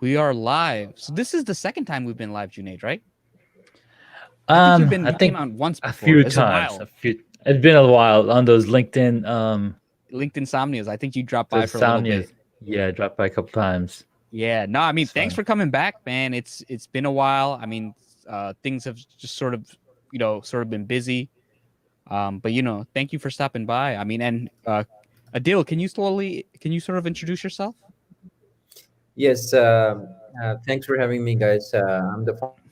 We are live. So this is the second time we've been live, Junaid, right? I think I you came think out once a before. few It's a times. while. It's been a while on those LinkedIn LinkedIn Somnias. I think you dropped by those for a little Somnias. bit. Yeah, dropped by a couple times. Yeah. No, I mean, It's thanks fun. for coming back, man. It's been a while. I mean, things have just sort of, sort of been busy. But thank you for stopping by. I mean, and Adil, can you sort of introduce yourself? Yes, thanks for having me, guys. I'm the founder of data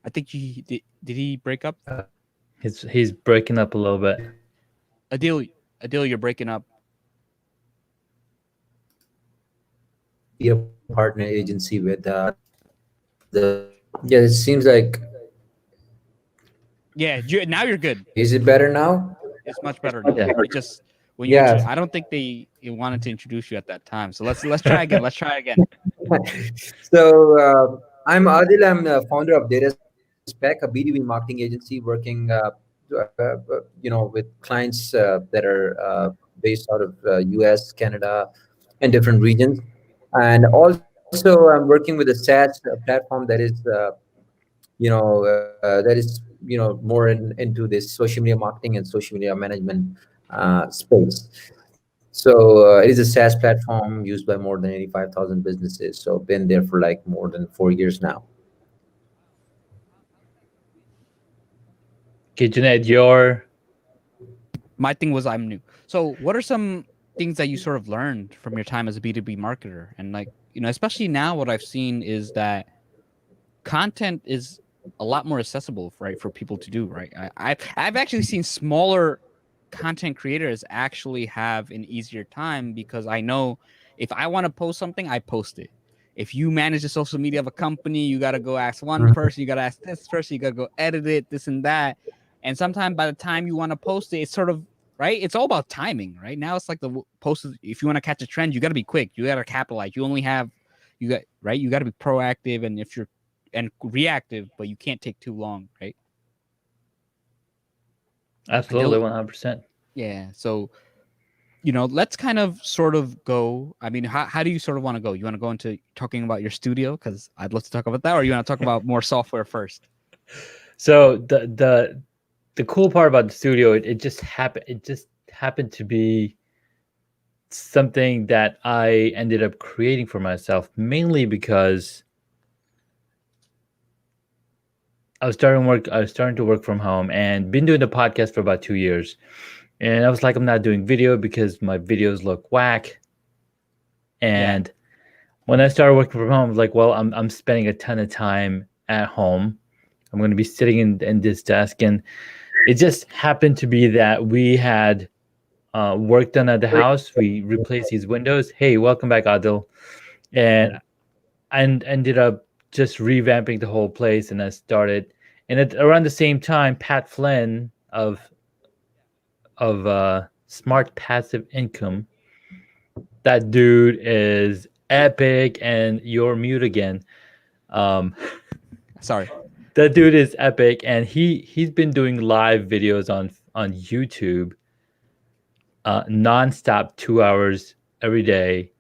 I think did he break up? He's breaking up a little bit. Adil, Adil, you're breaking up. partner agency with the. Yeah, it seems like. Yeah, now you're good. Is it better now? It's much better now. Yeah. It just when Yeah. I don't think they wanted to introduce you at that time. So let's try again. Let's try again. So I'm Adil. I'm the founder of Data Spec, a B2B marketing agency working, with clients that are based out of U.S., Canada, and different regions. And also, I'm working with a SaaS platform that is, that is, more into this social media marketing and social media management space. So it is a SaaS platform used by more than 85,000 businesses. So been there for like more than 4 years now. Okay, Junaid, your My thing was I'm new. So what are some things that you sort of learned from your time as a B2B marketer? And like, especially now what I've seen is that content is a lot more accessible, right, for people to do, right? I've actually seen smaller content creators actually have an easier time because I know if I want to post something, I post it. If you manage the social media of a company, you got to go ask one Mhm. person, you got to ask this person, you got to go edit it, this and that. And sometimes by the time you want to post it, it's sort of right. It's all about timing, right? Now it's like the post. If you want to catch a trend, you got to be quick. You got to capitalize. You only have, you got right. You got to be proactive, and if you're and reactive, but you can't take too long, right? absolutely Adil, 100%. yeah. So let's kind of sort of go. I mean, how do you sort of want to go? You want to go into talking about your studio because I'd love to talk about that, or you want to talk about more software first? So the cool part about the studio, it just happened. It just happened to be something that I ended up creating for myself, mainly because I was starting to work from home and been doing the podcast for about 2 years. And I was like, I'm not doing video because my videos look whack. Yeah, And when I started working from home, I was like, well, I'm spending a ton of time at home. I'm going to be sitting in this desk, and it just happened to be that we had work done at the house. We replaced these windows. Hey, welcome back, Adil. And ended up just revamping the whole place, and I started. And at around the same time, Pat Flynn of Smart Passive Income, that dude is epic. And you're mute again. Um, sorry. that dude is epic, and he's been doing live videos on YouTube, nonstop, 2 hours every day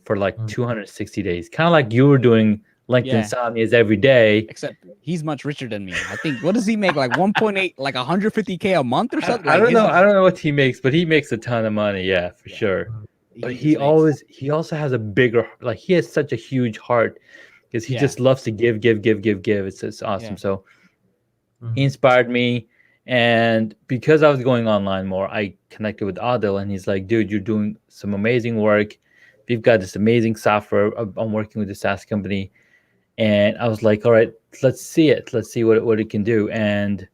for like 260 days. Kind of like you were doing LinkedIn Yeah, Somnias every day. except he's much richer than me. I think. What does he make? Like 1.8, like 150K a month or something. I Like don't know. his. I don't know what he makes, but he makes a ton of money. Yeah, for Yeah, sure. But he just makes. he also has a bigger, like, he has such a huge heart because he Yeah, just loves to give, give, give, give, give. It's awesome. yeah, So he inspired me, and because I was going online more, I connected with Adil, and he's like, "Dude, you're doing some amazing work. We've got this amazing software. I'm working with a SaaS company." And I was like, "All right, let's see it. Let's see what it can do." And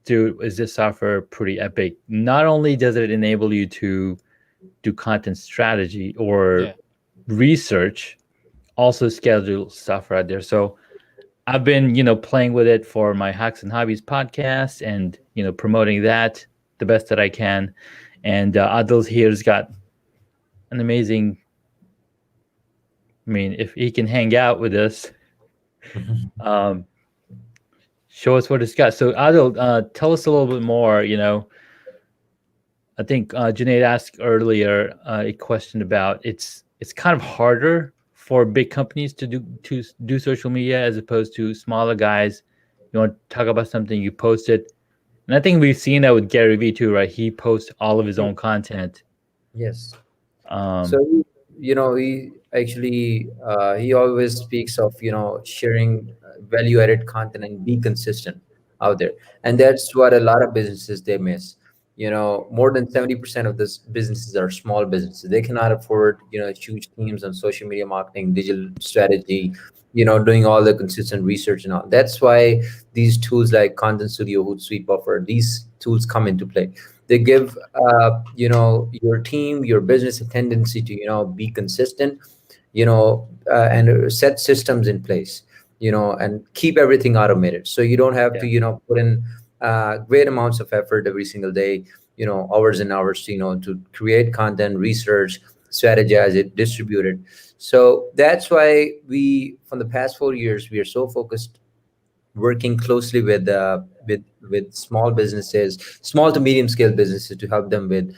dude, is this software pretty epic? Not only does it enable you to do content strategy or yeah. research, also schedule stuff right there. So I've been, playing with it for my Hacks and Hobbies podcast, and, promoting that the best that I can. And Adil's here's got an amazing, I mean, if he can hang out with us, um, show us what it's got. So Adil, tell us a little bit more, I think Junaid asked earlier a question about it's kind of harder for big companies to do social media as opposed to smaller guys. You want to talk about something, you post it, and I think we've seen that with Gary Vee too, right? He posts all of his Yeah. own content. Yes. So Um, he actually he always speaks of sharing value added content and be consistent out there, and that's what a lot of businesses they miss. More than 70% of this businesses are small businesses. They cannot afford huge teams on social media marketing, digital strategy, doing all the consistent research and all. That's why these tools like Content Studio, Hootsuite, Buffer, these tools come into play. They give your team, your business a tendency to be consistent, and set systems in place, and keep everything automated, so you don't have to yeah, put in great amounts of effort every single day, hours and hours, to create content, research, strategize it, distribute it. So that's why we, from the past 4 years, we are so focused, working closely with small businesses, small to medium scale businesses, to help them with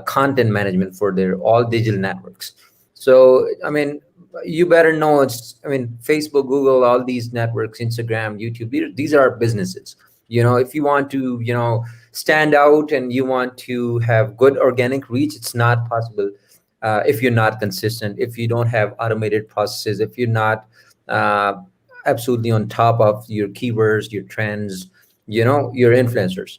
content management for their all digital networks. So I mean, you better know, Facebook, Google, all these networks, Instagram, YouTube, these are businesses. If you want to stand out and you want to have good organic reach, it's not possible if you're not consistent, if you don't have automated processes, if you're not uh, absolutely on top of your keywords, your trends, your influencers.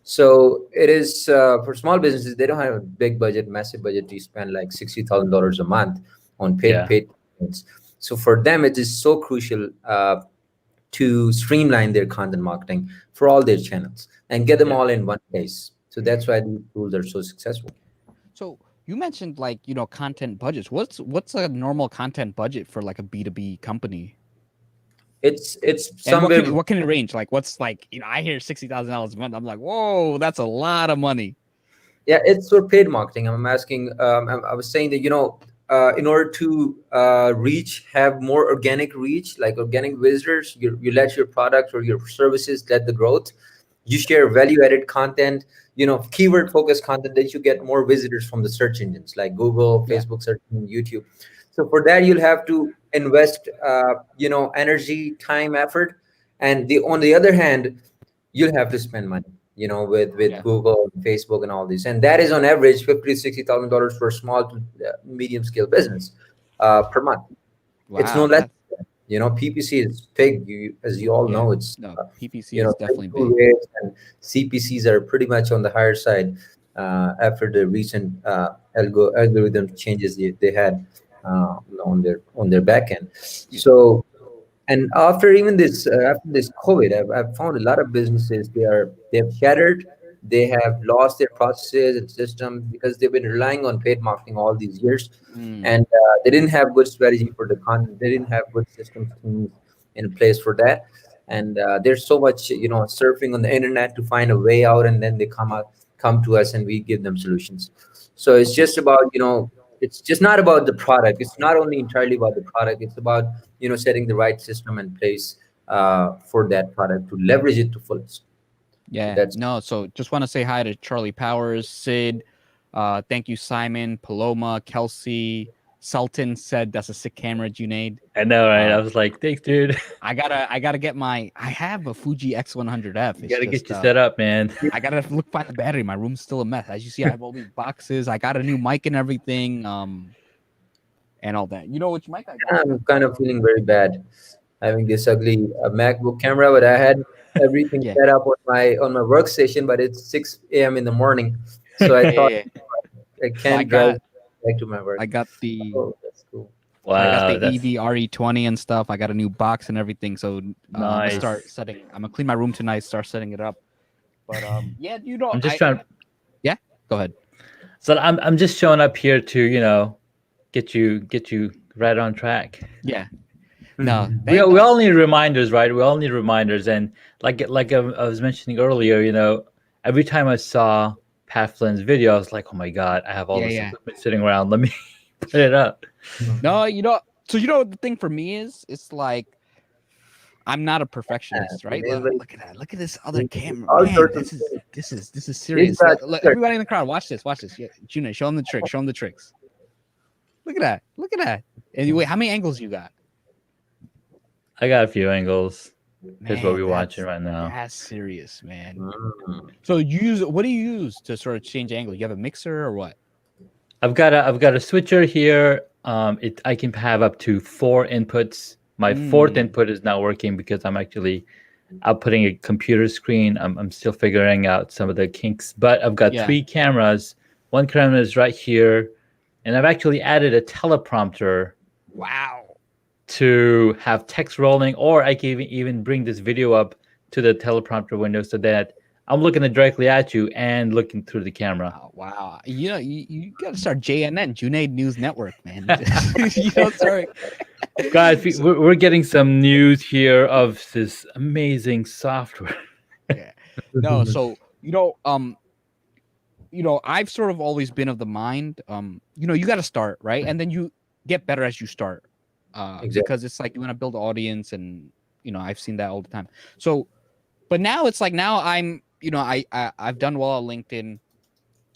So it is, for small businesses, they don't have a big budget, massive budget to spend like $60,000 a month on paid yeah, paid campaigns. So for them, it is so crucial to streamline their content marketing for all their channels and get them yeah. all in one place. So that's why these tools are so successful. So you mentioned like content budgets. What's a normal content budget for like a B2B company? It's And somewhere. what can it range? Like what's like I hear $60,000 a month. I'm like, whoa, that's a lot of money. Yeah, it's for paid marketing. I'm asking. I was saying that in order to reach, have more organic reach, like organic visitors, you let your product or your services let the growth. You share value added content, keyword focused content, that you get more visitors from the search engines like Google, Yeah. Facebook search engine, YouTube. So for that, you'll have to invest, energy, time, effort, and on the other hand, you'll have to spend money, with Yeah. Google, Facebook, and all these. And that is on average $50,000 to $60,000 for a small to medium scale business per month. It's no Wow. less. That PPC is big. As you all yeah. know, it's No, PPC is definitely click-through big. rates, and CPCs are pretty much on the higher side after the recent algorithm changes they had on their back end. Yeah. So, and after even this after this COVID, I've found a lot of businesses, they've shattered, they have lost their processes and systems because they've been relying on paid marketing all these years, Mm, and they didn't have good strategy for the content, they didn't have good systems teams in place for that. And there's so much surfing on the internet to find a way out, and then they come to us and we give them solutions. So it's just about, it's just not about the product, it's not only entirely about the product, it's about setting the right system in place for that product to leverage it to fullest. So yeah. that's No, so just want to say hi to Charlie Powers, Sid. Thank you, Simon, Paloma, Kelsey. Sultan said that's a sick camera, Junaid. I know, right? I Uh, was like, thanks, dude. I gotta get I have a Fuji X100F. You It's gotta get just you set up, man. I gotta find the battery. My room's still a mess. As you see, I have all these boxes. I got a new mic and everything. And all that. You know which mic I got? I'm kind of feeling very bad having this ugly MacBook camera, but I had everything Yeah. set up on my workstation, but it's 6 a.m. in the morning, so I Yeah, thought yeah. I So can't drive back to my work. I got the Oh, that's cool. I got the Wow, that's EV RE20 and stuff. I got a new box and everything. So I'm gonna start nice. setting. I'm gonna clean my room tonight. Start setting it up. But yeah, I'm just trying. yeah. Go ahead. So I'm just showing up here to get you right on track. Yeah. No. We all need reminders, right? We all need reminders, and I was mentioning earlier, every time I saw Pat Flynn's video, I was like, oh my god, I have all Yeah, this yeah. equipment sitting around. Let me put it up. No, So the thing for me is, it's like I'm not a perfectionist, right? Yeah, but Look at that. Look at this other camera. all Man, sorts of this is He's serious. got Look, everybody in the crowd, watch this. Watch this. Yeah, Junaid, show them the tricks. Show them the tricks. Look at that. Look at that. And wait, how many angles you got? I got a few angles. Here's what Man, we're watching right now. that's serious, man. Mm. So what do you use to sort of change angle? You have a mixer or what? I've got a switcher here. I can have up to 4 inputs. My fourth input is not working because I'm actually outputting a computer screen. I'm still figuring out some of the kinks, but I've got 3 cameras. One camera is right here, and I've actually added a teleprompter. Wow. To have text rolling, or I can even bring this video up to the teleprompter window so that I'm looking directly at you and looking through the camera. Wow. You know, you got to start JNN, Junaid News Network, man. Sorry. Guys, we're getting some news here of this amazing software. Yeah. No, so, I've sort of always been of the mind, you got to start, right? And then you get better as you start. Exactly. Because it's like you want to build an audience, and I've seen that all the time. So, but now it's like I'm I've done well at LinkedIn.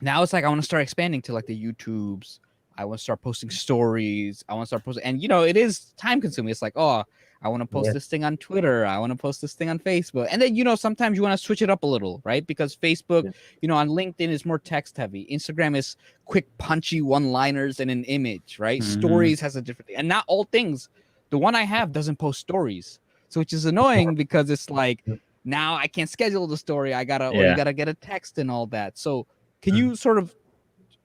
Now it's like I want to start expanding to like the YouTubes. I want to start posting stories. I want to start posting, and it is time consuming. It's like, oh, I want to post this thing on Twitter. I want to post this thing on Facebook, and then sometimes you want to switch it up a little, right? Because Facebook, on LinkedIn is more text heavy. Instagram is quick, punchy one-liners and an image, right? Mm-hmm. Stories has a different thing, and not all things. The one I have doesn't post stories, so which is annoying because it's like now I can't schedule the story. Or you gotta get a text and all that. So can you sort of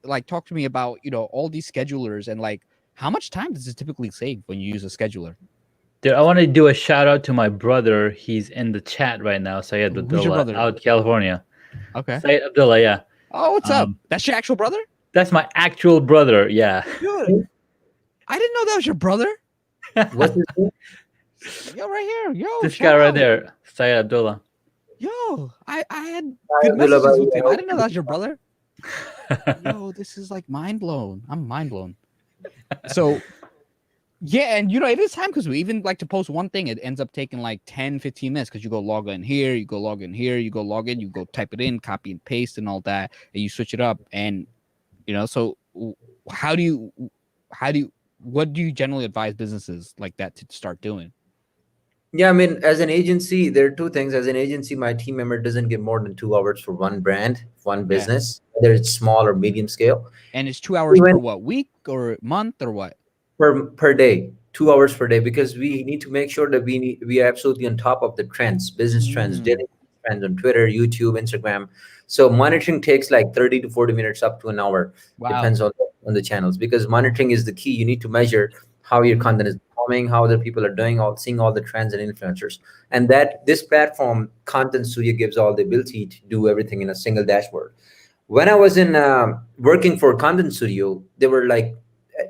like talk to me about all these schedulers and like how much time does it typically save when you use a scheduler? Dude, I want to do a shout out to my brother. He's in the chat right now. Syed Abdullah, out California. Okay. Syed Abdullah, yeah. Oh, what's up? That's your actual brother? That's my actual brother, yeah. Dude, I didn't know that was your brother. What's his name? Yo, right here. Yo, this guy right there, Syed Abdullah. Yo, I had good messages with him. I didn't know that was your brother. Yo, this is like mind blown. I'm mind blown. So, yeah, and it is time because we even like to post one thing. It ends up taking like 10, 15 minutes because you go log in here, you go log in here, you go log in, you go type it in, copy and paste and all that, and you switch it up. And, so what do you generally advise businesses like that to start doing? Yeah, I mean, as an agency, there are two things. As an agency, my team member doesn't get more than 2 hours for one brand, one business, whether it's small or medium scale. And it's 2 hours per what, week or month or what? Per day, 2 hours per day, because we need to make sure that we are absolutely on top of the trends, business trends, daily trends on Twitter, YouTube, Instagram. So monitoring takes like 30 to 40 minutes up to an hour. Wow. Depends on the channels, because monitoring is the key. You need to measure how your content is performing, how other people are doing, seeing all the trends and influencers. And that this platform, Content Studio, gives all the ability to do everything in a single dashboard. When I was in working for Content Studio, they were like,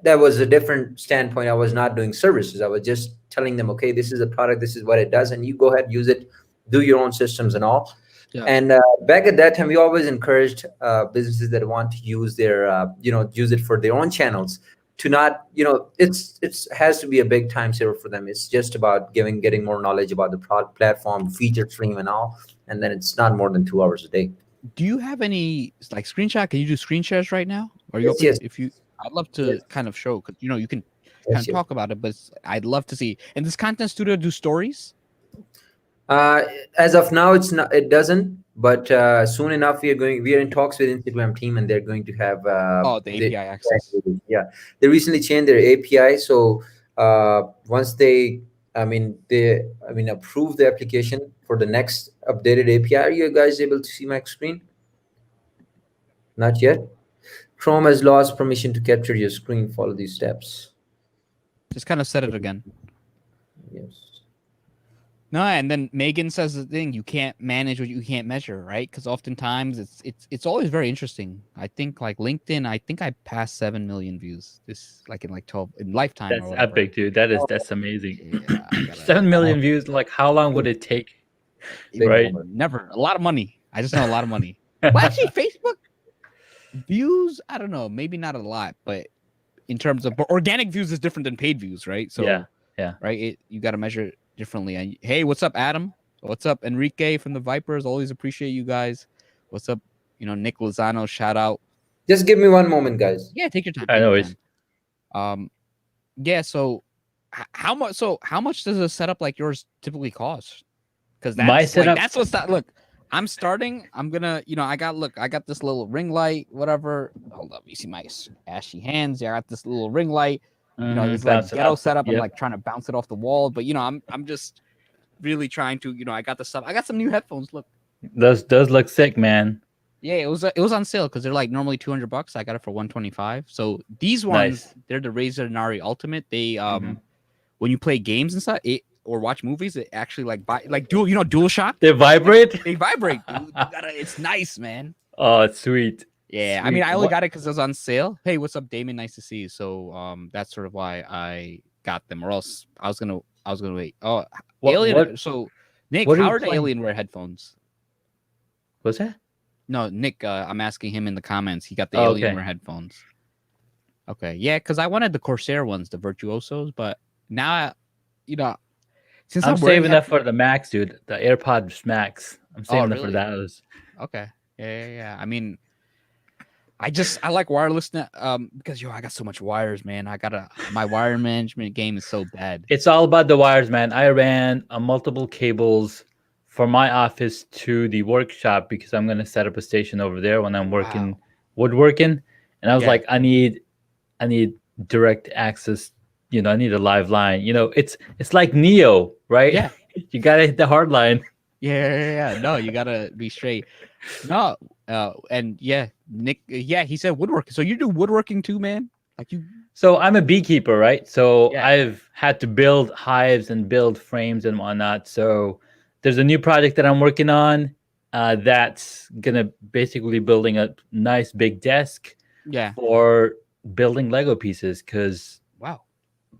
that was a different standpoint. I was not doing services. I was just telling them, okay, this is a product, this is what it does, and you go ahead, use it, do your own systems and all. Yeah. And back at that time, we always encouraged businesses that want to use their, use it for their own channels to not, it's has to be a big time saver for them. It's just about getting more knowledge about the product, platform, feature stream and all. And then it's not more than 2 hours a day. Do you have any like screenshot? Can you do screen shares right now? Are you open? Yes. If you, I'd love to kind of show, because you can kind of talk about it, but I'd love to see. And does Content Studio do stories? As of now, it doesn't, but soon enough we are in talks with Instagram team, and they're going to have the API access. Yeah, they recently changed their API, so once they approve the application for the next updated API. Are you guys able to see my screen? Not yet. Chrome has lost permission to capture your screen. Follow these steps. Just kind of set it again. Yes. No, and then Megan says the thing: you can't manage what you can't measure, right? Because oftentimes it's always very interesting. I think like LinkedIn, I think I passed 7 million views this in 12 in lifetime. That's epic, dude. That's amazing. Yeah, 7 million views. Like, how long would it take? Right? Never. A lot of money. I just know a lot of money. Well, actually, Facebook views, I don't know, maybe not a lot, but in terms of organic views is different than paid views, right? So yeah, right, you got to measure it. differently. And hey, what's up, Adam? What's up, Enrique from the Vipers? Always appreciate you guys. What's up, Nick Lozano? Shout out. Just give me one moment, guys. Yeah, take your time. I Take know your it's time. Yeah. So, how much? So, how much does a setup like yours typically cost? Because my that's setup. that's what's that. Look, I'm starting. I'm gonna, I got this little ring light, whatever. Hold up, you see my ashy hands? Yeah, I got this little ring light. This like bounce it ghetto up. setup. I'm Yep. like trying to bounce it off the wall, but I'm just really trying to, I got the stuff. I got some new headphones. Look, Those does look sick, man. yeah, it was on sale because they're like normally $200. I got it for 125. So these ones, Nice. they're the Razer Nari Ultimate. They Mhm. when you play games and stuff, or watch movies, it actually like dual, dual shock. They vibrate. They vibrate, dude. It's nice, man. Oh, it's sweet. Yeah, I Sweet. mean, I only What- got it because it was on sale. Hey, what's up, Damon? Nice to see you. So, that's sort of why I got them, or else I was gonna wait. Oh, Alien. What? So, Nick, what are how you are the playing? Alienware headphones? What's that? No, Nick. I'm asking him in the comments. He got the Oh, okay. Alienware headphones. Okay, yeah, because I wanted the Corsair ones, the Virtuosos, but now, since I'm I'm wearing saving that for the Max, dude. The AirPods Max. I'm saving that for really? those. Okay. Yeah. I mean, I like wireless because I got so much wires, man. My wire management game is so bad. It's all about the wires, man. I ran multiple cables from my office to the workshop because I'm gonna set up a station over there when I'm working woodworking. And I was Yeah. like, I need direct access. I need a live line. It's like Neo, right? Yeah. You gotta hit the hard line. Yeah. No, you gotta be straight. No, and yeah, Nick. Yeah, he said woodworking. So you do woodworking too, man? Like you? So I'm a beekeeper, right? So Yeah. I've had to build hives and build frames and whatnot. So there's a new project that I'm working on that's gonna basically building a nice big desk Yeah. for building Lego pieces because Wow.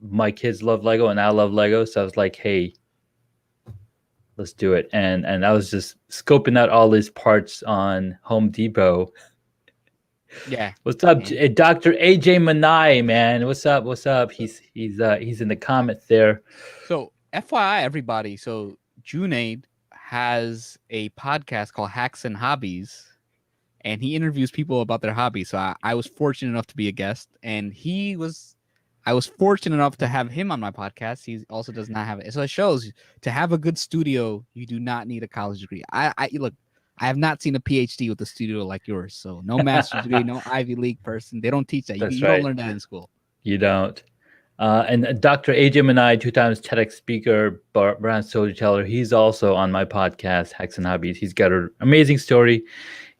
my kids love Lego and I love Lego. So I was like, hey, let's do it. And I was just scoping out all these parts on Home Depot. Yeah. What's up, Dr. AJ Manai, man? What's up? He's in the comments there. So FYI, everybody. So Junaid has a podcast called Hacks and Hobbies, and he interviews people about their hobbies. So I was fortunate enough to be a guest, and I was fortunate enough to have him on my podcast. He also does not have it. So it shows to have a good studio, you do not need a college degree. I look, I have not seen a PhD with a studio like yours. So no master's degree, no Ivy League person. They don't teach that. You right. don't learn that in school. You don't. And Dr. AJ Manai, 2 times TEDx speaker, brand storyteller. He's also on my podcast, Hacks and Hobbies. He's got an amazing story.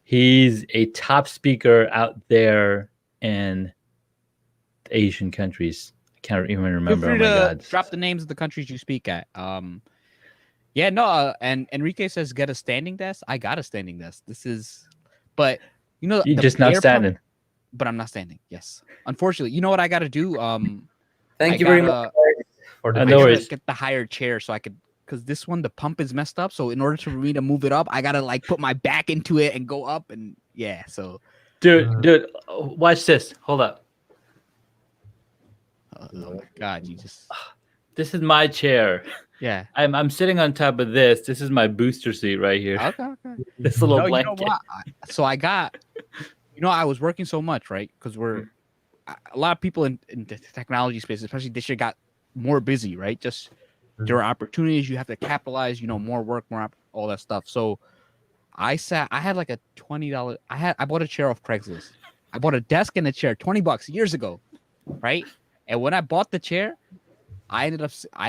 He's a top speaker out there in Asian countries. I can't even remember. Feel free Oh my to god! drop the names of the countries you speak at. Yeah, no. And Enrique says get a standing desk. I got a standing desk. But You're the just not air standing. pump- but I'm not standing. Yes, unfortunately. You know what I got to do? Thank you very much for the I I know gotta it's- get the higher chair so I could, because this one the pump is messed up. So in order for me to move it up, I gotta like put my back into it and go up, and yeah. So Dude, watch this. Hold up. oh my god, you just This is my chair. yeah. I'm sitting on top of this. This is my booster seat right here. Okay. This little No, you blanket. know what? So I got, I was working so much, right? Because a lot of people in the technology space, especially this year, got more busy, right? Just there are opportunities you have to capitalize, more work, all that stuff. So I had like a $20. I bought a chair off Craigslist. I bought a desk and a chair, $20 years ago, right? And when I bought the chair, I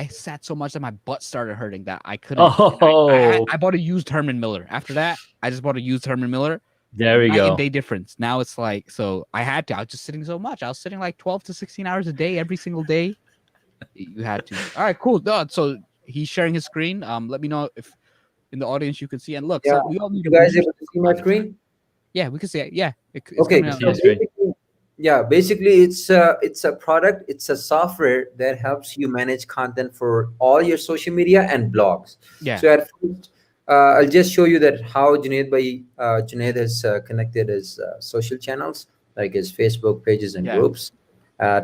sat so much that my butt started hurting that I couldn't. Oh, I bought a used Herman Miller. After that, I just bought a used Herman Miller. there we Night go. and day difference. Now it's like, so I had to. I was just sitting so much. I was sitting like 12 to 16 hours a day every single day. You had to. All right, cool. No, so he's sharing his screen. Let me know if in the audience you can see. And look, Yeah. so we all need You to guys able to see my screen? Yeah, we can see it. Yeah, it's Okay. coming out. Yeah. Basically, it's a product. It's a software that helps you manage content for all your social media and blogs. Yeah. So at first, I'll just show you that how Junaid has connected his social channels, like his Facebook pages and Yeah. groups,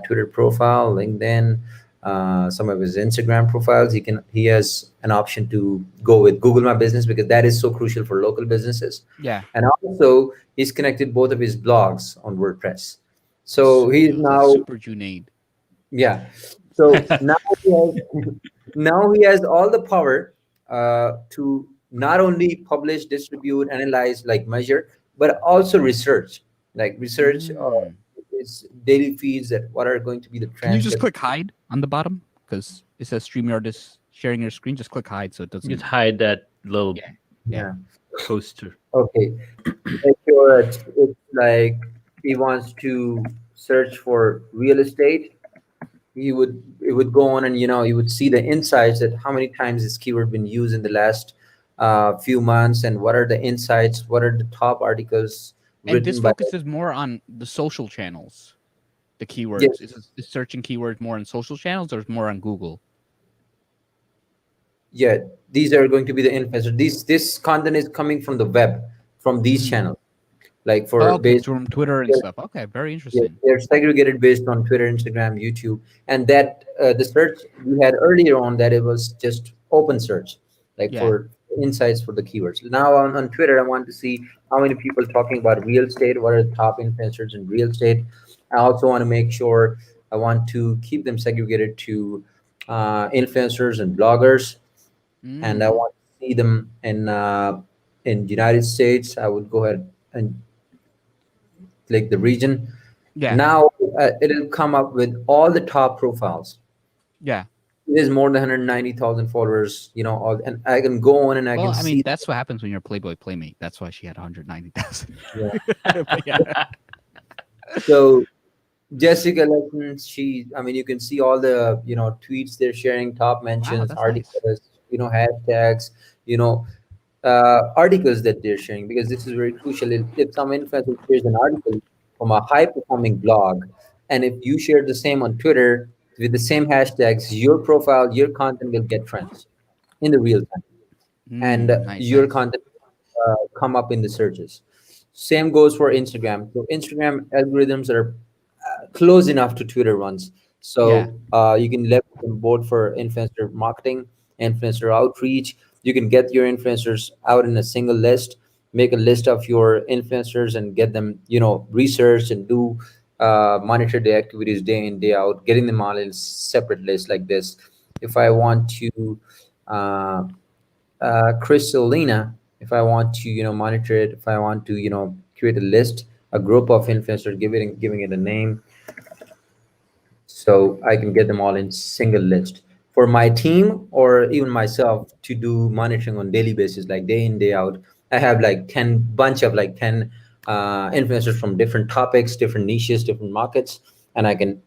Twitter profile, LinkedIn, some of his Instagram profiles. He has an option to go with Google My Business because that is so crucial for local businesses. Yeah. And also he's connected both of his blogs on WordPress. So he's The now, super Junaid. yeah. So now he has, now he has all the power to not only publish, distribute, analyze, like measure, but also research, like research Mm. his daily feeds that what are going to be the Can you trends just that. click hide on the bottom? Because it says StreamYard is sharing your screen. Just click hide so it doesn't. Just hide that little Yeah. Yeah. Yeah. poster. Okay. Make sure it's like he wants to search for real estate. He would it would go on and you would see the insights that how many times this keyword been used in the last few months, and what are the insights, what are the top articles And this written by. focuses more on the social channels. The Yes, keywords is searching keywords more on social channels or more on Google. yeah, these are going to be the influencers. This content is coming from the web, from these Mm. channels, like for Oh, okay, based. from Twitter and stuff. Okay, very Yeah, interesting. they're segregated based on Twitter, Instagram, YouTube, and that the search we had earlier on, that it was just open search, like Yeah. for insights for the keywords. Now on Twitter, I want to see how many people talking about real estate. What are the top influencers in real estate? I also want to make sure I want to keep them segregated to influencers and bloggers, and I Mm. want to see them in United States. I would go ahead and click the region. Yeah. Now it'll come up with all the top profiles. Yeah. It is more than 190,000 followers, and I can go on and I Well, can I mean, see. that's what happens when you're a Playboy Playmate. That's why she had 190,000. Yeah. But yeah. So Jessica Lessons, I mean, you can see all the, tweets they're sharing, top Wow, mentions, that's nice. articles, hashtags, you know, articles that they're sharing, because this is very crucial. If some influencer shares an article from a high performing blog, and if you share the same on Twitter with the same hashtags, your profile, your content will get trends in the real time, and Nice, your nice. content come up in the searches. Same goes for Instagram. So Instagram algorithms are close enough to Twitter ones. Yeah. So you can leverage them both for influencer marketing, influencer outreach. You can get your influencers out in a single list, make a list of your influencers and get them, research and do monitor the activities day in, day out, getting them all in separate lists like this. If I want to uh, Crystalina, if I want to, monitor it, if I want to, create a list, a group of influencers, giving it a name, so I can get them all in single list for my team or even myself to do monitoring on daily basis, like day in, day out. I have like 10 bunch of like 10 influencers from different topics, different niches, different markets, and I can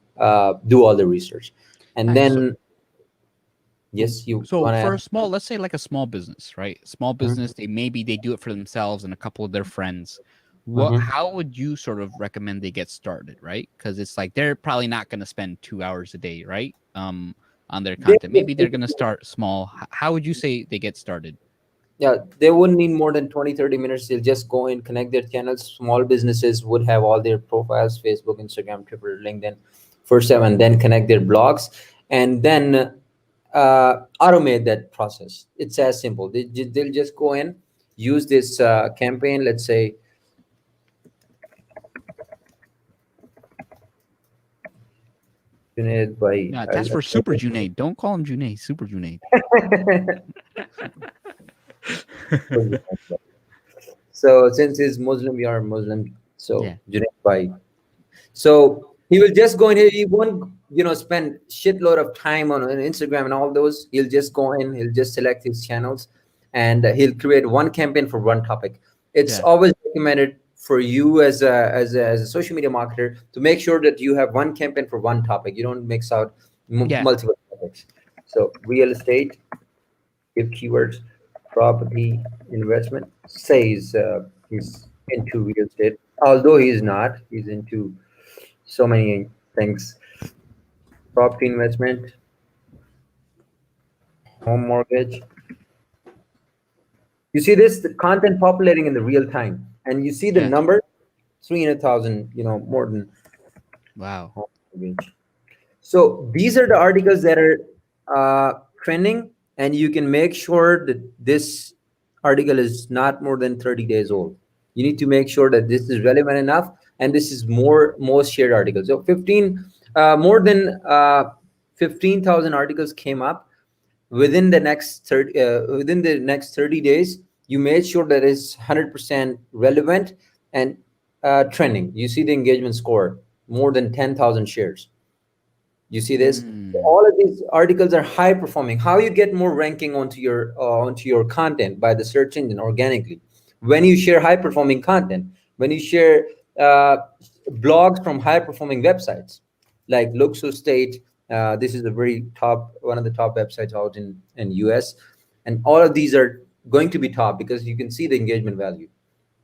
do all the research. And Nice. then, yes, you So want for to. a small, let's say like a small business, right? Small business, they do it for themselves and a couple of their friends. How would you sort of recommend they get started, right? Because it's like they're probably not going to spend 2 hours a day, right? On their content. Maybe they're going to start small. How would you say they get started? Yeah, they wouldn't need more than 20-30 minutes. They'll just go and connect their channels. Small businesses would have all their profiles: Facebook, Instagram, Twitter, LinkedIn, first step, and then connect their blogs, and then automate that process. It's as simple. They'll just go in, use this campaign, let's say Junaid by. Yeah, that's for Super Junaid. Don't call him Junaid. Super Junaid. So since he's Muslim, you are Muslim. So Yeah. Junaid by. So he will just go in here. He won't, spend shitload of time on Instagram and all those. He'll just go in. He'll just select his channels, and he'll create one campaign for one topic. It's Yeah. always recommended for you as a social media marketer to make sure that you have one campaign for one topic. You don't mix out Yeah. multiple topics. So real estate, give keywords, property investment. Says he's into real estate, although he's not. He's into so many things: property investment, home mortgage. You see this the content populating in the real time, and you see the Yeah. number 300,000. More than Wow. home mortgage. So these are the articles that are trending, and you can make sure that this article is not more than 30 days old. You need to make sure that this is relevant enough, and this is most shared articles. So 15, more than 15,000 articles came up within the next 30 days. You made sure that it's 100% relevant and trending. You see the engagement score, more than 10,000 shares. You see this? Mm. All of these articles are high performing. How you get more ranking onto your content? By the search engine organically. When you share high performing content, when you share uh, blogs from high performing websites like Luxo State, this is a very top, one of the top websites out in US, and all of these are going to be top because you can see the engagement value.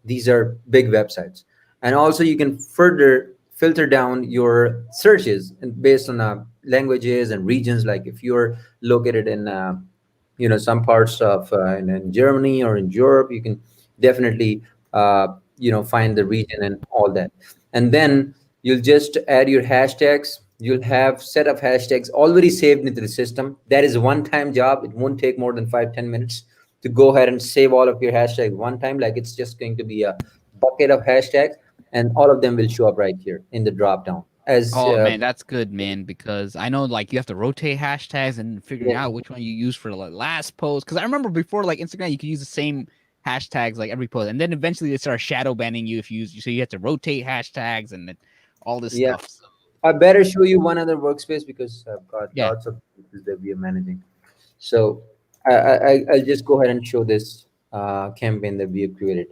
These are big websites, and also you can further filter down your searches and based on languages and regions. Like if you're located in some parts of in Germany or in Europe, you can definitely find the region and all that. And then you'll just add your hashtags. You'll have set of hashtags already saved into the system. That is a one-time job. It won't take more than 5-10 minutes to go ahead and save all of your hashtags one time. Like it's just going to be a bucket of hashtags, and all of them will show up right here in the drop down as Oh man, that's good, man. Because I know like you have to rotate hashtags and figuring yeah, out which one you use for the last post. Because I remember before, like Instagram, you could use the same hashtags like every post, and then eventually they start shadow banning you if you use. So you have to rotate hashtags and then all this yeah. stuff. So, I better show you one other workspace because I've got yeah. lots of pieces that we are managing. So I'll just go ahead and show this campaign that we have created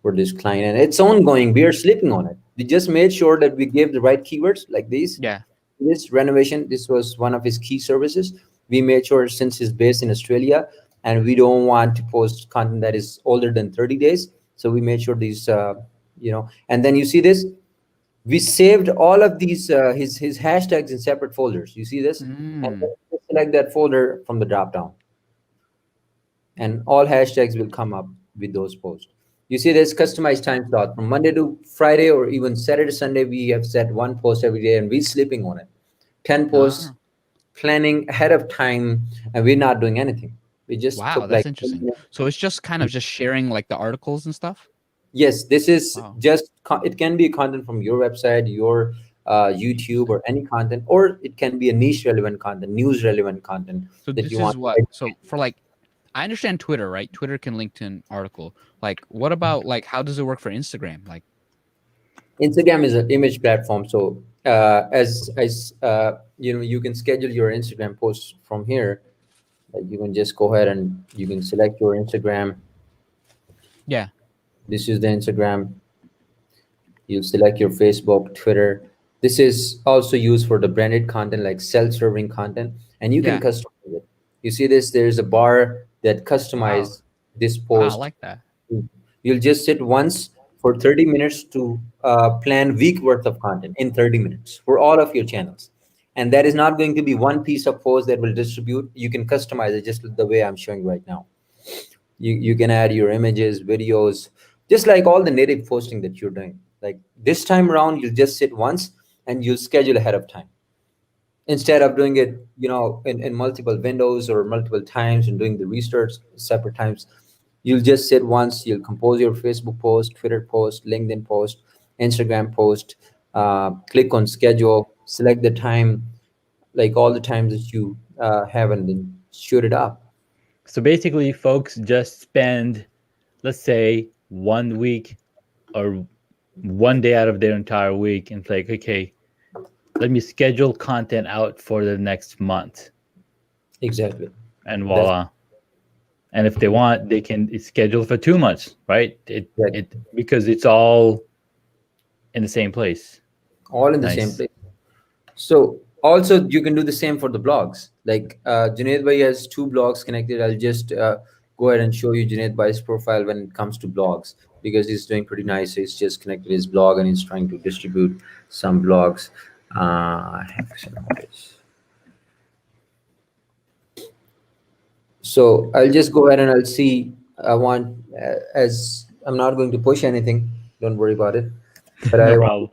for this client, and it's ongoing. We are sleeping on it. We just made sure that we gave the right keywords like these. Yeah. This renovation, this was one of his key services. We made sure, since he's based in Australia and we don't want to post content that is older than 30 days, so we made sure these and then you see this, we saved all of these his hashtags in separate folders. You see this, and then Mm. you select that folder from the drop down, and all hashtags will come up with those posts. You see there's customized time slot from Monday to Friday, or even Saturday Sunday. We have set one post every day, and we're sleeping on it. 10 posts, Ah. planning ahead of time, and we're not doing anything. We just Wow, took that's like interesting. So it's just kind of just sharing like the articles and stuff. yes, this is Wow. just it can be content from your website, your YouTube, or any content, or it can be a niche relevant content, news relevant content So that this you is want. what. So for like, I understand Twitter, right? Twitter can link to an article. Like, what about like how does it work for Instagram? Like, Instagram is an image platform, so you can schedule your Instagram posts from here. Like you can just go ahead and you can select your Instagram. yeah, This is the Instagram. You select your Facebook, Twitter. This is also used for the branded content like self-serving content, and you can yeah. customize it. You see this, there's a bar that Wow, customize this wow, I post. like that. You'll just sit once for 30 minutes to plan week worth of content in 30 minutes for all of your channels. And that is not going to be one piece of post that will distribute. You can customize it just the way I'm showing right now. You can add your images, videos, just like all the native posting that you're doing. Like this time around, you'll just sit once and you'll schedule ahead of time instead of doing it in multiple windows or multiple times and doing the research separate times. You'll just sit once, you'll compose your Facebook post, Twitter post, LinkedIn post, Instagram post, click on schedule, select the time, like all the times that you have, and then shoot it up. So basically, folks just spend, let's say, 1 week or 1 day out of their entire week, and it's like, okay, let me schedule content out for the next month, Exactly. and That's voila. And if they want, they can schedule for 2 months, right? right. Because it's all in the same place. All in the same Nice. place. So also you can do the same for the blogs. Like Junaid Bhai has two blogs connected. I'll just go ahead and show you Junaid Bhai's profile when it comes to blogs, because he's doing pretty nice. He's just connected his blog and he's trying to distribute some blogs. So I'll just go ahead and I'll see. I want as I'm not going to push anything. Don't worry about it. But No I want problem.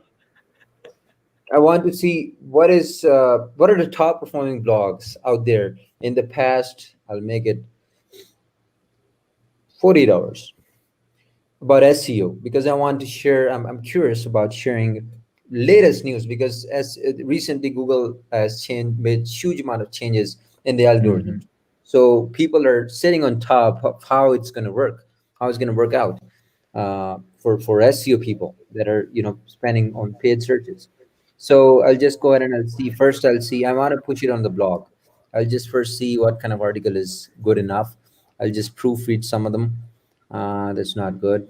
I want to see what are the top performing blogs out there in the past. I'll make it 48 hours about SEO because I want to share. I'm curious about sharing latest news because as recently Google has changed, made huge amount of changes in the Hmm. algorithms. So people are sitting on top of how it's going to work, how it's going to work out for SEO people that are spending on paid searches. So I'll just go ahead and I'll see first. I'll see. I want to push it on the blog. I'll just first see what kind of article is good enough. I'll just proofread some of them. That's not good.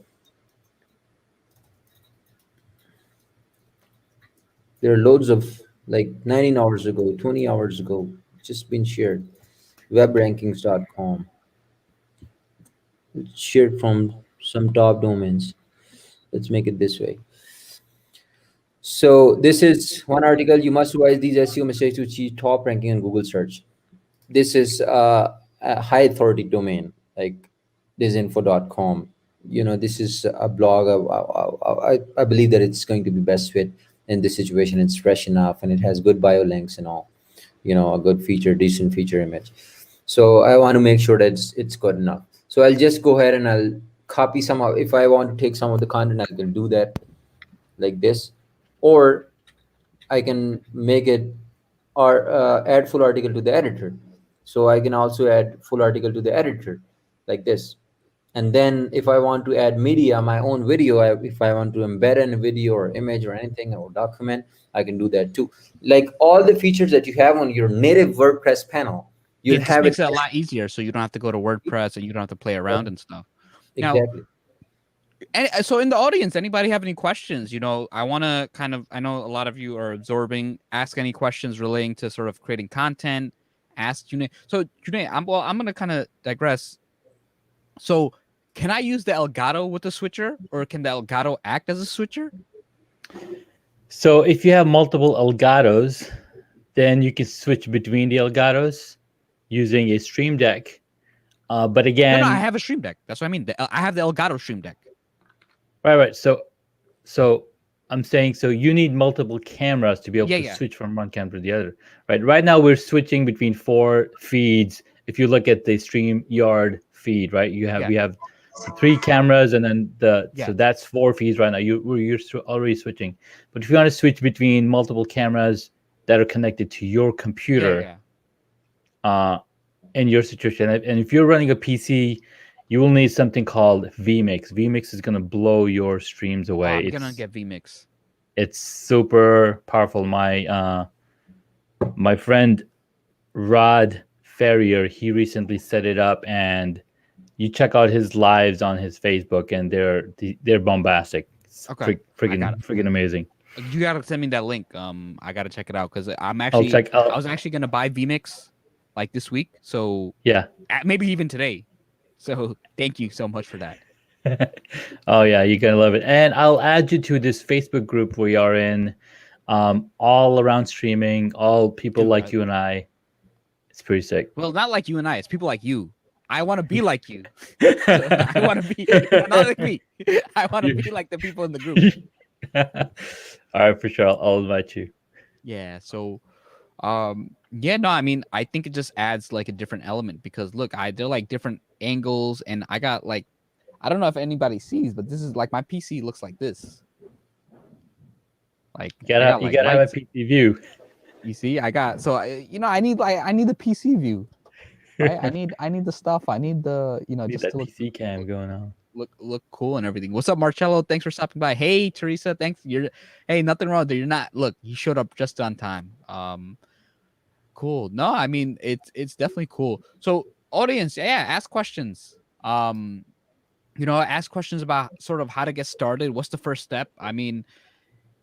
There are loads of like 19 hours ago, 20 hours ago, just been shared. Webrankings.com. It's shared from some top domains. Let's make it this way. So this is one article. You must revise these SEO mistakes to achieve top ranking in Google search. This is a high authority domain like thisinfo.com. This is a blog. I believe that it's going to be best fit in this situation. It's fresh enough and it has good bio links and all, a good feature, decent feature image. So I want to make sure that it's good enough. So I'll just go ahead and I'll copy some of, if I want to take some of the content, I can do that like this, or I can make it or add full article to the editor. So I can also add full article to the editor like this. And then if I want to add media, my own video, if I want to embed in a video or image or anything or document, I can do that too. Like all the features that you have on your native WordPress panel, you'll It just have it. makes it a lot easier, so you don't have to go to WordPress and you don't have to play around and stuff. Now, Exactly. so in the audience, anybody have any questions? I want to I know a lot of you are absorbing. Ask any questions relating to sort of creating content. Ask Junaid. So Junaid, I'm going to kind of digress. So can I use the Elgato with the switcher, or can the Elgato act as a switcher? So if you have multiple Elgatos, then you can switch between the Elgatos using a Stream Deck. But No, I again, have a Stream Deck. That's what I mean. I have the Elgato Stream Deck. right. So I'm saying, so you need multiple cameras to be able to Yeah. switch from one camera to the other, right? Right now we're switching between 4 feeds. If you look at the StreamYard feed, right, Yeah. we have the 3 cameras, and then Yeah. so that's 4 feeds right now. You're already switching. But if you want to switch between multiple cameras that are connected to your computer, in your situation, and if you're running a PC, you will need something called vMix. vMix is going to blow your streams Oh, away. I'm gonna get vMix. It's super powerful. My friend Rod Ferrier, he recently set it up, and you check out his lives on his Facebook, and they're bombastic. It's Okay, I got it. freaking amazing. You gotta send me that link. I gotta check it out because I'll I was actually gonna buy vMix like this week. So yeah. maybe even today. So thank you so much for that. Oh yeah, you're gonna love it. And I'll add you to this Facebook group we are in, all around streaming, all people Dude, like you and I. It's pretty sick. Well, not like you and I. It's people like you. I want to be like you. So I want to be not like me. I want to be like the people in the group. All right, for sure. I'll invite you. Yeah. So, yeah. No, I mean, I think it just adds like a different element because look, they're like different angles, and I got like, I don't know if anybody sees, but this is like my PC looks like this. Like You gotta have a PC view. You see, I need the PC view, right? I need the stuff. I need the just that to look PC cam going on. Look cool and everything. What's up, Marcello? Thanks for stopping by. Hey, Teresa, thanks. Hey, nothing wrong there. You're not. Look, you showed up just on time. Cool. No, I mean it's definitely cool. So, audience, yeah, ask questions. Ask questions about sort of how to get started. What's the first step? I mean,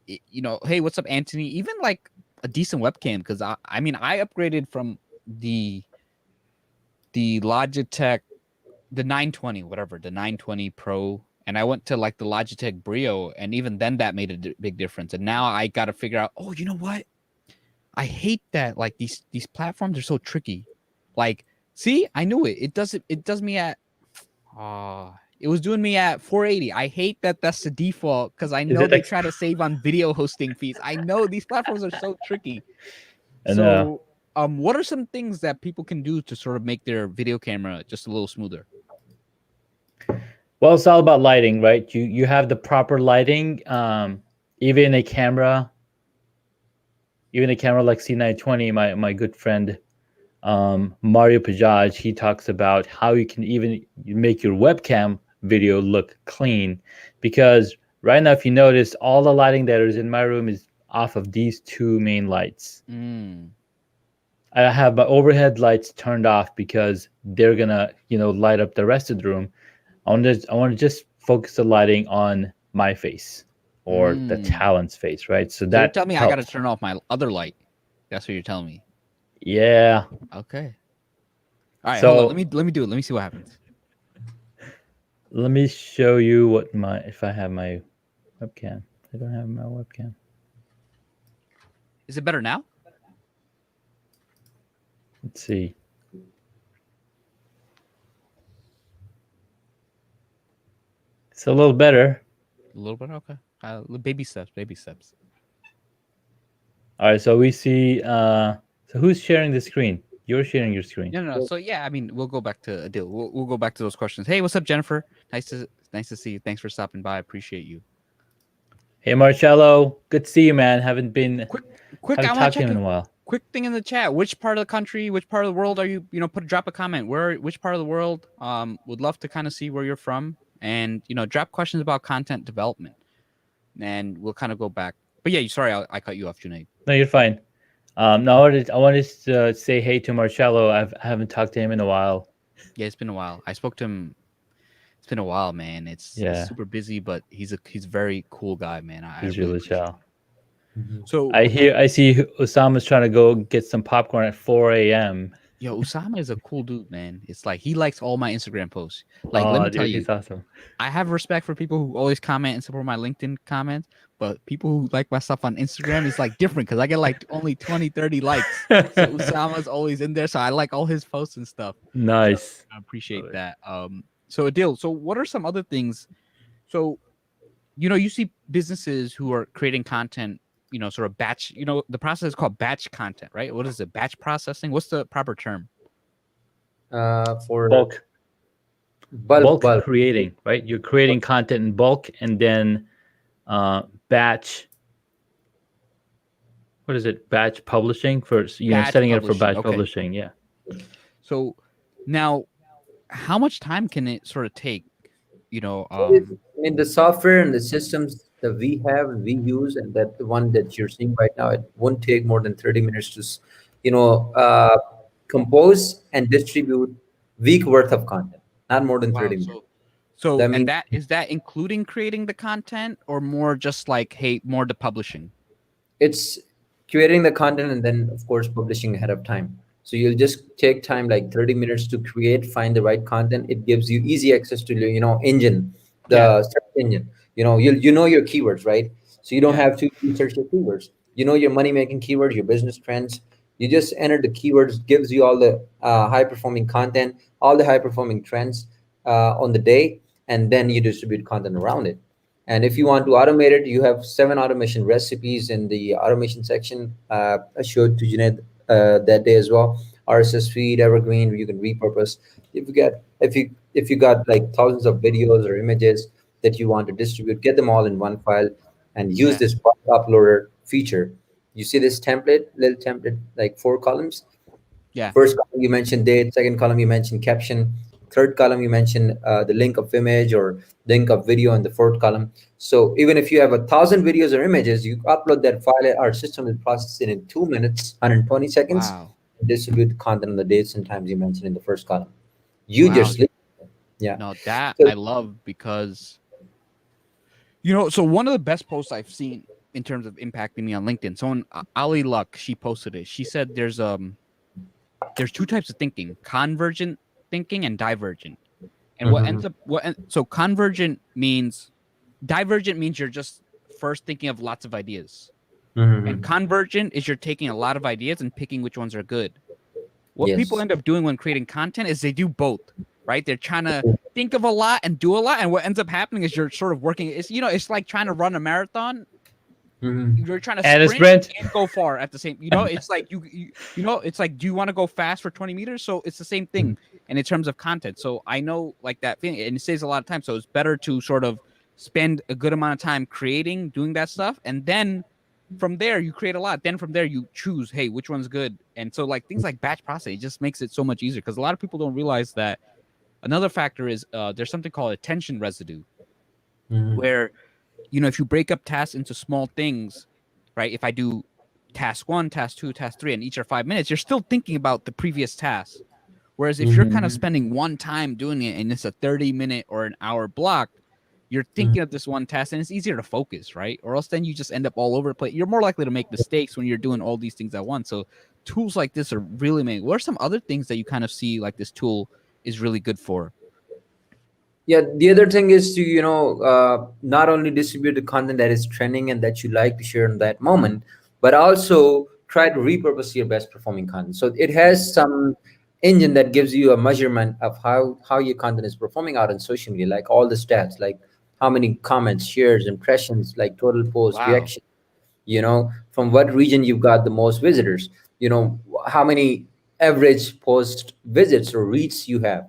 hey, what's up, Anthony? Even like a decent webcam, because I upgraded from the Logitech, the 920, whatever, the 920 Pro, and I went to like the Logitech Brio, and even then that made a big difference. And now I got to figure out, oh, you know what? I hate that like these platforms are so tricky. Like, see, I knew it. It does me at It was doing me at 480. I hate that that's the default because I Is know it they try to save on video hosting fees. I know these platforms are so tricky. I know. So, what are some things that people can do to sort of make their video camera just a little smoother? Well, it's all about lighting, right? You have the proper lighting. Even a camera, like C920, my good friend Mario Pajaj, he talks about how you can even make your webcam video look clean, because right now, if you notice, all the lighting that is in my room is off of these two main lights. I have my overhead lights turned off because they're gonna, light up the rest of the room. I want to just focus the lighting on my face or the talent's face, right? So So you're that telling me I got to helps. turn off my other light. That's what you're telling me. Yeah. Okay. All right, So hold on. Let me do it. Let me see what happens. let me show you what if I have my webcam. I don't have my webcam. Is it better now? Let's see. It's a little better. A little bit. Okay. Baby steps. Baby steps. All right. So we see. So who's sharing the screen? You're sharing your screen. No. So yeah, I mean, we'll go back to Adil. We'll go back to those questions. Hey, what's up, Jennifer? Nice to see you. Thanks for stopping by. I appreciate you. Hey, Marcello. Good to see you, man. Haven't Quick. I haven't want talked to to check him in a while. quick thing in the chat. Which part of the country, which part of the world are you? Drop a comment. Which part of the world? Would love to kind of see where you're from, and drop questions about content development, and we'll kind of go back. But yeah, sorry, I cut you off, Junaid. No, you're fine. No, I wanted to say hey to Marcello. I haven't talked to him in a while. Yeah, it's been a while. I spoke to him. It's been a while, man. He's super busy, but he's a very cool guy, man. He's really chill. So I see Osama's trying to go get some popcorn at 4 a.m. Yo, Usama is a cool dude, man. It's like he likes all my Instagram posts. Like, let me tell you, he's awesome. I have respect for people who always comment and support my LinkedIn comments, but people who like my stuff on Instagram is like different because I get like only 20, 30 likes. So Usama's always in there, so I like all his posts and stuff. Nice. So I appreciate that. So Adil, so what are some other things? So, you see businesses who are creating content, sort of batch, the process is called batch content, right? What is it? Batch processing? What's the proper term? For bulk bulk. creating, right? You're creating content in bulk and then batch. What is it? Batch publishing for setting it up for batch publishing. Yeah. So now, how much time can it sort of take? I mean, the software and the systems that we have and we use, and that the one that you're seeing right now, it won't take more than 30 minutes to, compose and distribute week worth of content, not more than 30 minutes. So That means that is that including creating the content or more just like, hey, more the publishing? it's creating the content and then, of course, publishing ahead of time. So you'll just take time, like 30 minutes to create, find the right content. It gives you easy access to, engine, the search engine. You know your keywords, right? So you don't have to research your keywords. You know your money-making keywords, your business trends. You just enter the keywords, gives you all the high-performing content, all the high-performing trends on the day, and then you distribute content around it. And if you want to automate it, you have 7 automation recipes in the automation section. I showed to Junaid that day as well. RSS feed, evergreen, you can repurpose. If you got like thousands of videos or images that you want to distribute, get them all in one file and use this bulk uploader feature. You see this little template, like 4 columns. Yeah. First column you mentioned date, second column you mentioned caption, third column you mentioned the link of image or link of video in the fourth column. So even if you have 1,000 videos or images, you upload that file, our system will process it in 2 minutes, 120 seconds, Wow. and distribute the content on the dates and times you mentioned in the first column. You just yeah. No, that So- I love because so one of the best posts I've seen in terms of impacting me on LinkedIn. Someone Ali Luck, she posted it. She said there's 2 types of thinking: convergent thinking and divergent. And so divergent means you're just first thinking of lots of ideas. And convergent is you're taking a lot of ideas and picking which ones are good. What people end up doing when creating content is they do both. right? They're trying to think of a lot and do a lot, and what ends up happening is you're sort of working. It's it's like trying to run a marathon. Mhm. You're trying to And a sprint sprint. and go far at the same. It's like it's like, do you want to go fast for 20 meters? So it's the same thing, and in terms of content. So I know like that thing, and it saves a lot of time. So it's better to sort of spend a good amount of time creating, doing that stuff, and then from there you create a lot. Then from there you choose, hey, which one's good. And so like things like batch process, it just makes it so much easier because a lot of people don't realize that. Another factor is there's something called attention residue, Mhm. where if you break up tasks into small things, right? If I do task 1, task 2, task 3, and each are 5 minutes, you're still thinking about the previous task. Whereas if you're kind of Mhm. spending one time doing it and it's a 30-minute or an hour block, you're Mhm. thinking of this one task and it's easier to focus, right? Or else then you just end up all over the place. You're more likely to make mistakes when you're doing all these things at once. So tools like this are really amazing. What are some other things that you kind of see like this tool is really good for? Yeah, the other thing is to not only distribute the content that is trending and that you like to share in that moment, but also try to repurpose your best performing content. So it has some engine that gives you a measurement of how your content is performing out on social media, like all the stats, like how many comments, shares, impressions, like total post Wow. reaction, from what region you've got the most visitors, how many average post visits or reach you have,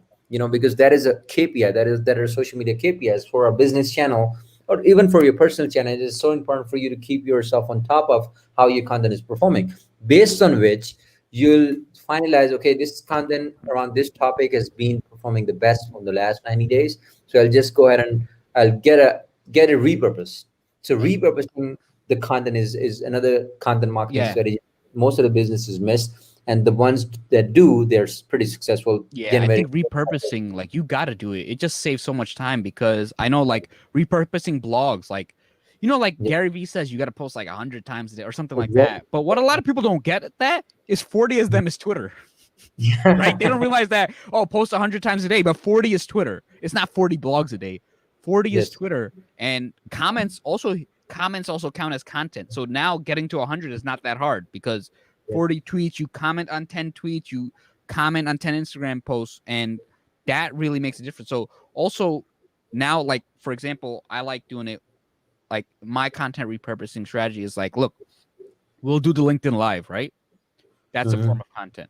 because that is a KPI, that are social media KPIs for a business channel or even for your personal channel. It is so important for you to keep yourself on top of how your content is performing, based on which you'll finalize, okay, this content around this topic has been performing the best from the last 90 days, so I'll just go ahead and I'll get a repurpose. So repurposing the content is another content marketing Yeah. strategy most of the businesses miss, and the ones that do, they're pretty successful Yeah, I generating. think repurposing, like you got to do it. It just saves so much time because I know like repurposing blogs, like like Yeah, Gary Vee says you got to post like 100 times a day or something like exactly. that. But what a lot of people don't get at that is 40 of them is Twitter, right? They don't Yeah. realize that, oh, post 100 times a day, but 40 is Twitter. It's not 40 blogs a day. 40 is Yes. Twitter, and comments also count as content. So now getting to 100 is not that hard because Yes. 40 tweets, you comment on 10 tweets, you comment on 10 Instagram posts, and that really makes a difference. So also now, like for example, I like doing it like my content repurposing strategy is like, look, we'll do the LinkedIn live, right? That's a form Mhm. of content.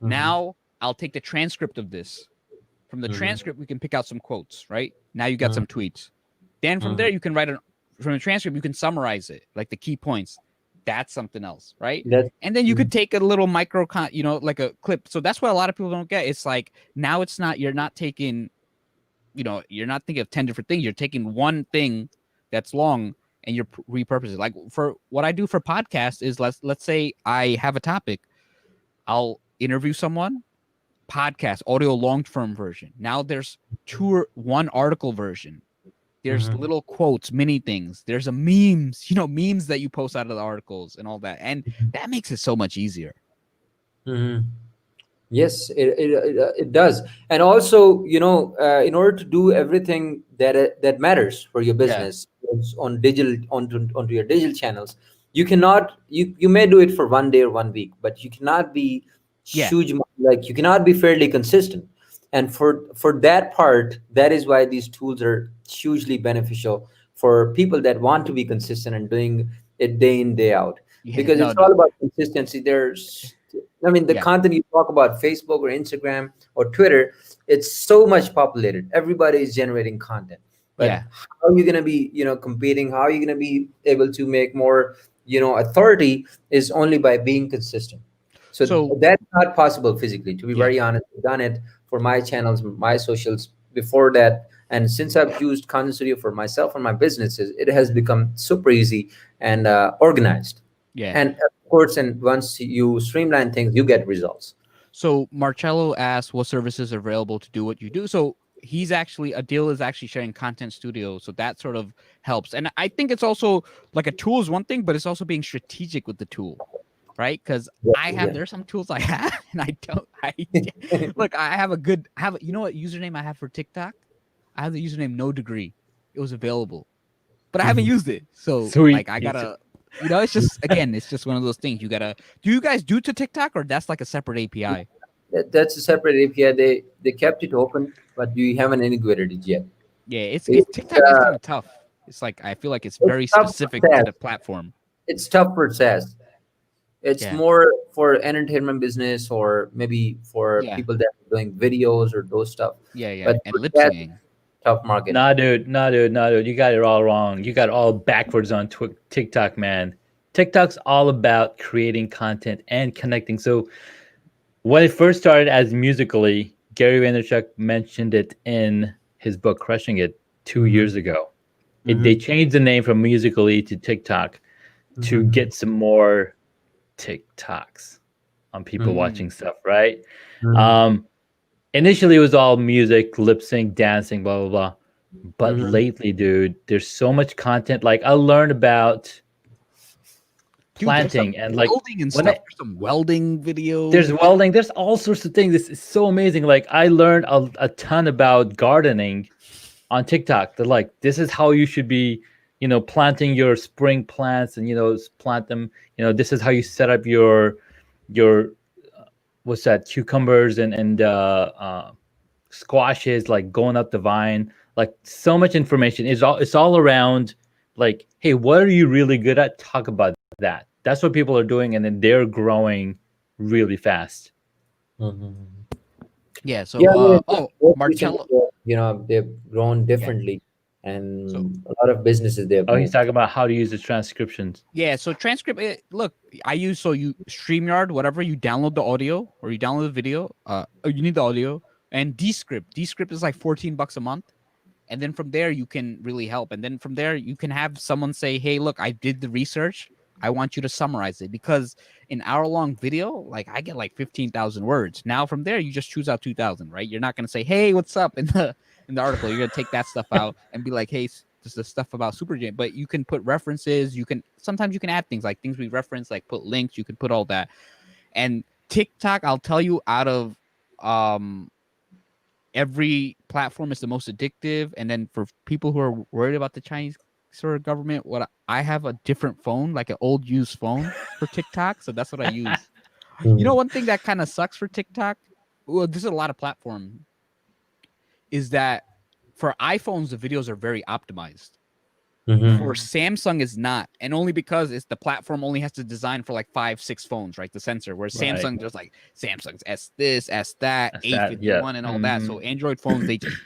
Mhm. Now I'll take the transcript of this. From the Mhm. transcript, we can pick out some quotes, right? Now you got Mhm. some tweets. Then from there, Mhm. you can from the transcript, you can summarize it, like the key points. That's something else, right? That's And then you mhm. could take a little like a clip. So that's what a lot of people don't get. It's like now you're not taking, you're not thinking of 10 different things. You're taking one thing that's long and you're repurposing. Like for what I do for podcasts is let's say I have a topic, I'll interview someone, podcast, audio long form version. Now there's one article version. There's Mhm. little quotes, mini things. There's a memes, memes that you post out of the articles and all that. And that makes it so much easier. Mhm. Yes, it does. And also, in order to do everything that matters for your Yeah. business on digital, onto your digital channels, you cannot, you may do it for one day or one week, but you cannot be Yeah. huge, like you cannot be fairly consistent. And for that part, that is why these tools are hugely beneficial for people that want to be consistent and doing it day in, day out, Yeah. because No, it's no. all about consistency. I mean, the Yeah. content you talk about Facebook or Instagram or Twitter, it's so much populated. Everybody is generating content. But Yeah. how are you going to be, competing? How are you going to be able to make more, authority is only by being consistent. So So, that's not possible physically, to be yeah. very honest. I've done it for my channels, my socials before that. And since I've used Content Studio for myself and my businesses, it has become super easy and organized. Yeah. And of course, and once you streamline things, you get results. So Marcello asked what services are available to do what you do. So he's actually Adil is actually sharing Content Studio, so that sort of helps. And I think it's also like a tool is one thing, but it's also being strategic with the tool, right? Because Yeah. there's some tools I have and I don't. I look, I have you know what username I have for TikTok? I have the username no degree. It was available, but I haven't Mhm. used it. So Sweet. like I gotta. It's just again, it's just one of those things you gotta. Do you guys do to TikTok or that's like a separate API? That's a separate API. They kept it open, but you haven't integrated it yet. Yeah, it's It's TikTok is kind of tough. It's like I feel like it's it's very tough for specific to SaaS. the platform. It's tough for SaaS. It's Yeah, more for entertainment business or maybe for yeah, people that are doing videos or those stuff. yeah, yeah, But and for lip SaaS, syncing. tough market. Nah, dude, nah, dude, nah, dude. You got it all wrong. You got it all backwards on TikTok, man. TikTok's all about creating content and connecting. So when it first started as Musically, Gary Vaynerchuk mentioned it in his book Crushing It 2 years Mm-hmm. ago. They Mm-hmm. changed the name from Musically to TikTok to Mm-hmm. get some more TikToks on people Mm. watching stuff, right? Mm-hmm. Um, Initially, it was all music, lip sync, dancing, blah, blah, blah. But Mm-hmm. lately, dude, there's so much content. Like, I learned about Dude, there's some planting and like welding and when stuff. I, There's some welding there's videos. welding, there's all sorts of things. This is so amazing. Like, I learned a ton about gardening on TikTok. That like this is how you should be, planting your spring plants and plant them. This is how you set up your what's that, cucumbers and squashes, like going up the vine. Like so much information. It's all around. Like, hey, what are you really good at? Talk about that. That's what people are doing, and then they're growing really fast. Mm-hmm. Yeah. So, Yeah, I mean, most recently, Martell. they've grown Yeah. differently, So and a lot of businesses they've Oh, he's moved. talking about how to use the transcriptions. yeah. So transcript. Look, I use so you Streamyard, whatever you download the audio or you download the video. You need the audio and Descript. Descript is like $14 a month. And then from there you can really help, and then from there you can have someone say, hey, look, I did the research, I want you to summarize it, because an hour long video, like I get like 15,000 words. Now from there you just choose out 2,000, right? You're not going to say, hey, what's up in the article. You're going to take that stuff out and be like, hey, this is the stuff about Super Jam. But you can put references, you can sometimes you can add things like things we reference, like put links, you can put all that. And TikTok, I'll tell you, out of um every platform is the most addictive. And then for people who are worried about the Chinese sort of government, I have a different phone, like an old used phone for TikTok. So that's what I use. You know, Mhm. one thing that kind of sucks for TikTok, well, there's a lot of platform, is that for iPhones, the videos are very optimized. For Mhm. Samsung is not, and only because it's the platform only has to design for like 5, 6 phones, right? The sensor, whereas Right. Samsung just like Samsung's S this, S that, That's that. Yeah. A51 and all that. So Android phones, they just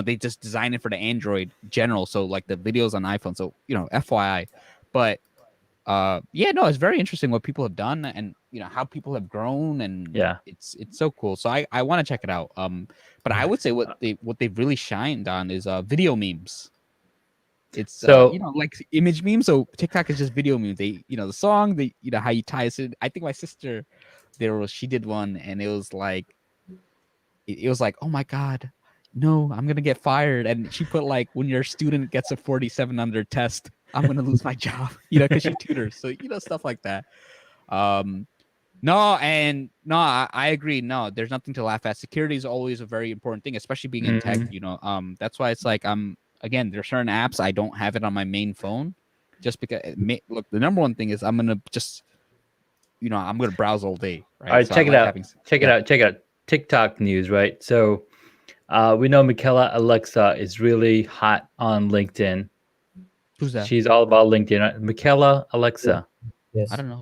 they just design it for the Android general. So like the videos on iPhone. So FYI. But yeah, no, it's very interesting what people have done, and how people have grown, and Yeah. it's so cool. So I want to check it out. But I would say what they've really shined on is video memes. It's So like image memes. So TikTok is just video memes. They the song, how you tie it. I think my sister, she did one, and it was like oh my god, no, I'm gonna get fired. And she put like, when your student gets a 47 on their test, I'm gonna lose my job, because she tutors. So stuff like that. um no, and no, I agree. No, there's nothing to laugh at. Security is always a very important thing, especially being in tech. mhm. That's why it's like, again, there's certain apps I don't have it on my main phone, just because. Look, the number one thing is I'm gonna just, I'm gonna browse all day, All right? right, So I check it like out. having, Check it yeah. out. Check it out. TikTok news, right? So we know Michaela Alexa is really hot on LinkedIn. Who's that? She's all about LinkedIn. Right? Michaela Yeah. Alexa. I Yes. don't know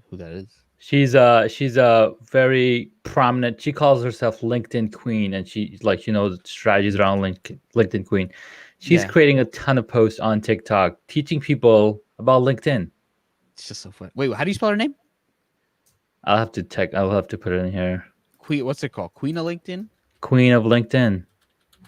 who that is. She's a very prominent. She calls herself LinkedIn Queen, and she knows strategies around LinkedIn Queen. She's Yeah, creating a ton of posts on TikTok teaching people about LinkedIn. it's just so fun. Wait, how do you spell her name? I'll have to put it in here. Queen. What's it called? Queen of LinkedIn. Queen of LinkedIn.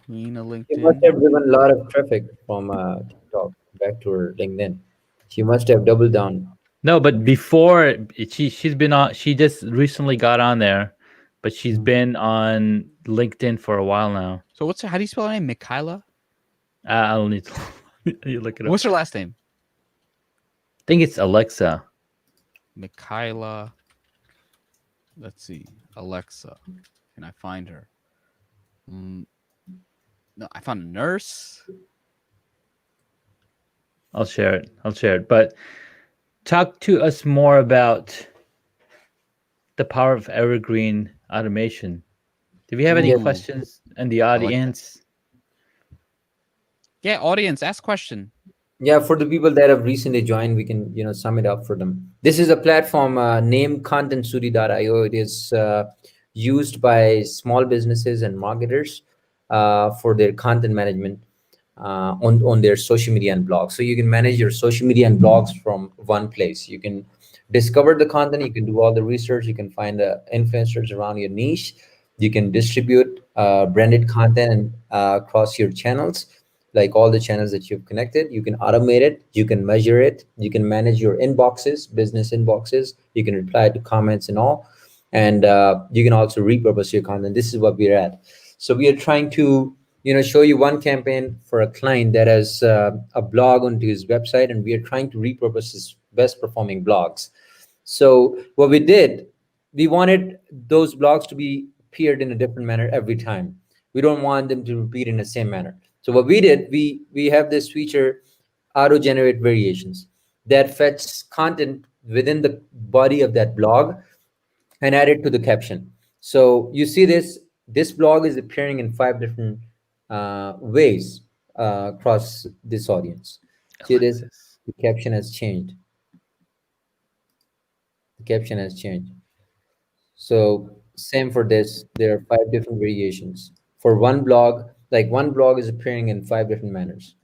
Queen of She must LinkedIn. have driven a lot of traffic from TikTok back to her LinkedIn. She must have doubled down. No, but before she's been on. She just recently got on there, but she's Mhm. been on LinkedIn for a while now. So how do you spell her name? Mikhaila. I'll need to you look it up. What's her last name? I think it's Alexa. Mikhaila. Let's see. Alexa. Can I find her? No, I found a nurse. I'll share it. But talk to us more about the power of evergreen automation. Do we have any Yes. Ooh, questions in the I like that. audience? Yeah, audience, ask question. Yeah, for the people that have recently joined, we can, sum it up for them. This is a platform named contentstudio.io. It is used by small businesses and marketers for their content management on their social media and blogs. So you can manage your social media and blogs from one place. You can discover the content, you can do all the research, you can find influencers around your niche, you can distribute branded content across your channels, like all the channels that you've connected. You can automate it, you can measure it, you can manage your inboxes, business inboxes, you can reply to comments and all, and you can also repurpose your content. This is what we're at. So we are trying to show you one campaign for a client that has a blog onto his website, and we are trying to repurpose his best performing blogs. So what we did, we wanted those blogs to be appeared in a different manner every time. We don't want them to repeat in the same manner. So what we did, we have this feature, auto generate variations, that fetch content within the body of that blog and add it to the caption. So you see this blog is appearing in 5 different ways across this audience. See this, Alexis. the caption has changed. The caption has changed. So same for this. There are 5 different variations for one blog. Like one blog is appearing in 5 different manners.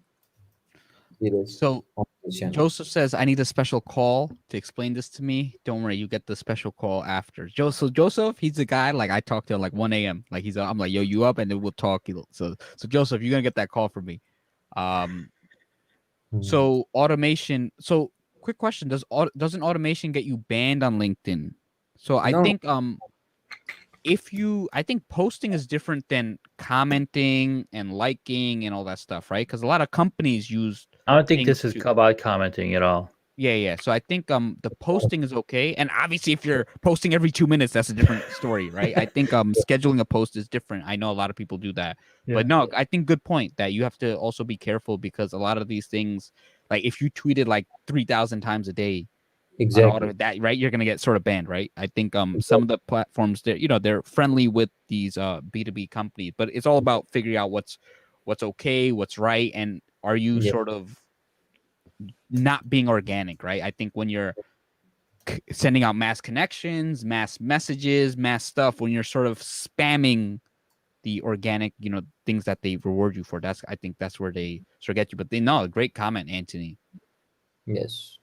See this So on this channel. Joseph says, I need a special call to explain this to me. Don't worry, you get the special call after. Joseph, he's the guy, like I talk to him like 1 a.m. Like I'm like, yo, you up? And then we'll talk. So Joseph, you're gonna get that call from me. Um, Hmm. so automation. So quick question: doesn't automation get you banned on LinkedIn? So I No, think I think posting is different than commenting and liking and all that stuff, right? Because a lot of companies use I don't think things this is to about commenting at all. yeah. So I think the posting is okay. And obviously if you're posting every 2 minutes, that's a different story, right? I think scheduling a post is different. I know a lot of people do that. But Yeah. no, I think good point that you have to also be careful because a lot of these things, like if you tweeted like 3,000 times a day on exactly. auto that, right, you're gonna get sort of banned, right? I think some Exactly. of the platforms they're friendly with these B2B companies, but it's all about figuring out what's okay, what's right, and are you Yeah. sort of not being organic, right? I think when you're sending out mass connections, mass messages, mass stuff, when you're sort of spamming the organic, things that they reward you for, I think that's where they sort of get you. But they know, great comment, Anthony. Yes.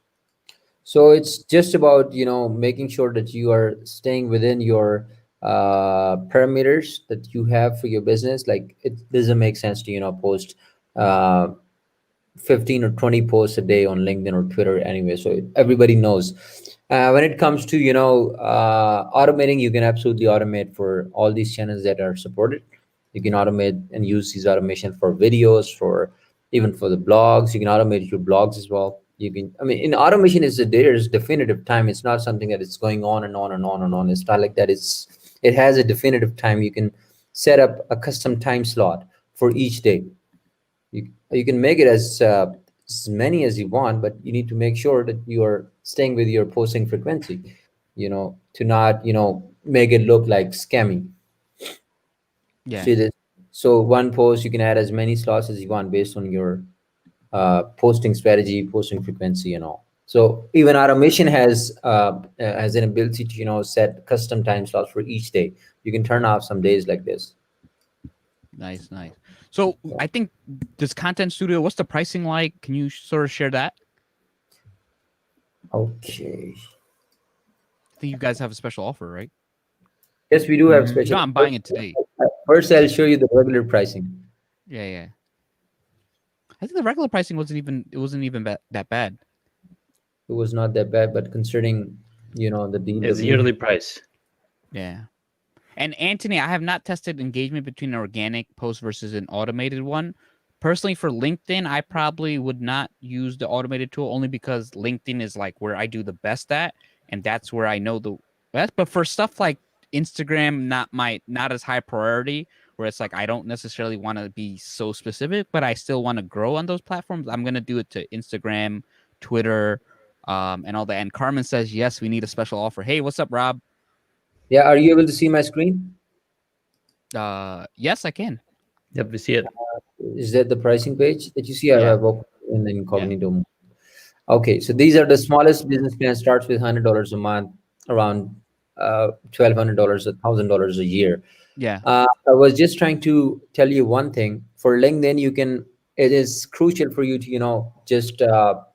So it's just about making sure that you are staying within your parameters that you have for your business. Like it doesn't make sense to post uh, 15 or 20 posts a day on LinkedIn or Twitter anyway. So everybody knows. When it comes to automating, you can absolutely automate for all these channels that are supported. You can automate and use these automation for videos, for even for the blogs. You can automate your blogs as well. You can, I mean, in automation is there's definitive time. It's not something that it's going on and on and on and on. It's not like that. It has a definitive time. You can set up a custom time slot for each day. You can make it as many as you want, but you need to make sure that you are staying with your posting frequency, to not make it look like scammy. Yeah, See this? So one post, you can add as many slots as you want based on your posting strategy, posting frequency, and all. So even automation has an ability to set custom time slots for each day. You can turn off some days like this. nice. So I think this content studio, what's the pricing like? Can you sort of share that? Okay. I think you guys have a special offer, right? Yes, we do have Mhm. special. I'm buying it today. First, I'll show you the regular pricing. Yeah. I think the regular pricing wasn't even that bad. It was not that bad, but considering the deal that It's we yearly price. Yeah. And Anthony, I have not tested engagement between an organic post versus an automated one. Personally, for LinkedIn, I probably would not use the automated tool only because LinkedIn is like where I do the best at, and that's where I know the best. But for stuff like Instagram, not as high priority, where it's like I don't necessarily want to be so specific, but I still want to grow on those platforms. I'm gonna do it to Instagram, Twitter, and all that. And Carmen says yes, we need a special offer. Hey, what's up, Rob? Yeah, are you able to see my screen? Yes, I can. Yep, we see it. Is that the pricing page that you see? I Yeah, have opened in the yeah, incognito mode. Okay, so these are the smallest business plan. Starts with $100 a month, around $1,200, $1,000 a year. yeah, I was just trying to tell you one thing. For LinkedIn, you can. It is crucial for you to just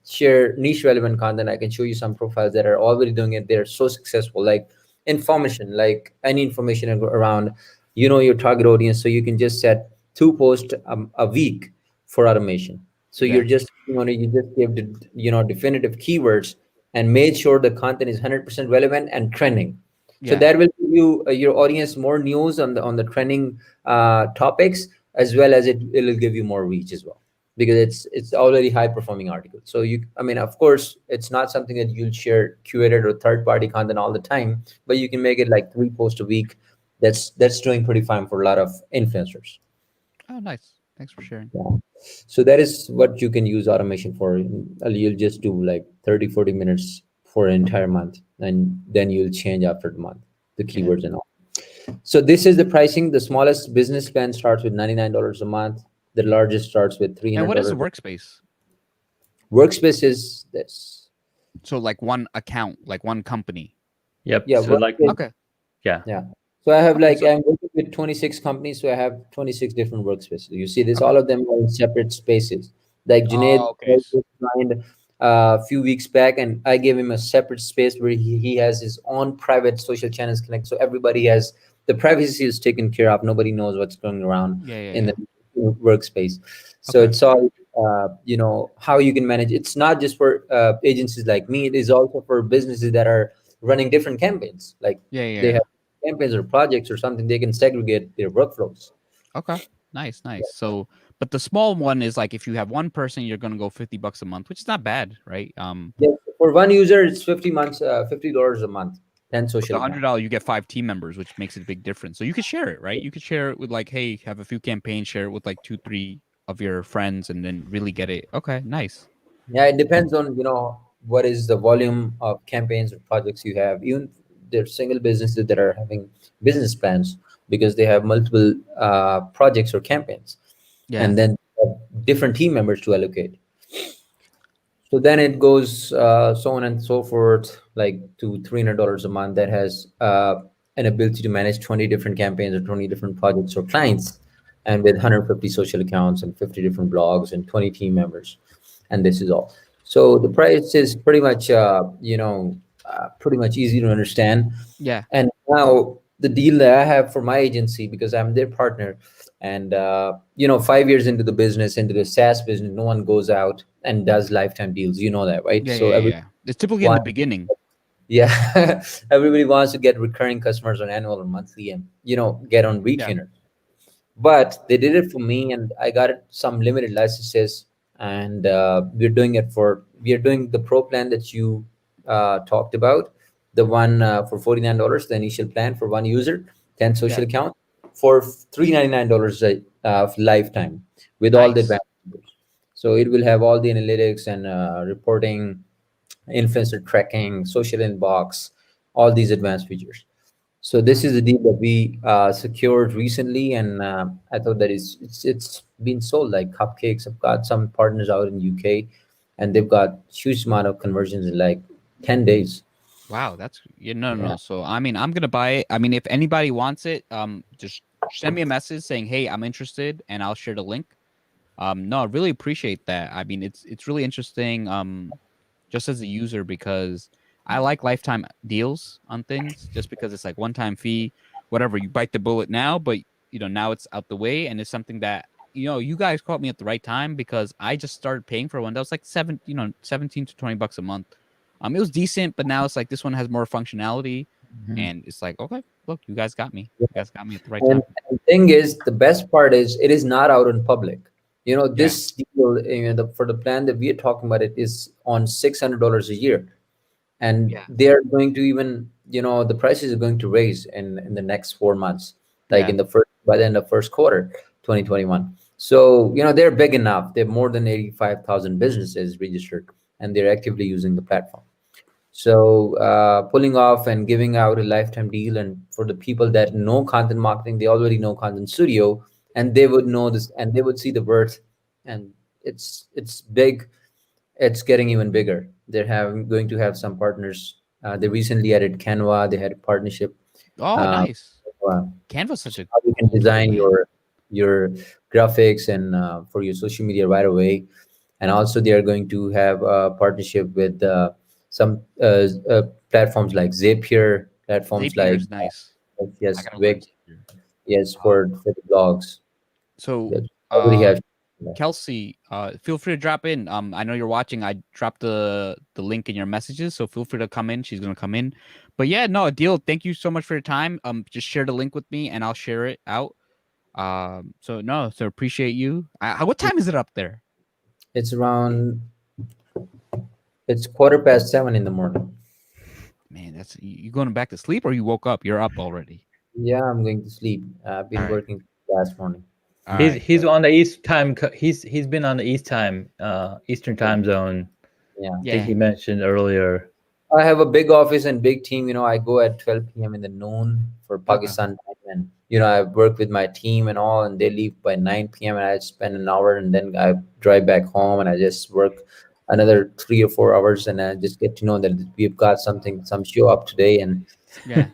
share niche relevant content. I can show you some profiles that are already doing it. They're so successful. Like information, like any information around, your target audience. So you can just set two posts a week for automation. So yeah, you're just you just give the definitive keywords and made sure the content is 100% relevant and trending. So yeah. that will give you your audience more news on the trending topics, as well as it'll give you more reach as well, because it's already high performing article. So I mean, of course, it's not something that you'll share curated or third party content all the time, but you can make it like three posts a week. That's doing pretty fine for a lot of influencers. Oh, nice. Thanks for sharing. Yeah. So that is what you can use automation for. You'll just do like 30-40 minutes for an entire month, and then you'll change after the month the Yeah. keywords and all. So this is the pricing. The smallest business plan starts with $99 a month. The largest starts with three And hundred what is a dollars. workspace? Workspace is this. So like one account, like one company. Yep. Yeah, So like, workspace. Okay. yeah. Yeah. So I have Okay. like So I'm working with 26 companies, so I have 26 different workspaces. You see this, all okay. of them are in separate spaces. Like Junaid Oh, okay. just joined a few weeks back, and I gave him a separate space where he has his own private social channels connect. So everybody has the privacy is taken care of. Nobody knows what's going around Yeah, yeah, in the yeah. workspace. So Okay. it's all how you can manage. It's not just for agencies like me. It is also for businesses that are running different campaigns. Like Yeah, yeah, they yeah. have campaigns or projects or something, they can segregate their workflows. Okay. Nice, nice. So, but the small one is like if you have one person, you're gonna go $50 a month, which is not bad, right? Yes, for one user, it's 50 dollars a month, 10 With social the accounts. $100, you get 5 team members, which makes it a big difference. So you could share it, right? You could share it with like, hey, have a few campaigns, share it with like two, three of your friends, and then really get it. Okay, nice. Yeah, it depends on what is the volume of campaigns or projects you have. Even there's single businesses that are having business plans because they have multiple projects or campaigns, Yeah. and then different team members to allocate. So then it goes so on and so forth, like to $300 a month. That has an ability to manage 20 different campaigns or 20 different projects or clients, and with 150 social accounts and 50 different blogs and 20 team members. And this is all. So the price is pretty much, pretty much easy to understand. Yeah. And now the deal that I have for my agency, because I'm their partner, and 5 years into the business, into the SaaS business, no one goes out and does lifetime deals. You know that, right? Yeah, So yeah, yeah, everyone, yeah. It's typically in the beginning. yeah, everybody wants to get recurring customers on annual or monthly, and get on Yeah. retainer. But they did it for me, and I got some limited licenses, and we're doing the pro plan that you talked about, the one for $49, the initial plan for one user, 10 Yeah. social account, for $399 lifetime, with all the Nice. advantages. So it will have all the analytics and reporting, influencer tracking, social inbox, all these advanced features. So this Nice. is the deal that we secured recently, and I thought that it's been sold like cupcakes. I've got some partners out in UK, and they've got huge amount of conversions in like 10 days. Wow, that's yeah, no, no, Yeah, no. So I mean, I'm gonna buy it. I mean, if anybody wants it, just send me a message saying, "Hey, I'm interested," and I'll share the link. No, I really appreciate that. I mean, it's really interesting. Just as a user because I like lifetime deals on things, just because it's like one time fee, whatever. You bite the bullet now, but now it's out the way, and it's something that you guys caught me at the right time because I just started paying for one that was like 17 to $20 a month. It was decent, but now it's like this one has more functionality, Mhm. and it's like okay, look, you guys got me. You guys got me at the right And time. the thing is, the best part is it is not out in public. Yeah, This deal, for the plan that we are talking about, it is on $600 a year, and yeah, they are going to even the prices are going to raise in the next 4 months, like yeah. in the first by the end of first quarter 2021. So they're big enough. They have more than 85,000 businesses registered, and they're actively using the platform. So pulling off and giving out a lifetime deal, and for the people that know content marketing, they already know Content Studio, and they would know this, and they would see the worth, and it's big. It's getting even bigger. They're having going to have some partners. They recently added Canva. They had a partnership. Oh, Uh, nice. uh, Canva's such a how you can cool tool, design man. your graphics and for your social media right away. And also they are going to have a partnership with some platforms like Zapier, platforms Zapier like is nice. I yes, gotta learn Wix, Zapier. yes, Uh, for the blogs. so, That already uh, have. Kelsey, feel free to drop in. I know you're watching. I dropped the link in your messages, so feel free to come in. She's gonna come in. But yeah, no, Adil, thank you so much for your time. Just share the link with me, and I'll share it out. So appreciate you. What time is it up there? It's around. It's 7:15 in the morning. Man, that's you going back to sleep or you woke up? You're up already. Yeah, I'm going to sleep. I've All been right, working last morning. all He's right. he's on the East time. He's been on the Eastern Yeah, time zone. yeah. I think Yeah, he mentioned earlier. I have a big office and big team. I go at 12 p.m. in the noon for okay. Pakistan time, and I work with my team and all, and they leave by 9 p.m. and I spend an hour, and then I drive back home, and I just work another 3 or 4 hours, and I just get to know that we've got some show up today. And Yeah,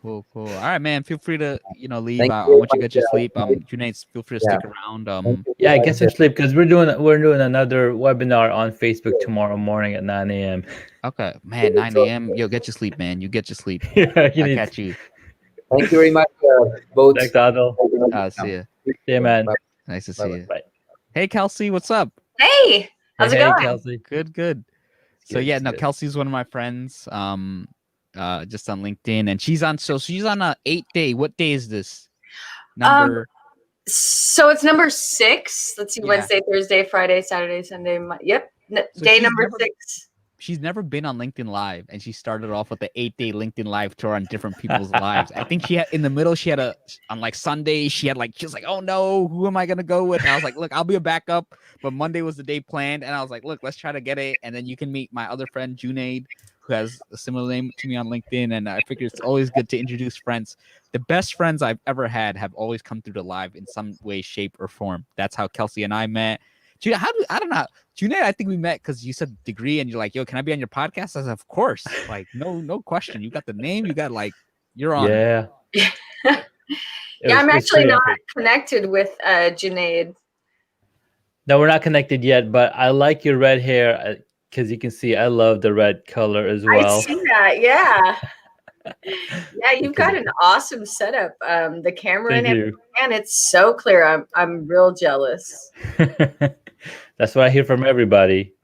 cool, cool. All right, man. Feel free to leave. thank I you want you very to get your sleep. much. Junaid, feel free to Yeah, stick around. thank you Yeah, very I much. get some sleep because we're doing another webinar on Facebook tomorrow morning at 9 a.m. Okay, man. 9 a.m. Yo, get your sleep, man. You get your sleep. Yeah, you I need. catch you. Thank you very much, both. Thanks, Adil. See ya. See you, man. Bye. Nice to see Bye. you. Bye. Hey, Kelsey, what's up? Hey, Hey, how's it hey, going? Kelsey. Good, good. It's So good. yeah, It's no, good. Kelsey's one of my friends. Just on LinkedIn, and she's on a 8 day. What day is this? Um, Number so it's number 6. Let's see, Yeah. Wednesday, Thursday, Friday, Saturday, Sunday. Yep, So day number 6. she's never been on LinkedIn Live, and she started off with the 8 day LinkedIn Live tour on different people's lives. I think she had in the middle. She had on like Sunday. She was like, oh no, who am I gonna go with? And I was like, look, I'll be a backup. But Monday was the day planned, and I was like, look, let's try to get it, and then you can meet my other friend Junaid, who has a similar name to me on LinkedIn. And I figure it's always good to introduce friends. The best friends I've ever had have always come through the live in some way, shape, or form. That's how Kelsey and I met. I don't know. Junaid, I think we met because you said degree and you're like, yo, can I be on your podcast? I said, of course. Like, no question. You got the name, you got you're on. Yeah. Yeah, I'm It's actually pretty not epic. connected with Junaid. No, we're not connected yet, but I like your red hair because you can see I love the red color as I well. see that. Yeah. Yeah, you've Because got an awesome setup. The camera and thank everything, you. and it's so clear. I'm real jealous. That's what I hear from everybody.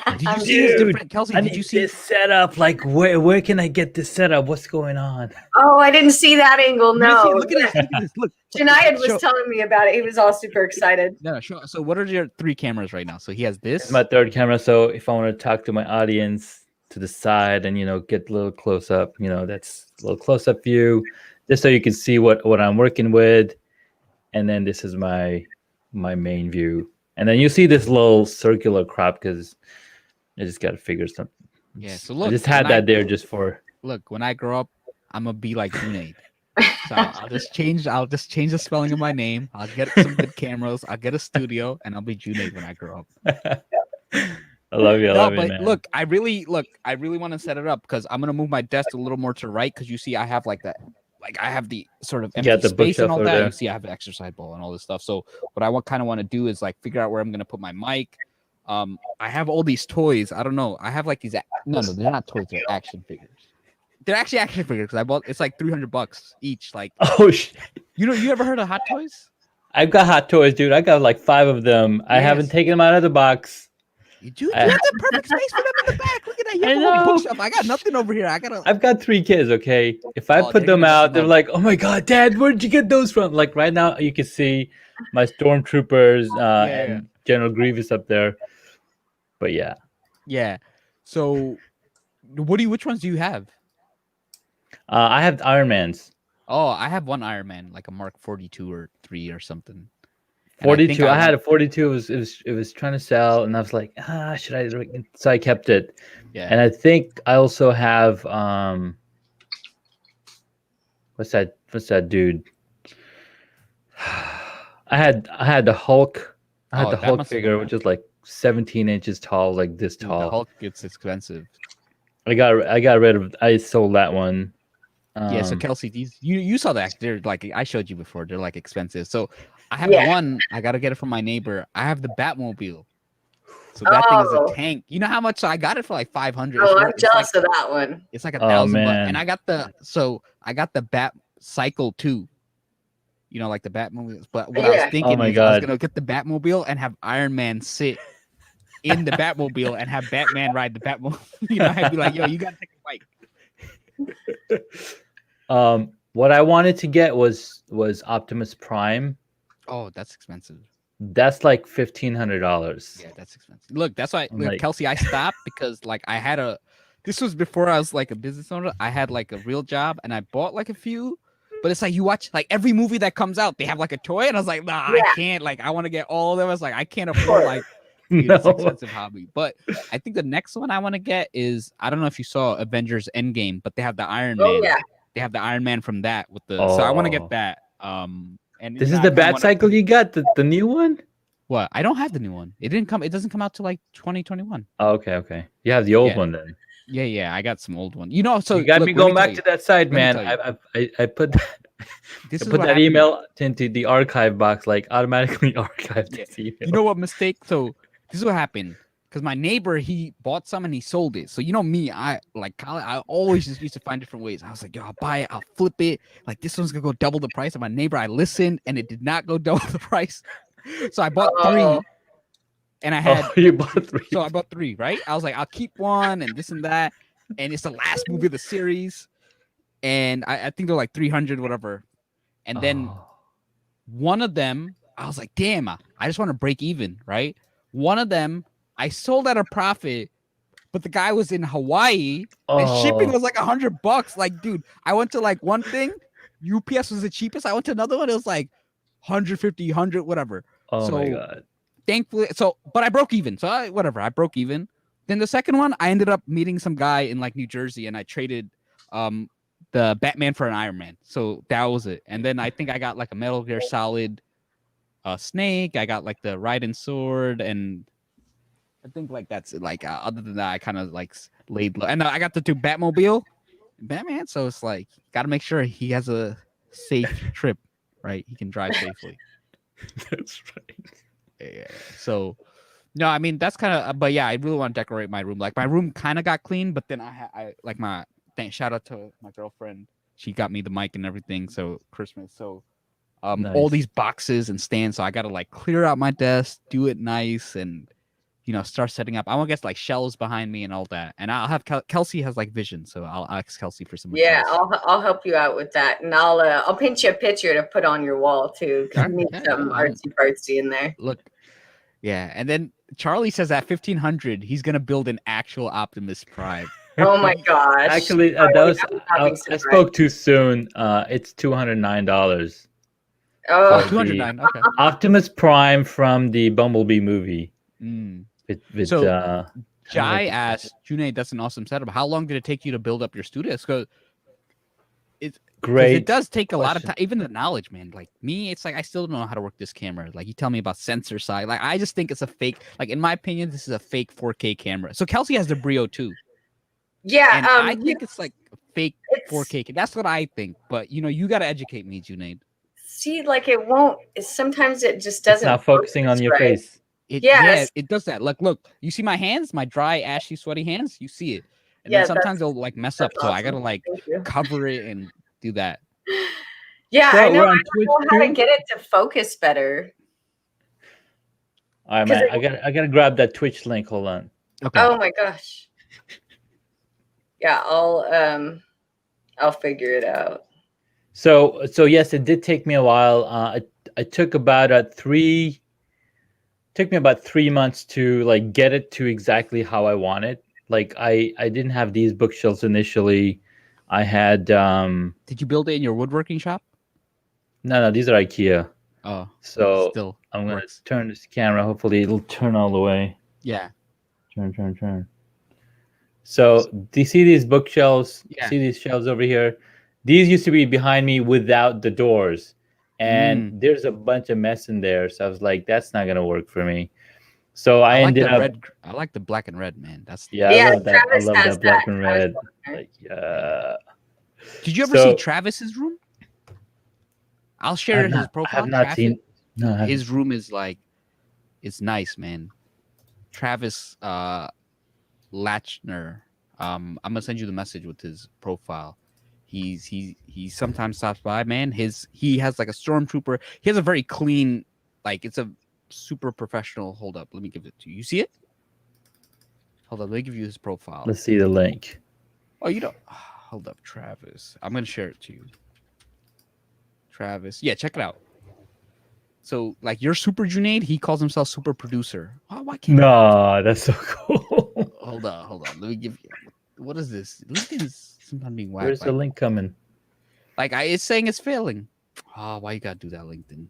Did you I'm see his Dude, different Kelsey? I Did you need see? this setup. Like, where can I get this setup? What's going on? Oh, I didn't see that angle. You didn't see it? No. Look at this. Look at this. Look. Junaid Show- was telling me about it. He was all super excited. No, sure. So what are your 3 cameras right now? So he has It's this. my third camera, so if I want to talk to my audience to the side and get a little close up, that's a little close up view, just so you can see what I'm working with. And then this is my main view, and then you see this little circular crop because I just got to figure something. Yeah. So I look, just had that there just for. look, when I grow up, I'm gonna be like Junaid. So I'll just change the spelling of my name. I'll get some good cameras. I'll get a studio, and I'll be Junaid when I grow up. I love you. I No, love you, but man. look, I really want to set it up because I'm gonna move my desk a little more to right because you see I have like that, like I have the sort of You empty got the space and bookshelf all over that. there. You see I have an exercise ball and all this stuff. So what I kind of want to do is like figure out where I'm gonna put my mic. I have all these toys. I don't know. I have like these. No, they're not toys. They're action figures. They're actually action figures because I bought. It's like $300 each. Like Oh shit! you ever heard of Hot Toys? I've got hot toys, dude. I got like 5 of them. I haven't Yes. taken them out of the box. Dude, you I- have the perfect space for them in the back. Look at that. You I have a whole know. bookshelf. I got nothing over here. I gotta. I've got 3 kids. Okay, if I Oh, put they're them gonna out, definitely they're love like, "Oh my god, Dad, where did you get those from?" Like right now, you can see my stormtroopers Yeah. and General Grievous up there. But yeah, Yeah. So, which ones do you have? I have Iron Man's. Oh, I have one Iron Man, like a Mark 42 or 3 or something. And I think 42. I had want- a 42. It was trying to sell, and I was like, should I? So I kept it. Yeah. And I think I also have what's that dude? I had the Hulk. I had Oh, the that Hulk must have figure, been which is like 17 inches tall, like this Dude, tall. the Hulk gets expensive. I got rid of. I sold that one. Yeah, so Kelsey, these you saw that they're like I showed you before. They're like expensive. So I have Yeah. one. I gotta get it from my neighbor. I have the Batmobile. So that thing is a Oh. tank. You know how much? So I got it for like 500. Oh, I'm It's jealous like, of that one. it's like Oh, $1,000 bucks. man. And I got the Bat Cycle 2. You know, like the Batmobile. But what I was Yeah. thinking my is I was God. gonna get the Batmobile and have Iron Man sit in the Batmobile and have Batman ride the Batmobile. You know, I'd be like, yo, you gotta take a bike. What I wanted to get was Optimus Prime. Oh, that's expensive. That's like $1,500. Yeah, that's expensive. Look, that's why, I'm look, like- Kelsey, I stopped because like I had this was before I was like a business owner. I had like a real job and I bought like a few, but it's like you watch like every movie that comes out, they have like a toy, and I was like, nah, Yeah. I can't. Like, I want to get all of them. I was like, I can't afford like dude, No. it's an expensive hobby. But I think the next one I want to get is I don't know if you saw Avengers Endgame, but they have the Iron Man. Oh yeah. They have the Iron Man from that with the. So I want to Oh. get that. And This you is know, the I kinda Bat wanna- Cycle you got, the new one? What? I don't have the new one. It didn't come. It doesn't come out till like 2021. Oh, okay. You have the old Yeah. one then. Yeah, I got some old one. You know, so you got look, me let going tell back you, to that side, Let me man. tell I put that, This I is put what that happened. email into the archive box, like automatically archived Yeah. this email. You know what mistake? So this is what happened. Because my neighbor, he bought some and he sold it. So you know me, I always just used to find different ways. I was like, yo, I'll buy it, I'll flip it. Like this one's gonna go double the price. And my neighbor, I listened and it did not go double the price. So I bought three, Oh. and I had you bought 3. so I bought 3, right? I was like, I'll keep one and this and that. And it's the last movie of the series. And I think they're like 300, whatever. And then one of them, I was like, damn, I just want to break even, right? One of them, I sold at a profit, but the guy was in Hawaii and shipping was like $100. Like, dude, I went to like one thing, UPS was the cheapest. I went to another one, it was like 150, 100, whatever. Oh my so- god. Thankfully, but I broke even. So I broke even. Then the second one, I ended up meeting some guy in like New Jersey, and I traded the Batman for an Iron Man. So that was it. And then I think I got like a Metal Gear Solid Snake. I got like the Raiden sword, and I think like that's it. Like other than that, I kind of like laid low. And I got the 2 Batmobile, Batman. So it's like got to make sure he has a safe trip, right? He can drive safely. That's right. Yeah. So, no, I mean that's kind of. But yeah, I really want to decorate my room. Like my room kind of got clean, but then I like my shout out to my girlfriend. She got me the mic and everything. So Christmas. So, all Nice. these boxes and stands. So I gotta like clear out my desk, do it nice, and start setting up. I want to get like shelves behind me and all that. And I'll have Kelsey has like vision, so I'll ask Kelsey for some. Yeah, advice. I'll help you out with that, and I'll paint you a picture to put on your wall too. 'Cause Okay, you need yeah, some no, I- artsy fartsy in there. Look, yeah, and then Charlie says at 1,500 he's gonna build an actual Optimus Prime. Oh my gosh! Actually, Sorry, that was I'm not being I surprised. spoke too soon. It's $209. Oh, Oh, 209. Okay. Optimus Prime from the Bumblebee movie. Mm. With So, I Jai like it. asked, Junaid, that's an awesome setup. How long did it take you to build up your studios? Because great. it does take a lot of question. time, even the knowledge, man. Like me, it's like I still don't know how to work this camera. Like you tell me about sensor side. Like I just think it's a fake, like in my opinion, this is a fake 4K camera. So Kelsey has the Brio too. yeah. And I think it's like a fake it's- 4K. That's what I think. But you gotta educate me, Junaid. See, like it won't. Sometimes it just It's doesn't. not focusing on focus your right. face. Yeah, Yes. it does that. Look, you see my hands, my dry, ashy, sweaty hands. You see it, and Yeah, then sometimes that's- it'll like mess up. that's So I awesome. gotta like Thank you. cover it and do that. Yeah, So I know. we're I on don't Twitch know how to too? get it to focus better. All right, 'Cause man. I gotta grab that Twitch link. Hold on. Okay. Oh my gosh. Yeah, I'll figure it out. So yes, it did take me a while. I took about took me about 3 months to like get it to exactly how I want it. Like I didn't have these bookshelves initially. I had Did you build it in your woodworking shop? no, these are IKEA. Oh, So still I'm gonna works. turn this camera. Hopefully, it'll turn all the way. Yeah. Turn. So do you see these bookshelves? Yeah. See these shelves over here? These used to be behind me without the doors, and there's a bunch of mess in there. So I was like, that's not gonna work for me. So I I like ended the up. red. I like the black and red, man. That's Yeah, I Yeah, love that. I Travis love has that black that. and Travis red. Faulkner. Like, yeah. Did you ever see So Travis's room? I'll I share have his not. I profile. have not seen. No, I haven't. His room is like, it's nice, man. Travis Lachner. I'm gonna send you the message with his profile. He sometimes stops by, man. He has like a stormtrooper. He has a very clean, like it's a super professional. Hold up, let me give it to you. You see it? Hold up, let me give you his profile. Let's see the link. Oh, you don't. Hold up, Travis. I'm gonna share it to you. Travis, yeah, check it out. So, like, you're Super Junaid. He calls himself Super Producer. Oh, why can't? No, that's so cool. Hold on. Let me give you. What is this? LinkedIn is sometimes being whack. Where's the Like, link coming? it's saying it's failing. Oh, why you gotta do that, LinkedIn?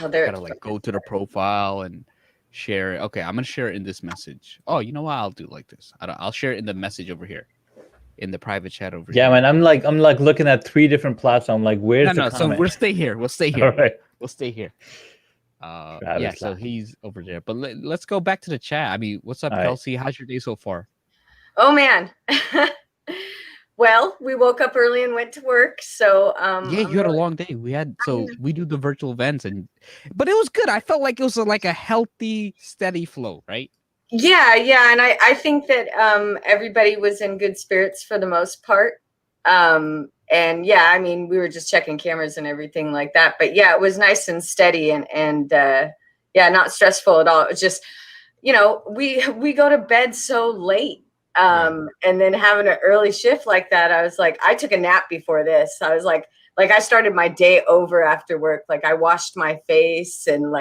Oh, there. Gotta like go to the profile and share it. Okay, I'm gonna share it in this message. Oh, you know what? I'll do it like this. I'll share it in the message over here, in the private chat over here. Yeah, man. I'm like looking at 3 different platforms. I'm like, where's the So comment? we'll stay here. We'll stay here. All right. We'll stay here. Yeah, Travis so Lack. he's over there. But let's go back to the chat. I mean, what's up, All right. Kelsey? How's your day so far? Oh man. Well, we woke up early and went to work. So Yeah, you had a long day. We do the virtual events, but it was good. I felt like it was like a healthy, steady flow, right? Yeah, and I think that everybody was in good spirits for the most part. And yeah, I mean, we were just checking cameras and everything like that. But yeah, it was nice and steady and yeah, not stressful at all. It was just, we go to bed so late. And then having an early shift like that, I was like, I took a nap before this. I was like I started my day over after work. Like I washed my face and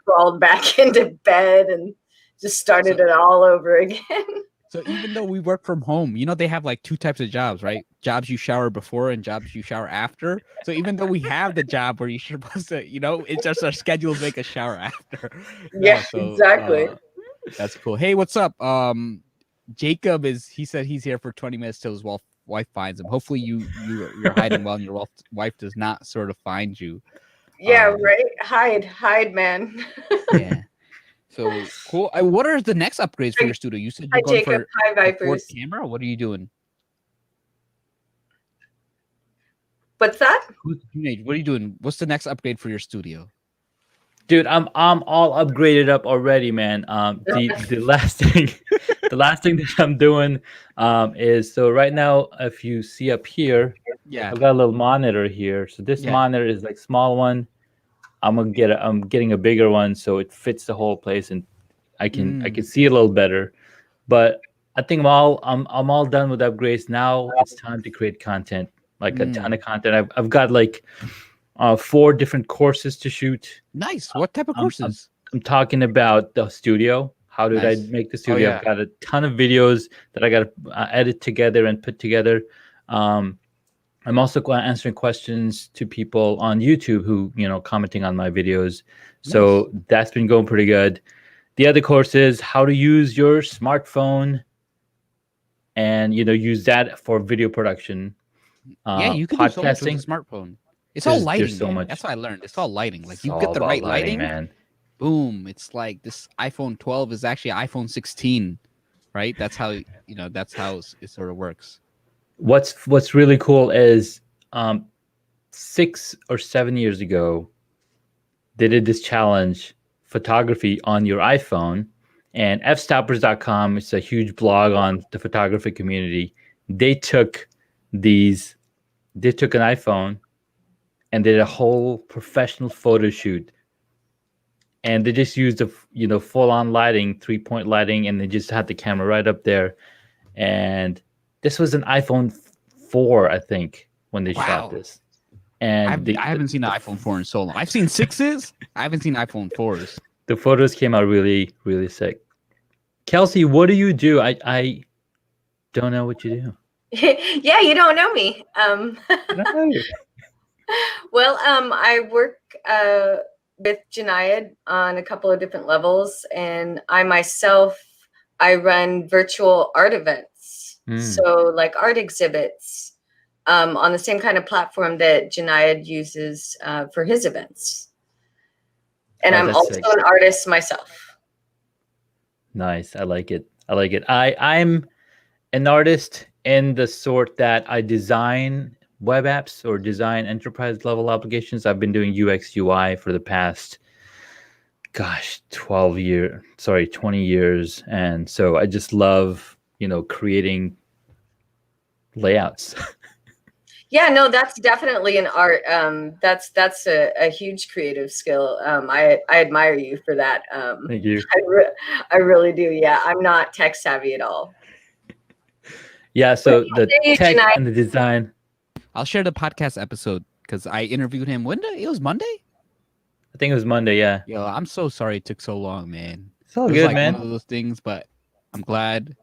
crawled back into bed and just started it all over again. So even though we work from home, they have like 2 types of jobs, right? Jobs you shower before and jobs you shower after. So even though we have the job where you're supposed to, it's just our schedules make us shower after. Yeah, exactly. That's cool. Hey, what's up? Jacob he said he's here for 20 minutes till his wife finds him. Hopefully you're hiding well and your wife does not sort of find you. Yeah, right. Hide, man. Yeah. So cool. What are the next upgrades for your studio? You said you're going for Hi, Vipers. Camera. What are you doing? What's that? What are you doing? What's the next upgrade for your studio? Dude, I'm all upgraded up already, man. The last thing, the last thing that I'm doing, is so right now, if you see up here, I've got a little monitor here. So this monitor is like small one. I'm getting a bigger one so it fits the whole place and I can see a little better. But I think I'm all done with upgrades. Now it's time to create content, like a ton of content. I've got like 4 different courses to shoot. Nice. What type of courses? I'm talking about the studio. How did I make the studio? I've got a ton of videos that I got to edit together and put together. I'm also answering questions to people on YouTube who, commenting on my videos. So that's been going pretty good. The other course is how to use your smartphone and, use that for video production. You can do so much with a smartphone. It's all lighting. There's so much. That's what I learned. It's all lighting. Like you get the right lighting, man. Boom. It's like this iPhone 12 is actually iPhone 16, right? That's how, that's how it sort of works. What's really cool is 6 or 7 years ago, they did this challenge, photography on your iPhone, and fstoppers.com, it's a huge blog on the photography community. They took an iPhone and did a whole professional photo shoot. And they just used the full-on lighting, 3-point lighting, and they just had the camera right up there. And this was an iPhone 4, I think, when they shot this. And I haven't seen an iPhone 4 in so long. I've seen 6s. I haven't seen iPhone 4s. The photos came out really, really sick. Kelsey, what do you do? I don't know what you do. Yeah, you don't know me. I don't know you. Well, Well, I work with Junaid on a couple of different levels, and I myself, I run virtual art events. So like art exhibits on the same kind of platform that Junaid uses for his events. And I'm also sick. an artist myself. Nice. I like it. I'm an artist in the sort that I design web apps or design enterprise level applications. I've been doing UX UI for the past 20 years. And so I just love, creating layouts. Yeah, no, that's definitely an art. That's a huge creative skill. I admire you for that. Thank you. I really do. Yeah, I'm not tech savvy at all. Yeah, so the Hey, tech Junaid. and the design. I'll share the podcast episode because I interviewed him. When did it was Monday? I think it was Monday, yeah. Yo, I'm so sorry it took so long, man. It's all It was good, like man. one of those things, but I'm glad.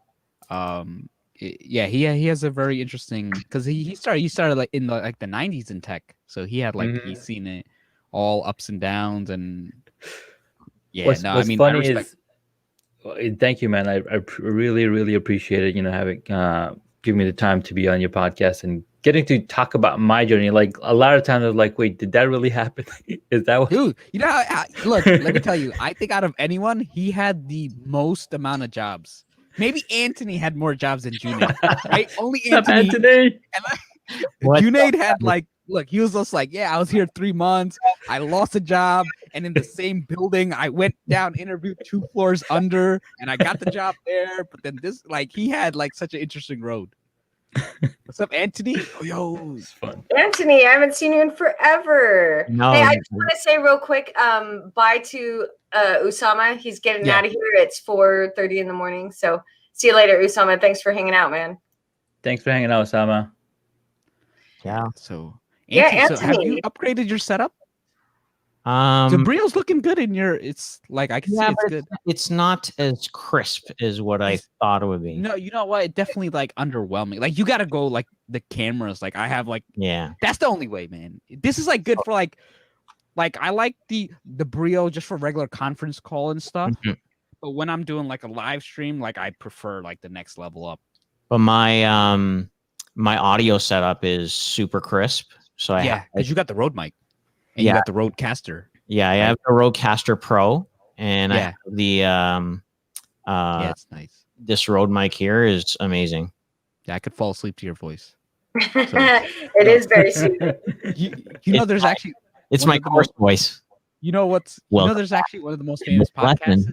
He has a very interesting because he started like in the 90s in tech, so he had he's seen it all ups and downs, and What's I mean, funny is, thank you, man. I really appreciate it. Having giving me the time to be on your podcast and getting to talk about my journey. Like a lot of times, I was like, wait, did that really happen? Is that what? Dude, look, let me tell you, I think out of anyone, he had the most amount of jobs. Maybe Anthony had more jobs than Junaid, right? Only Anthony. Junaid had look, he was just like, yeah, I was here 3 months. I lost a job, and in the same building, I went down, interviewed 2 floors under, and I got the job there. But then he had such an interesting road. What's up, Anthony? Oh, yo, It's fun. Anthony, I haven't seen you in forever. No, hey, I just want to say real quick, bye to Usama. He's getting out of here. It's 4:30 in the morning. So see you later, Usama. Thanks for hanging out, man. Thanks for hanging out, Osama. Yeah. So, Anthony. So have you upgraded your setup? The The Brio's looking good in your. It's like I can see it's good. It's not as crisp as what I thought it would be. No, you know what? It definitely underwhelming. You got to go the cameras. I have yeah. That's the only way, man. This is good for I like the Brio just for regular conference call and stuff. Mm-hmm. But when I'm doing a live stream, I prefer the next level up. But my my audio setup is super crisp. So because you got the Rode mic and you got the Rodecaster. Yeah, I have the Rodecaster Pro, and I have the it's nice. This Rode mic here is amazing. Yeah, I could fall asleep to your voice. It is very soothing. You know, there's actually it's my course voice. You know what's? There's actually one of the most famous podcasts.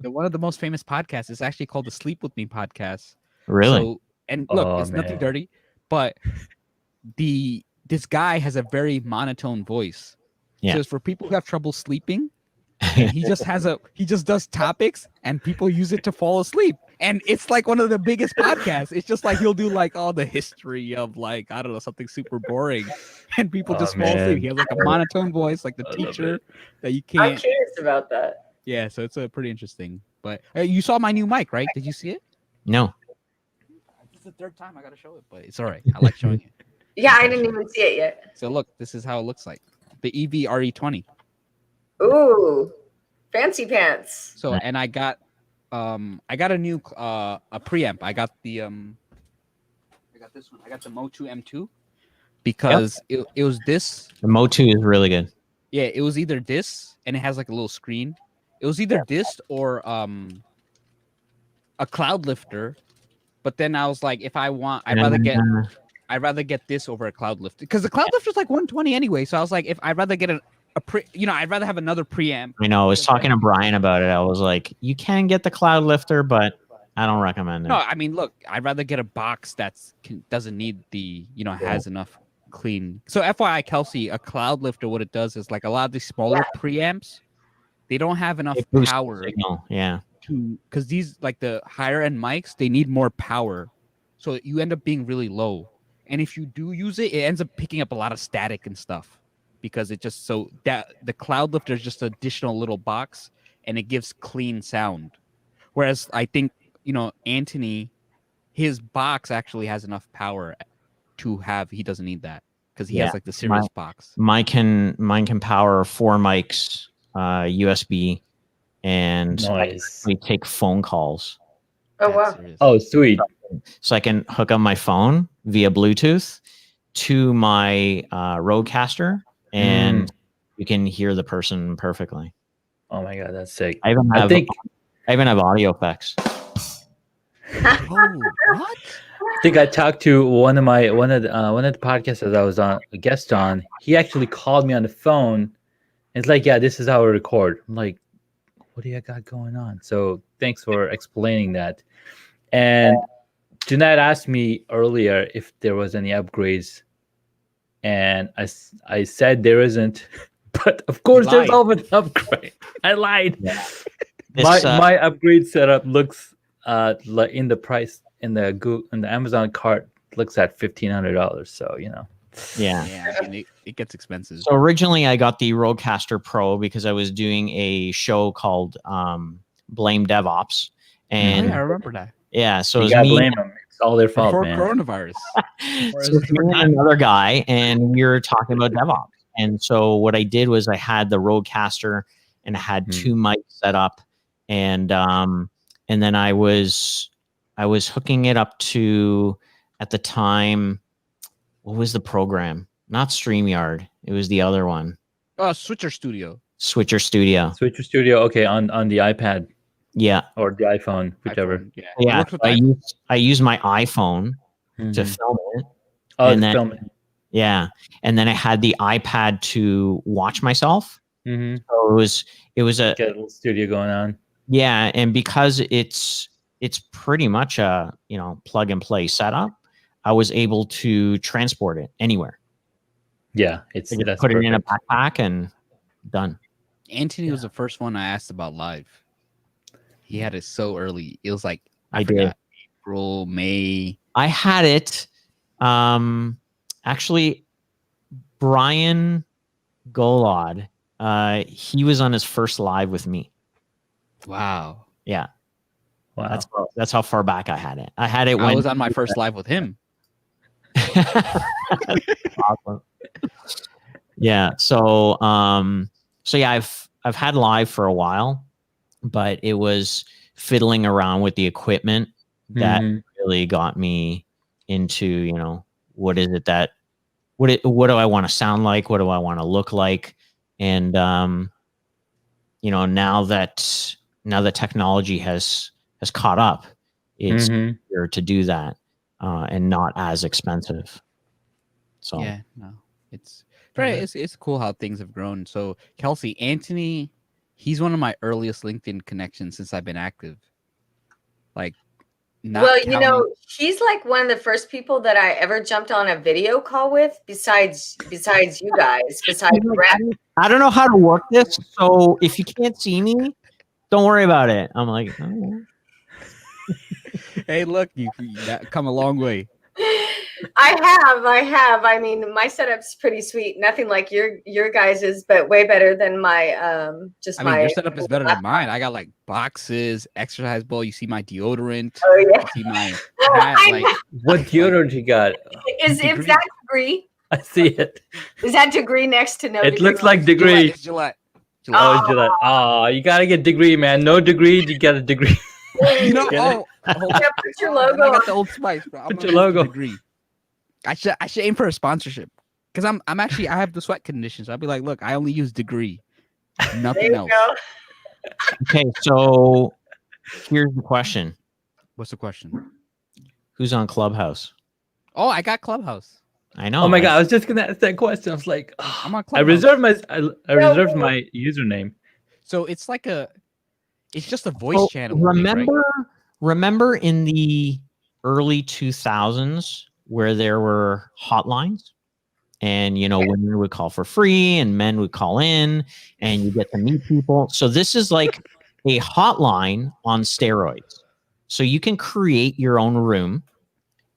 One of the most famous podcasts is actually called the Sleep With Me podcast. Really? So, and look, it's nothing dirty, but this guy has a very monotone voice. Yeah. So it's for people who have trouble sleeping. And he just does topics and people use it to fall asleep. And it's one of the biggest podcasts. It's just he'll do all the history of I don't know, something super boring. And people just fall asleep. He has a monotone voice, like the teacher that you can't. I'm curious about that. Yeah, so it's pretty interesting. But you saw my new mic, right? Did you see it? No. It's the 3rd time I got to show it, but it's all right. I like showing it. Yeah, I didn't even see it yet. So look, this is how it looks like. The EV RE20. Ooh, fancy pants. So, and I got a new a preamp. I got this one. I got the Motu M2 because it was this. The Motu is really good. Yeah, it was either this and it has a little screen. It was either this or a cloud lifter. But then I was like, if I want, I'd rather get this over a cloud lifter because the cloud lifter is 120 anyway. So I was like, if I'd rather get I'd rather have another preamp. I know. I was talking to Brian about it. I was like, you can get the cloud lifter, but I don't recommend it. No, I mean, look, I'd rather get a box doesn't need the has enough clean. So FYI, Kelsey, a cloud lifter, what it does is a lot of these smaller preamps, they don't have enough power. Yeah. Because these the higher end mics, they need more power, so you end up being really low. And if you do use it, it ends up picking up a lot of static and stuff because it just that the cloud lifter is just an additional little box and it gives clean sound. Whereas I think Anthony, his box actually has enough power to have. He doesn't need that. because he Yeah, has like the Sirius box. Mine can power 4 mics, USB, and Nice. we take phone calls. Oh That's wow. serious. Oh, sweet. So I can hook up my phone via Bluetooth to my Rodecaster, and you can hear the person perfectly. Oh my god, that's sick. I even have audio effects. Oh, what? I think I talked to one of the podcasts that I was on a guest on. He actually called me on the phone. It's like, yeah, this is how we record. I'm like, what do you got going on? So thanks for explaining that. And Junaid asked me earlier if there was any upgrades, and I said there isn't. But of course, there's always an upgrade. I lied. Yeah. My upgrade setup looks like in the price in the Amazon cart looks at $1,500. So Yeah. I mean, it gets expensive. So originally I got the Rodecaster Pro because I was doing a show called Blame DevOps. And I remember that. yeah, so you it was gotta me, blame them. It's all their fault, Before man. coronavirus. so it was me and another guy, and we were talking about DevOps. And so what I did was I had the Rodecaster and I had 2 mics set up, and then I was hooking it up to, at the time, what was the program? Not StreamYard. It was the other one. Switcher Studio. Switcher Studio. Switcher Studio, okay, on the iPad Yeah. or the iPhone, whichever. iPhone, yeah. Yeah. It works with I use my iPhone to film it. Oh, and to then- film it. Yeah. And then I had the iPad to watch myself. Mm-hmm. So it was a Get a little studio going on. yeah, and because it's pretty much a plug and play setup, I was able to transport it anywhere. Yeah, I just that's put perfect. it in a backpack and done. Anthony was the first one I asked about live. He had it so early. It was like I forgot, April, May. I had it. Actually, Brian Golod, he was on his first live with me. Wow. Yeah, Wow. that's how far back I had it. I had it when I was on my first live with him. Awesome. Yeah. So yeah, I've had live for a while, but it was fiddling around with the equipment that really got me into, what is it that what do I want to sound like? What do I want to look like? And now that technology has caught up, it's easier to do that and not as expensive. So Yeah, no, it's very it's cool how things have grown. So Kelsey, Anthony, he's one of my earliest LinkedIn connections since I've been active. Like, he's like one of the first people that I ever jumped on a video call with, besides you guys, besides Brett. I don't know how to work this, so if you can't see me, don't worry about it. I'm like, oh. Hey, look, you come a long way. I have. I mean, my setup's pretty sweet. Nothing like your guys's, but way better than my your setup is better than mine. I got like boxes, exercise ball. You see my deodorant. Oh yeah. You see my hat, what deodorant you got? Is that Degree? I see it. Is that Degree next to no? It Degree? looks like Degree. Gillette. Oh, it's Gillette. Oh, you gotta get Degree, man. No Degree, you get a Degree. No, Yeah, put your logo I on. got the Old Spice, bro. Put your logo. Degree. I should aim for a sponsorship because I'm actually I have the sweat conditions. I'll be like, look, I only use Degree, nothing There you else. go. Okay, so here's the question. What's the question? Who's on Clubhouse? Oh, I got Clubhouse. I know. Oh my god, I was just gonna ask that question. I was like, I'm on I Clubhouse. reserved my username. So it's just a voice channel. Remember in the early 2000s where there were hotlines, and women would call for free and men would call in, and you get to meet people. So this is like a hotline on steroids. So you can create your own room,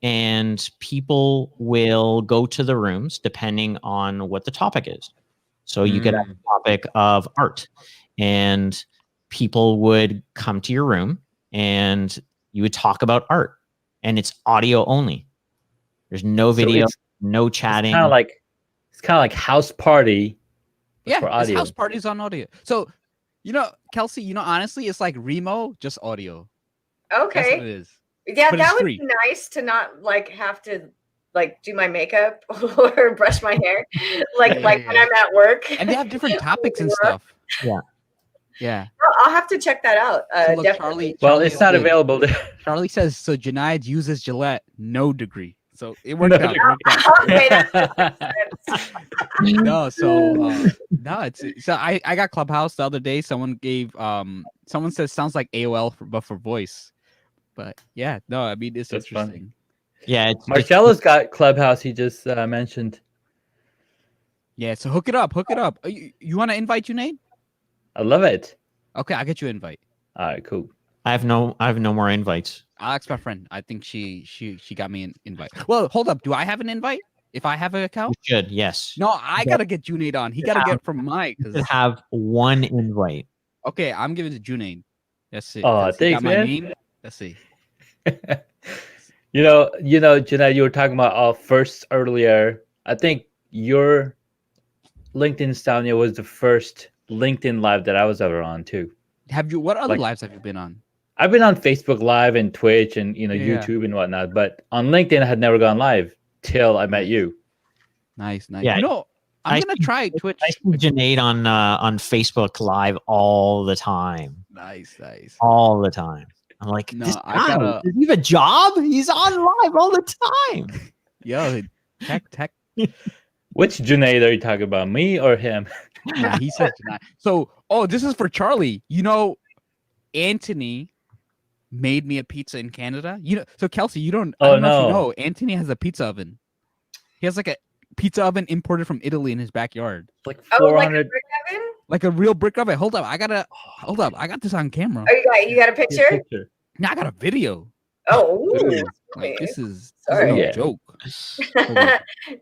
and people will go to the rooms depending on what the topic is. So you could have a topic of art, and people would come to your room and you would talk about art, and it's audio only. There's no video, no chatting. Kind of like It's kind of like house party. but Yeah, for it's audio. house parties on audio. So, Kelsey, honestly, it's like Remo, just audio. That's what it Okay. is. Yeah, But that it's would free. be nice to not like have to like do my makeup or brush my hair like when I'm at work. And they have different topics and stuff. Yeah. Yeah. I'll have to check that out. So look, Definitely. Well, Charlie it's not said- available there. Charlie says, so Junaid uses Gillette, no degree. So it worked out. It worked out. Okay, that makes sense. No, so no, it's so I got Clubhouse the other day. Someone gave someone says sounds like AOL but for voice. But yeah, no, I mean it's That's fun. interesting. Yeah, it's Marcello's got Clubhouse. He just mentioned. Yeah, so hook it up. You want to invite Junaid? I love it. Okay, I'll get you an invite. All right, cool. I have no more invites. I'll ask my friend. I think she got me an invite. Well, hold up. Do I have an invite? If I have an You account? should, yes. No, I gotta get Junaid on. He gotta get from Mike. You should have one invite. Okay, I'm giving it to Junaid. That's it. Oh, 'cause he thanks, got my man. name. Let's see. Junaid, you were talking about first earlier. I think your LinkedIn Stania was the first LinkedIn live that I was ever on too. What other Like- lives have you been on? I've been on Facebook Live and Twitch and Yeah. YouTube and whatnot, but on LinkedIn I had never gone live till I met you. Nice. Yeah, I'm I gonna see- try Twitch. I see Junaid on Facebook Live all the time. Nice. All the time. I'm like, No, this I guy, gotta- does he have a job? He's on live all the time. Yo, tech. Which Junaid are you talking about, me or him? Nah, he said tonight. So, this is for Charlie. Anthony made me a pizza in Canada. So Kelsey, I don't know if you no. know, Anthony has a pizza oven. He has like a pizza oven imported from Italy in his backyard. Like Oh, like a 400 brick oven? Like a real brick oven. Hold up. I got this on camera. Oh, you got a picture? Now I got a video. Oh, This ooh, is, okay. this is Sorry. no Yeah. joke. Hold on.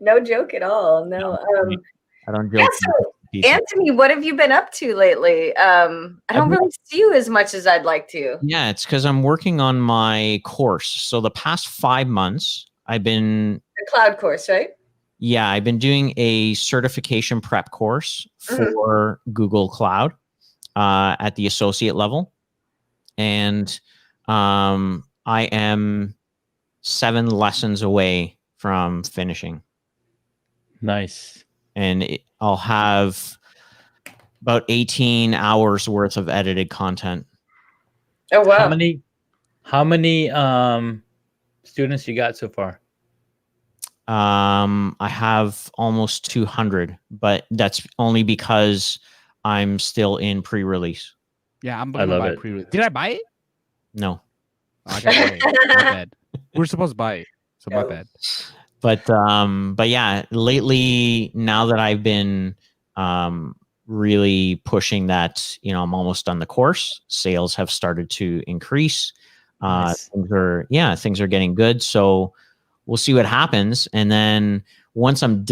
No joke at all. No. I don't Yeah, joke. so Anthony, what have you been up to lately? I don't really see you as much as I'd like to. Yeah, it's because I'm working on my course. So the past 5 months, I've been The cloud course, right? I've been doing a certification prep course for Google Cloud at the associate level. And I am 7 lessons away from finishing. Nice. And I'll have about 18 hours worth of edited content. Oh, wow. How many students you got so far? I have almost 200, but that's only because I'm still in pre-release. Yeah, I'm I gonna love buy it. pre-release. Did I buy it? No, Oh, I gotta buy it. My bad. We're supposed to buy it, so my No. bad. but yeah, lately, now that I've been really pushing that, I'm almost done the course. Sales have started to increase. Nice. Things are getting good. So we'll see what happens. And then once I'm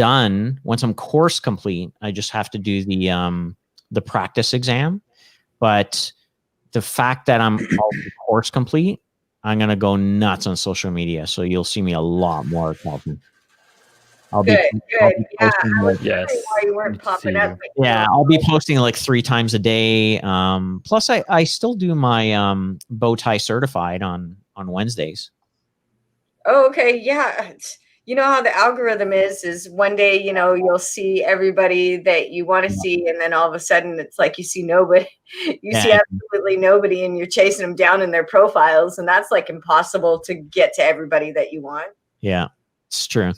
course complete, I just have to do the practice exam. But the fact that I'm already course complete, I'm gonna go nuts on social media. So you'll see me a lot more, Calvin. I'll Good. Yeah, posting I was like- wondering Yes. why you weren't Good to see popping up. you. but Yeah, I'll be posting like 3 times a day. Plus, I still do my bow tie certified on Wednesdays. Oh, okay. Yeah. You know how the algorithm is one day, you'll see everybody that you want to see. And then all of a sudden it's like you see nobody. You see Yeah. absolutely nobody and you're chasing them down in their profiles. And that's like impossible to get to everybody that you want. Yeah, it's true.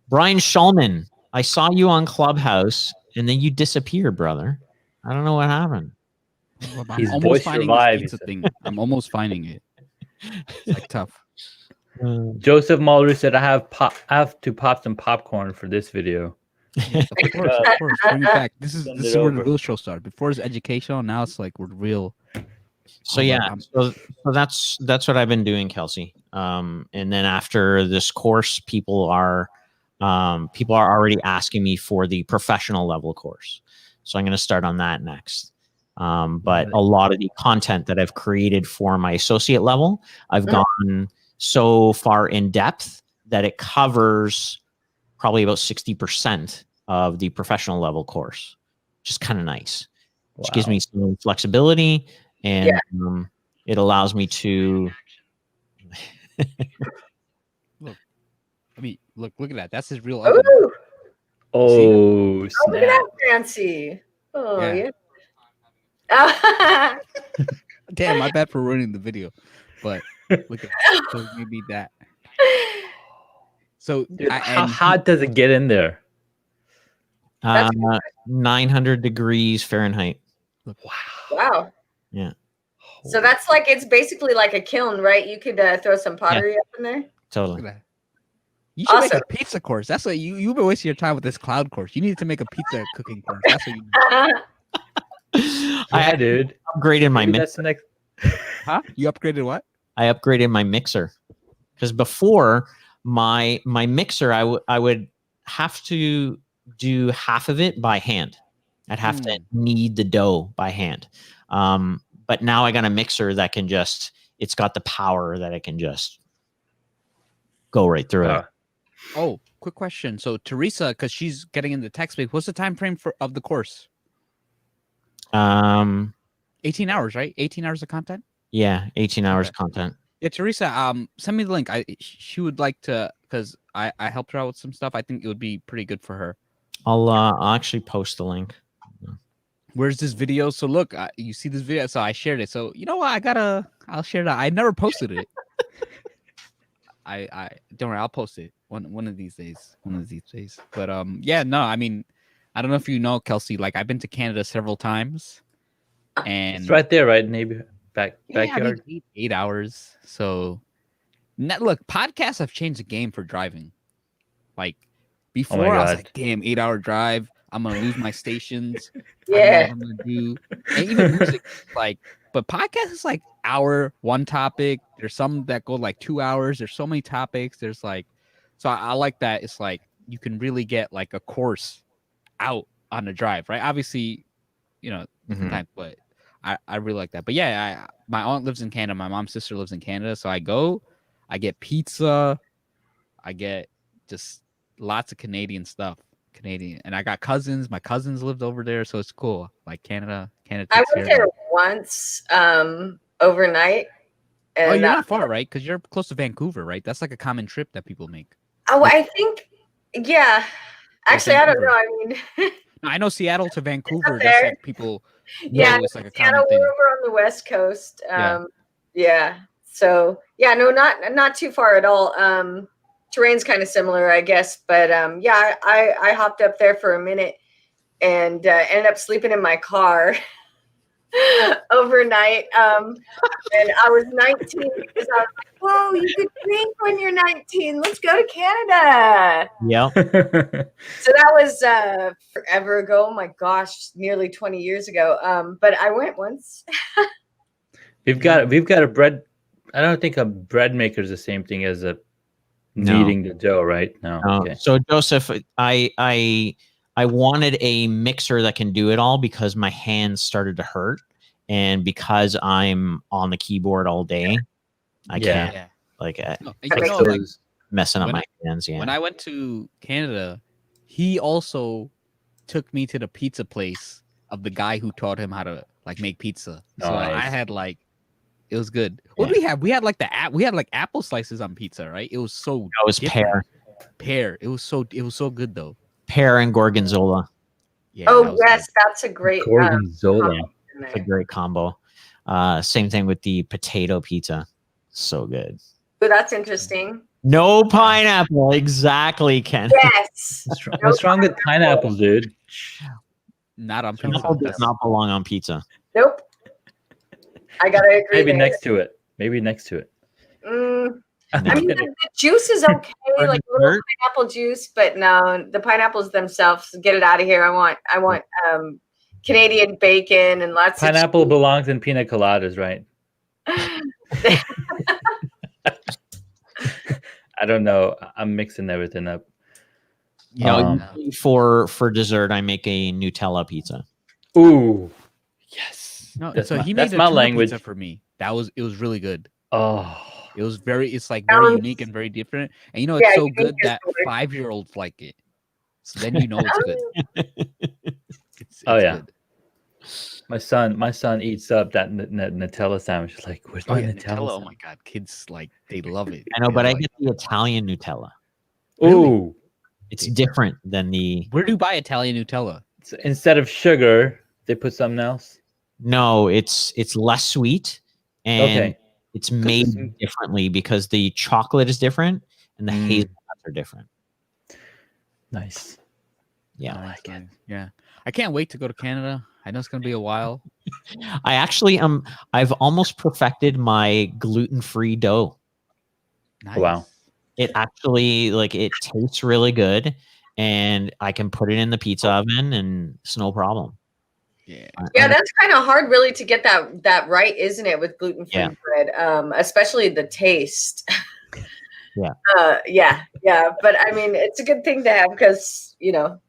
Brian Schulman, I saw you on Clubhouse and then you disappeared, brother. I don't know what happened. I'm His almost voice finding revived, this he pizza said. thing. I'm almost finding it. It's like tough. Joseph Mulder said I have to pop some popcorn for this video. Of course. Bring it back. This is Send this it is where the over. real show started. Before it's educational, now it's like we're real. So Hold yeah, on, so that's what I've been doing, Kelsey. And then after this course, people are already asking me for the professional level course. So I'm going to start on that next. But a lot of the content that I've created for my associate level, I've gone so far in depth that it covers probably about 60% of the professional level course, which is kind of nice. Which gives me some flexibility, and it allows me to. Look, I mean, look at that. That's his real oven. Ooh. Oh, Look at snap. that, fancy. Oh, Yeah. yeah. Damn, my bad for ruining the video, but look at that. So maybe that. So Dude, how and hot does it get in there? 900 degrees Fahrenheit. Wow. Yeah. So that's like, it's basically like a kiln, right? You could throw some pottery up in there. look Totally. at that. You should make Awesome. a pizza course. That's what you've been wasting your time with this cloud course. You need to make a pizza cooking course. That's what you need. I Dude. upgraded my Maybe that's mixer. the next. Huh? You upgraded what? I upgraded my mixer because before my mixer, I would have to do half of it by hand. I'd have to knead the dough by hand. But now I got a mixer that can just, it's got the power that it can just go right through it. Oh, quick question. So Teresa, because she's getting into tech space, what's the time frame of the course? 18 hours, right? 18 hours of content? Yeah, 18 hours Okay. content. Yeah, Teresa, send me the link. She would like to, because I helped her out with some stuff. I think it would be pretty good for her. I'll actually post the link. Where's this video? So look, you see this video. So I shared it. So you know what? I'll share that. I never posted it. I don't worry. I'll post it one of these days. One of these days. But yeah, no. I mean, I don't know if you know, Kelsey. Like I've been to Canada several times, and It's right there, right? Maybe backyard. I mean, 8 hours. So, look, podcasts have changed the game for driving. Like before, I was like, damn, 8 hour drive. I'm gonna lose my stations. Yeah. I'm gonna do, and even music, like, but podcast is like hour, one topic. There's some that go like 2 hours. There's so many topics. There's like, so I like that. It's like you can really get like a course out on the drive, right? Obviously, you know, sometimes, but I really like that. But yeah, my aunt lives in Canada. My mom's sister lives in Canada. So I get pizza. I get just lots of Canadian stuff. And I got cousins. My cousins lived over there, so it's cool. Like Canada. I went there once overnight. And, you're not far, right? Because you're close to Vancouver, right? That's like a common trip that people make. Oh, I think, yeah. Actually, I don't know. I mean, no, I know Seattle to Vancouver. That's like people. Yeah, it's like a Seattle. common thing. We're over on the West Coast. Yeah. So yeah, no, not too far at all. Terrain's kind of similar, I guess, but yeah, I hopped up there for a minute and ended up sleeping in my car overnight. And I was 19 because I was like, whoa, you can drink when you're 19. Let's go to Canada. Yeah. So that was forever ago. Oh my gosh, nearly 20 years ago. But I went once. We've got a bread. I don't think a bread maker is the same thing as a kneading the dough, right? No. Okay. So Joseph, I wanted a mixer that can do it all because my hands started to hurt, and because I'm on the keyboard all day, I can't. Like, messing up my hands. Yeah. When I went to Canada, he also took me to the pizza place of the guy who taught him how to like make pizza. So I had like, it was good. What did we have? We had like we had like apple slices on pizza, right? It was so. That was different. Pear. It was so good though. Pear and gorgonzola. Yeah. Oh yes, that's a great gorgonzola. It's a great combo. Same thing with the potato pizza. So good. Oh, that's interesting. No pineapple. Exactly, Ken. Yes. What's wrong with pineapple, dude? Not on pizza. Pineapple does not belong on pizza. Nope. I gotta agree. Maybe next to it. I mean, the juice is okay, like a little pineapple juice, but no, the pineapples themselves, get it out of here. I want Canadian bacon and lots of pineapple belongs in pina coladas, right? I don't know. I'm mixing everything up. You know, for dessert, I make a Nutella pizza. Ooh, yes. No, that's so he that's made my a language pizza for me. It was really good. Oh, It was it's like very Sounds- unique and very different. And you know, it's Yeah, so unique good is that the word. 5-year-olds like it. So then you know it's good. It's Oh, yeah. good. My son eats up that Nutella sandwich. He's like, where's Oh my yeah, Nutella? Nutella. Oh sandwich? my god, kids like they love it. I know, but They're I like, get the Italian Nutella. Really? Ooh. It's different than the. where do you buy Italian Nutella? So instead of sugar, they put something else. No, it's less sweet, and Okay. it's made it's- differently because the chocolate is different and the Mm. hazelnuts are different. Nice. Yeah. Nice, nice. Yeah, I can't wait to go to Canada. I know it's gonna be a while. I actually I've almost perfected my gluten-free dough. Nice. Wow. It actually it tastes really good, and I can put it in the pizza oven and it's no problem. Yeah. Yeah, that's kind of hard, really, to get that right, isn't it, with gluten-free Yeah. bread, especially the taste. Yeah. Yeah. But I mean, it's a good thing to have because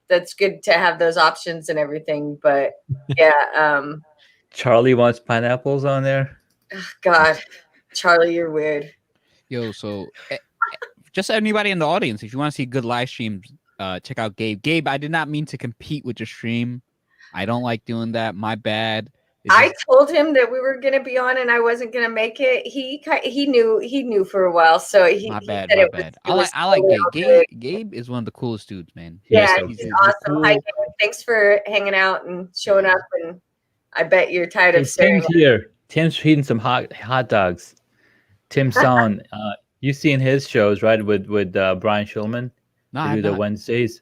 that's good to have those options and everything. But yeah, Charlie wants pineapples on there. God, Charlie, you're weird. Yo, so just anybody in the audience, if you want to see good live streams, check out Gabe. Gabe, I did not mean to compete with your stream. I don't like doing that. My bad. I told him that we were going to be on and I wasn't going to make it. He knew for a while, so he My he bad. said My it was- bad. it was I like totally Gabe. all good. Gabe is one of the coolest dudes, man. Yeah, so he's he's awesome. Hi, cool. Gabe. Thanks for hanging out and showing up. And I bet you're tired Hey, of staring. Tim's here. Tim's eating some hot dogs. Tim Son, you've seen his shows, right? With Brian Schulman. No, They I do have the not. Wednesdays.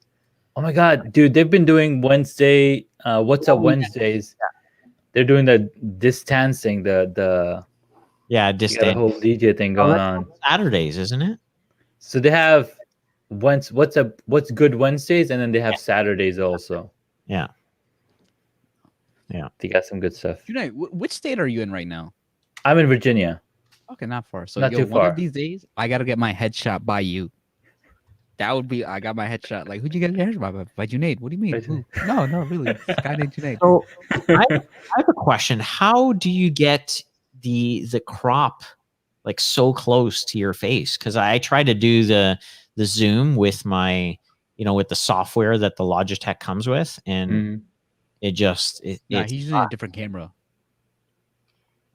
Oh my god, dude! They've been doing Wednesday. What's up Wednesdays? They're doing the distancing. The Yeah, you got a distant. whole DJ thing going on. Saturdays, isn't it? So they have what's good Wednesdays, and then they have Saturdays also. Yeah. They got some good stuff. Junaid, which state are you in right now? I'm in Virginia. Okay, not far. So Not yo, too one far. of these days, I gotta get my headshot by you. That would be. I got my headshot. Like, who'd you get your headshot by Junaid? What do you mean? By Who? No, really. This guy named Junaid. So I have a question. How do you get the crop like so close to your face? Because I try to do the zoom with my with the software that the Logitech comes with, and Mhm. it just Nah, it's he's using a different camera.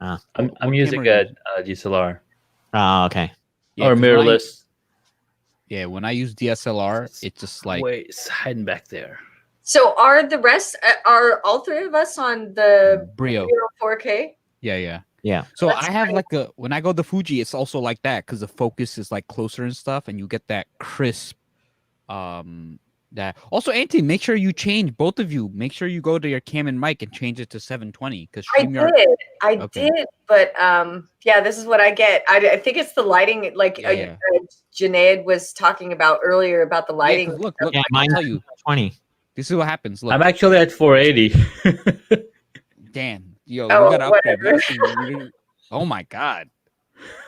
I'm What using camera a are you DSLR okay. Yeah, or 'cause when mirrorless. Yeah, when I use DSLR, it's just like Wait, it's hiding back there. So are the rest? Are all three of us on the Brio. 4K? Yeah. Yeah. So That's I have great. like when I go to Fuji, it's also like that because the focus is like closer and stuff, and you get that crisp. That also, Anthony, make sure you change, both of you. Make sure you go to your cam and mic and change it to 720 because I Okay. did, but yeah, this is what I get. I think it's the lighting, like Yeah. Junaid was talking about earlier about the lighting. Look, Yeah, I'll mine's tell you. 20. This is what happens. Look, I'm actually at 480. damn, yo, Oh, we gotta upgrade. whatever. Oh my god,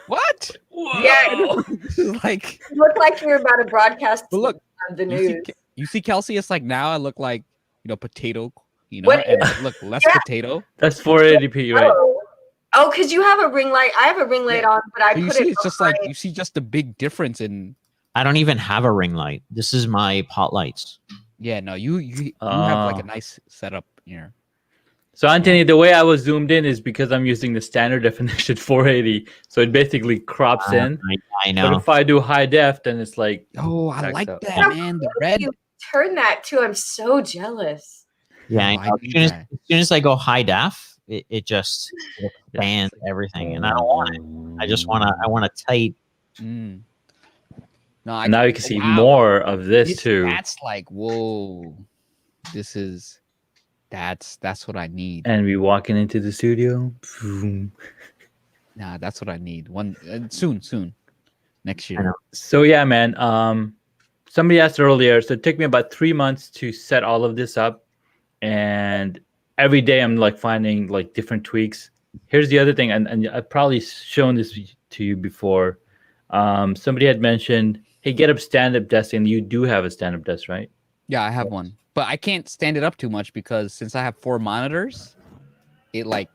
what? Yeah, This is like, you look like you're about to broadcast but look, on the you see, news. you see Kelsey. It's like now I look like potato. What And look less Yeah. potato. That's 480p, right? Oh, because you have a ring light. I have a ring light Yeah. on, but I So you put see, it. it's just like you see just the big difference in. I don't even have a ring light. This is my pot lights. Yeah, no, you have like a Ah. nice setup here. So Anthony, the way I was zoomed in is because I'm using the standard definition 480, so it basically crops in. I But know. if I do high def, then it's like Oh, I Backs like up. that, man. The red. You turn that too. I'm so jealous. Yeah, I No, I know. need As that. soon as I go high def, it just Yeah, expands it's like- everything, and I don't want it. I want a tight. Mm. No, I And now you can see wow. more of this too. That's like whoa. This is that's what I need. And we walking into the studio. Boom. Nah, that's what I need. Soon, next I year. know. So yeah, man. Somebody asked earlier. So it took me about 3 months to set all of this up, and every day I'm like finding like different tweaks. Here's the other thing, and I've probably shown this to you before. Somebody had mentioned, "Hey, get up stand-up desk," and you do have a stand-up desk, right? Yeah, I have one, but I can't stand it up too much because since I have 4 monitors, it like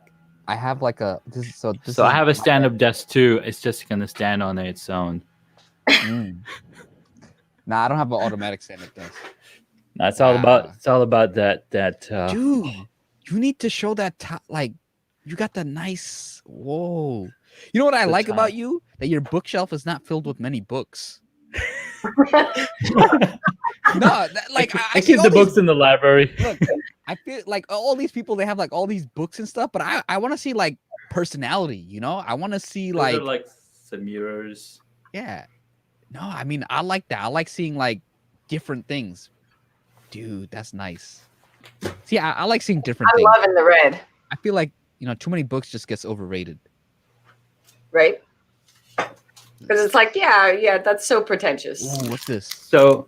I have like a this. So this So I is have a stand-up desk too. It's just gonna stand on its own. Mm. Nah, I don't have an automatic stand-up desk. That's all about. It's all about that. Dude, you need to show that top. Like, you got the nice. Whoa. You know what I The like top. about you? That your bookshelf is not filled with many books. No, like I see keep all the these- books in the library. Look, I feel like all these people, they have like all these books and stuff, but I want to see like personality, you know? I want to see Those like, are like some mirrors. yeah. No, I mean, I like that. I like seeing like different things. Dude, that's nice. See, I like seeing different I'm things. loving the red, I feel like, too many books just gets overrated. right? Because it's like, yeah, that's so pretentious. Ooh, what's this? So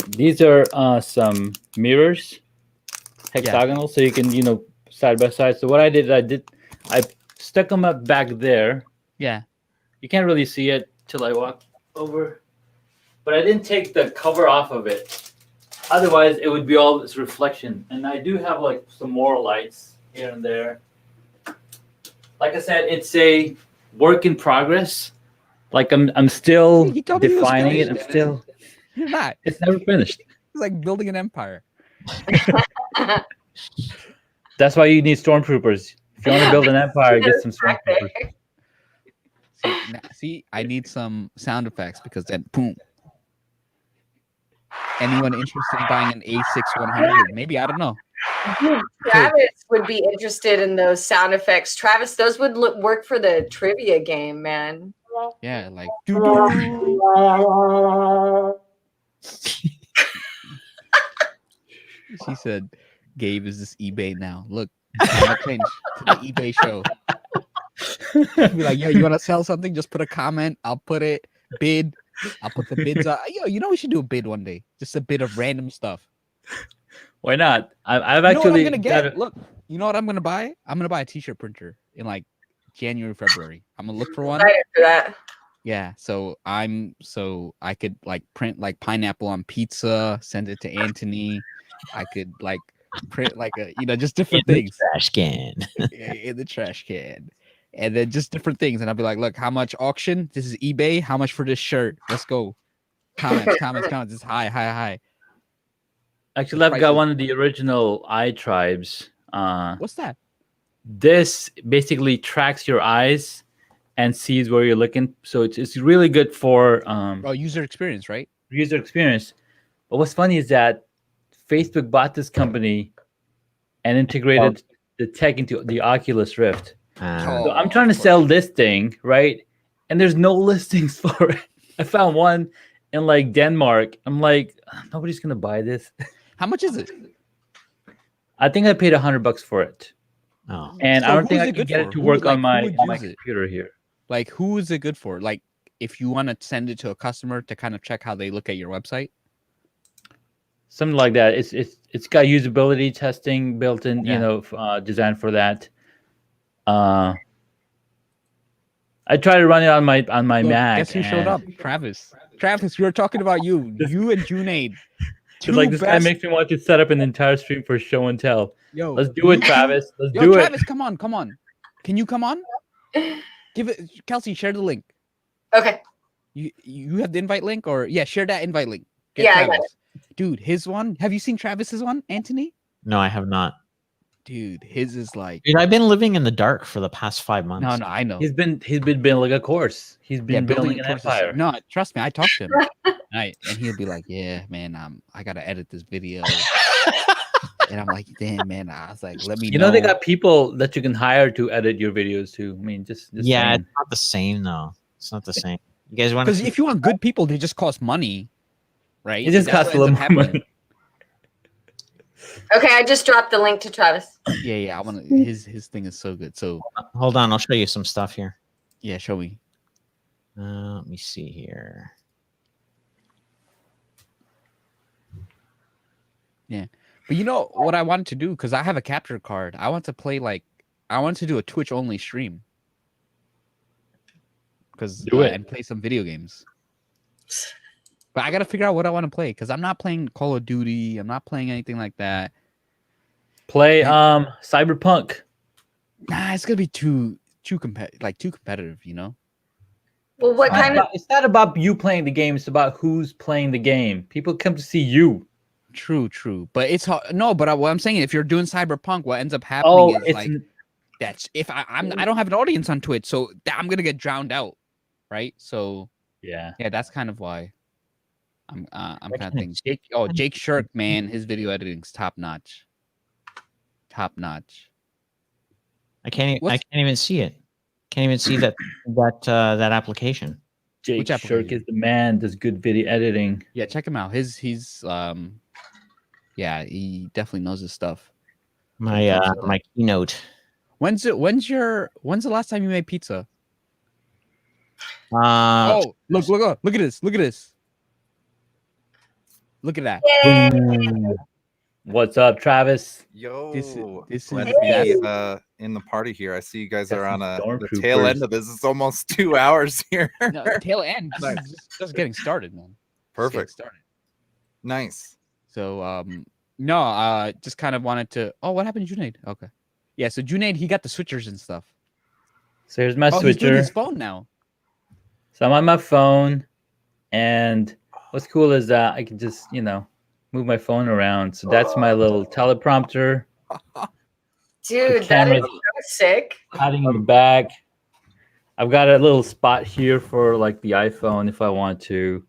these are some mirrors, hexagonal, so you can side by side. So what I did, I stuck them up back there. Yeah. You can't really see it till I walk over, but I didn't take the cover off of it. Otherwise, it would be all this reflection. And I do have like some more lights here and there. Like I said, it's a work in progress. Like I'm still You told me you was defining it. I'm finished. still. You're not. It's never finished. It's like building an empire. That's why you need stormtroopers. If you want to build an empire, get some Back there. stormtroopers. See, I need some sound effects because then, boom. Anyone interested in buying an A6100? Maybe, I don't know. Travis would be interested in those sound effects. Travis, those would work for the trivia game, man. Yeah, like doo-doo. She said, "Gabe, is this eBay now? Look, I'm gonna change to the eBay show." Be like, "Yo, you want to sell something? Just put a comment. I'll put it. Bid. I'll put the bids on. Yo, we should do a bid one day. Just a bid of random stuff. Why not? I've You know what actually I'm gonna get? Look, you know what I'm gonna buy? I'm gonna buy a t-shirt printer in like January, February. I'm gonna look for one. Excited for that. Yeah, so I could like print like pineapple on pizza, send it to Anthony. I could like print like just different things Trash can. in the trash can, and then just different things. And I'll be like, look, how much auction? This is eBay. How much for this shirt? Let's go. Comments. It's high. Actually, I've price got is- one of the original eye tribes. What's that? This basically tracks your eyes and sees where you're looking. So it's really good for Oh, user experience, right? user experience. But what's funny is that Facebook bought this company and integrated the tech into the Oculus Rift. So I'm trying to sell this thing, right? And there's no listings for it. I found one in like Denmark. I'm like, nobody's gonna buy this. How much is it? I think I paid $100 for it, Oh. and So I don't who think is I it can good get for? it to Who- work like, on who my would use it? computer here. Like, who is it good for? Like, if you want to send it to a customer to kind of check how they look at your website. Something like that. It's got usability testing built in, Yeah. designed for that. I try to run it on my Look, Mac. guess who showed and- up? Travis, we were talking about you. You and Junaid. It's like this guy makes me want to set up an entire stream for show and tell. Yo, Let's do it, you- Travis. Let's Yo, do Travis, it. come on. Can you come on? Give it, Kelsey. Share the link. Okay. You have the invite link, or share that invite link. Yeah, I got Travis. Dude, his one. Have you seen Travis's one, Anthony? No, I have not. Dude, his is like. Dude, I've been living in the dark for the past 5 months. No, I know. He's been building a course. He's been building an courses. empire. No, trust me, I talked to him. Right, and he'll be like, "Yeah, man, I gotta edit this video." And I'm like, "Damn, man." I was like, "Let me." You know they got people that you can hire to edit your videos too. I mean, just Yeah, saying. it's not the same though. It's not the same. You guys want because to? if you want good people, they just cost money, right? It just That's costs a what little ends more up money. Okay, I just dropped the link to Travis. happening. Yeah, I want to. His thing is so good. So Hold on, I'll show you some stuff here. yeah, show me. Let me see here. But you know what I wanted to do, because I have a capture card. I want to do a Twitch only stream. Because Do it. and play some video games. But I gotta figure out what I want to play, because I'm not playing Call of Duty. I'm not playing anything like that. Play Cyberpunk. Nah, it's gonna be too competitive, you know. Well, what kind of? It's not about you playing the game. It's about who's playing the game. People come to see you. True. But it's hard. No, but what I'm saying, if you're doing Cyberpunk, what ends up happening Oh, is like that's if I don't have an audience on Twitch, so I'm gonna get drowned out, right? So yeah. that's kind of why I'm kind of thinking Jake Shirk, man, his video editing's top notch. I can't even see it. Can't even see that application. Jake Which Shirk application? is the man. Does good video editing. Yeah, check him out. He's yeah, he definitely knows his stuff. My keynote. When's the last time you made pizza? Look at this. Look at that. Boom. What's up, Travis? Yo, This glad is to be that's- in the party here. I see you guys Got are on some the tail end stormtroopers. of this. It's almost 2 hours here. no, tail end. This is just getting started, man. Just getting Perfect. started. Nice. So no, just kind of wanted to. Oh, what happened to Junaid? Okay, yeah. So Junaid, he got the switchers and stuff. So here's my He's doing switcher. his phone now. So I'm on my phone, and what's cool is that I can just, move my phone around. So that's my little teleprompter. Dude, that camera's- is so sick. Hiding in the back. I've got a little spot here for like the iPhone if I want to.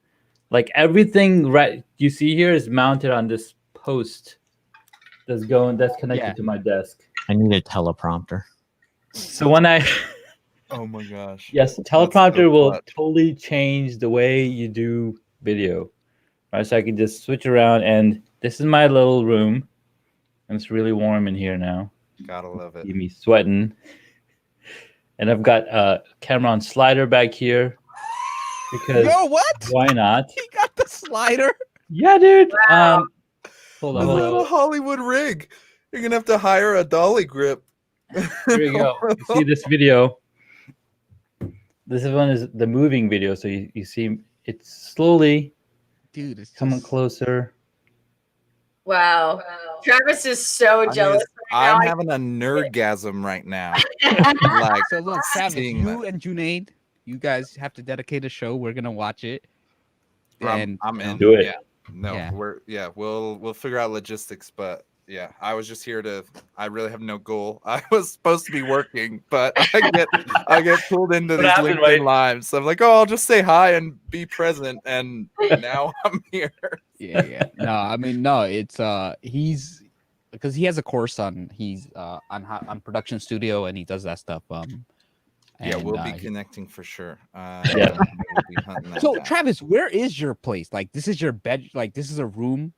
Like everything right you see here is mounted on this post that's connected to my desk. I need a teleprompter. So when I Oh my gosh. yes, That's teleprompter so will clutch. totally change the way you do video. Right, so I can just switch around, and this is my little room, and it's really warm in here now. Gotta love it. Keep me sweating. And I've got a camera on slider back here because Yo, what? why not? He got the slider. Yeah, dude. Wow. Hold This on, is hold a on. Hollywood rig. You're gonna have to hire a dolly grip. Here you go. You see this video? This one is the moving video, so you see it's slowly Dude, it's coming just... closer. Wow. Travis is so I mean, jealous. I'm right now. having a nerdgasm right now. I- Like, So look, Travis, seeing you that. and Junaid, you guys have to dedicate a show. We're gonna watch it. I'm you know, in. Do it. Yeah. No, Yeah. we'll figure out logistics, but yeah, I was just here I really have no goal. I was supposed to be working, but I get pulled into What these happened, LinkedIn right? lives. So I'm like, oh, I'll just say hi and be present, and now I'm here. Yeah. No, I mean, no, it's he's because he has a course on on production studio and he does that stuff. Yeah, and, we'll be he- connecting for sure. Yeah. We'll be hunting that So down. Travis, where is your place? Like, this is your bed. Like, this is a room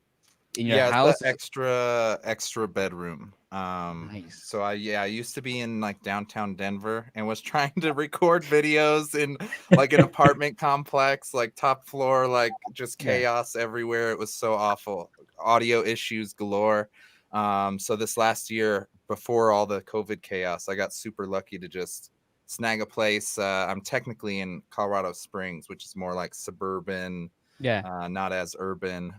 in your Yeah, house. it's the extra bedroom. Nice. So I used to be in like downtown Denver and was trying to record videos in like an apartment complex, like top floor, like just Yeah. chaos everywhere. It was so awful. Audio issues galore. So this last year, before all the COVID chaos, I got super lucky to just snag a place. I'm technically in Colorado Springs, which is more like suburban, Yeah. not as urban.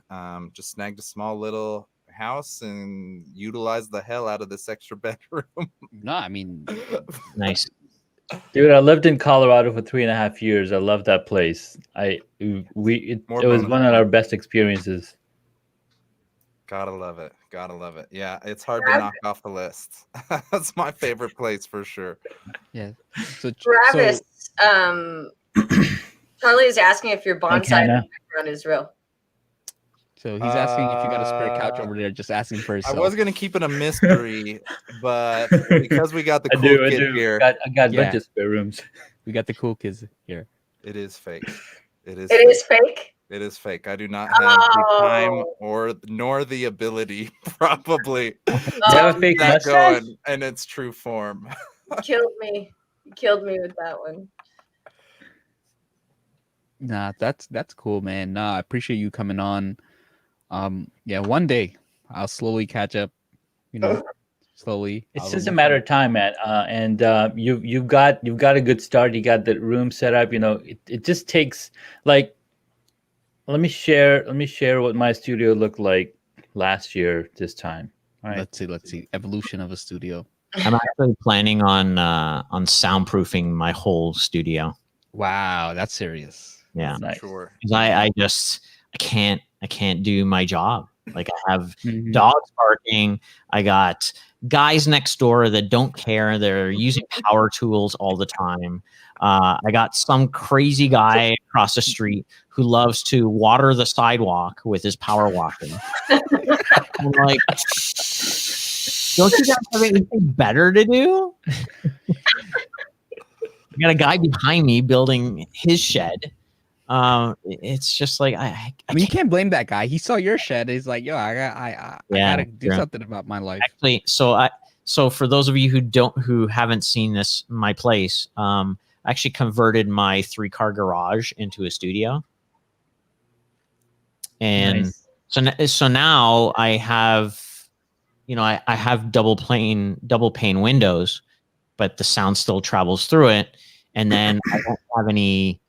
Just snagged a small little house and utilized the hell out of this extra bedroom. No, I mean, Nice. Dude, I lived in Colorado for 3.5 years. I love that place. It More was bonus one of our points. best experiences. Gotta love it. Gotta love it. Yeah, it's hard to knock off the list. That's my favorite place for sure. yeah. So Travis, Charlie is asking if your Thanks, bonsai Hannah. background is real. So he's asking if you got a spare couch over there. Just asking for I yourself. was gonna keep it a mystery, but because we got the I cool do. kid here, I got a Yeah. bunch of spare rooms. We got the cool kids here. it is fake. It is. It fake. is fake. It is fake. I do not have the time Oh. nor the ability, probably, You have a fake that mustache? going in its true form. You killed me. You killed me with that one. Nah, that's cool, man. Nah, I appreciate you coming on. Yeah, one day I'll slowly catch up. You know, slowly. It's I'll just a look matter up. of time, man. And you've got a good start. You got the room set up. You know, it just takes like. Let me share what my studio looked like last year this time. All right. Let's see. Evolution of a studio. I'm actually planning on soundproofing my whole studio. Wow, that's serious. Yeah, Nice. Sure. 'cause I can't do my job. Like I have Mhm. dogs barking. I got guys next door that don't care. They're using power tools all the time. I got some crazy guy across the street who loves to water the sidewalk with his power washer. I'm like, don't you guys have anything better to do? I got a guy behind me building his shed. It's just like I mean, you can't blame that guy. He saw your shed. He's like, yo, I gotta do true. something about my life. Actually, so for those of you who haven't seen this, my place, I actually converted my 3-car garage into a studio, and Nice. so now I have, I have double pane windows, but the sound still travels through it, and then I don't have any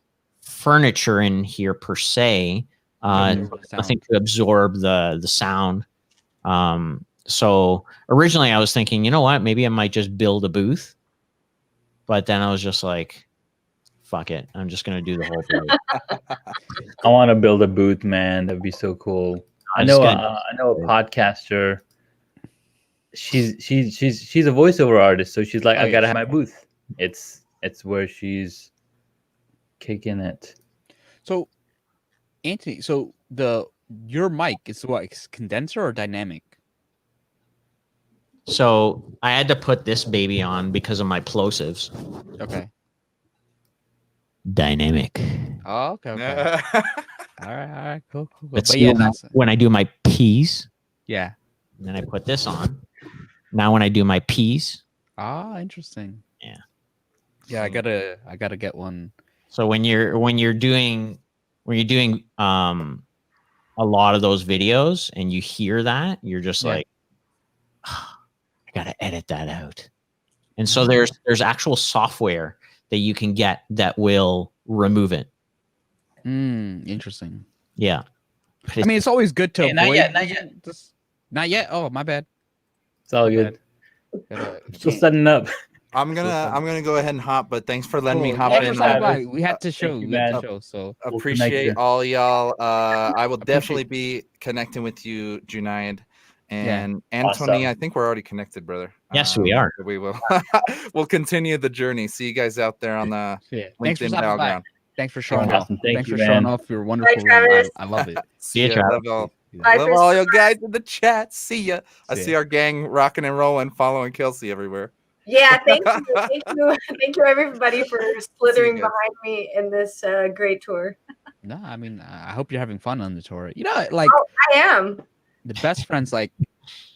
furniture in here per se. Nothing to absorb the sound. So originally I was thinking, you know what, maybe I might just build a booth, but then I was just like, fuck it, I'm just gonna do the whole thing. I want to build a booth, man. That'd be so cool. I know a podcaster. She's a voiceover artist, so she's like, I gotta have my booth. It's where she's kicking it. So, Anthony, so your mic is what, condenser or dynamic? So I had to put this baby on because of my plosives. Okay. Dynamic. Oh, okay. All right, cool. But yeah, when I do my P's, yeah. and then I put this on. Now when I do my P's. Ah, interesting. Yeah. Yeah, I gotta get one. So when you're doing a lot of those videos and you hear that, you're just like, oh, I gotta edit that out. And so there's actual software that you can get that will remove it. Interesting. Yeah. I mean, it's always good to avoid. Not yet. Not yet. Oh, my bad. It's all good. Still setting up. I'm gonna go ahead and hop, but thanks for letting me Cool. hop Thanks in. for stopping by. We had to show. you, We had to man. show. So Appreciate all y'all. I will definitely be connecting with you, Junaid. And Anthony, Awesome. I think we're already connected, brother. Yes, we are. We will. We'll continue the journey. See you guys out there on the thanks for LinkedIn stopping by. battleground. Thanks for showing off. Awesome. Thanks you, for showing man. off your wonderful room. Travis. I love it. See ya. Travis. Love all. Bye, Love Chris. all you guys in the chat. See ya. I See see ya. our gang rocking and rolling, following Kelsey everywhere. Yeah, thank you everybody for splittering guys. behind me in this great tour. No, I mean, I hope you're having fun on the tour. You know, like I am. the best friends, like,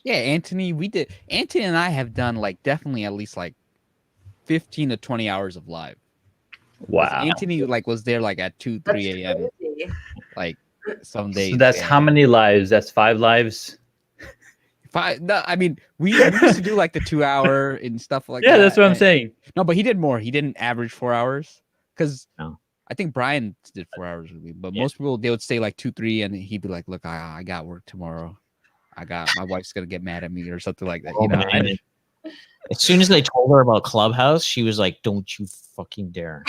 yeah, Anthony and I have done like definitely at least like 15 to 20 hours of live. 'Cause Wow. Anthony like was there like at 2, 3 a.m. Crazy. like some days. So that's how many lives? That's 5 lives. No, I mean, we used to do like the 2 hour and stuff like that. Yeah, that's what I'm and- saying. No, but he did more. He didn't average 4 hours because No. I think Brian did 4 hours with me. But Yeah. most people, they would stay like 2, 3, and he'd be like, "Look, I got work tomorrow. My wife's gonna get mad at me or something like that." You know, man. As soon as they told her about Clubhouse, she was like, "Don't you fucking dare!"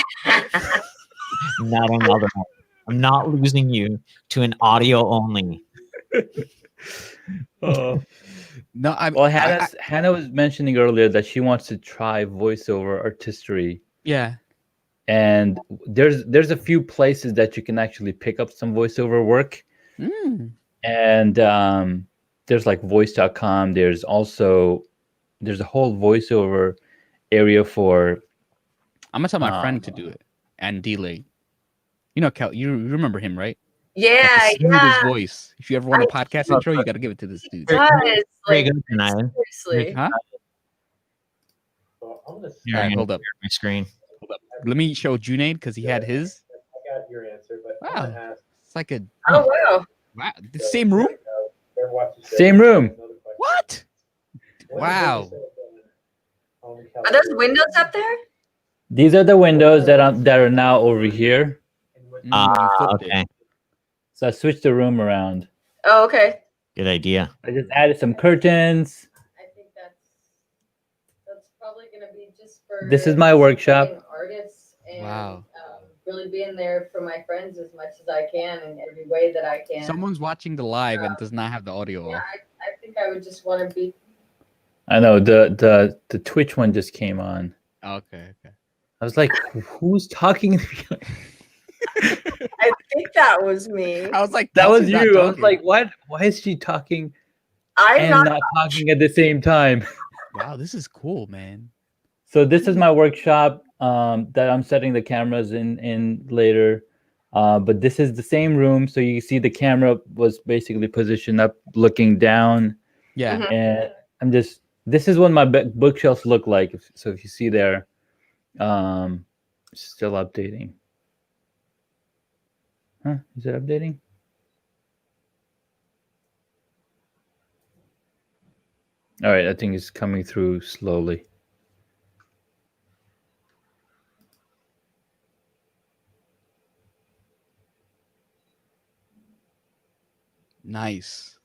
Not another one. I'm not losing you to an audio only. Oh. no, Well, Hannah was mentioning earlier that she wants to try voiceover artistry, yeah. and there's a few places that you can actually pick up some voiceover work, and there's like voice.com. There's a whole voiceover area for. I'm gonna tell my friend to do it and delay. You know, Kel, you remember him, right? Yeah, Like the smoothest yeah. voice. If you ever want a podcast intro, you gotta give it to this dude. It does. Very Like, good, Junaid. seriously. Huh? Here, Alright, I'm hold gonna up. share my screen. Let me show Junaid because he had his. I got your answer, but Wow, it's like a Oh wow. wow, the same room. Same room. What? Wow. Are those windows up there? These are the windows that are now over here. You flipped it. Okay. So I switched the room around. Oh, okay. Good idea. I just added some curtains. I think that's probably gonna be just for. This is my workshop. supporting artists and Wow. really being there for my friends as much as I can in every way that I can. Someone's watching the live and does not have the audio Yeah, off. I think I would just want to be. I know the Twitch one just came on. Okay. I was like, who's talking? I think that was me. I was like, That was Kelsey's not you. I was talking. like, what? Why is she talking I'm and not. not talking at the same time? wow, this is cool, man. So this is my workshop that I'm setting the cameras in later. But this is the same room, so you see the camera was basically positioned up, looking down, Yeah. Mhm. and I'm just. This is what my bookshelves look like. So if you see there, still updating. Huh? Is it updating? All right, I think it's coming through slowly. Nice.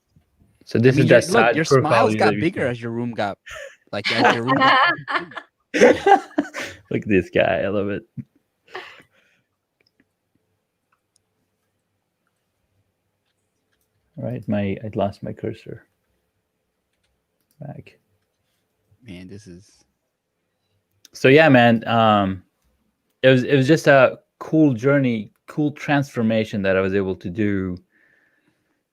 So this I mean, is that look, side your profile smiles you got that you bigger saw. as your room got, like as your room. Look at this guy. I love it. All right, I lost my cursor. Back. Man, this is. So yeah, man. It was just a cool journey, cool transformation that I was able to do.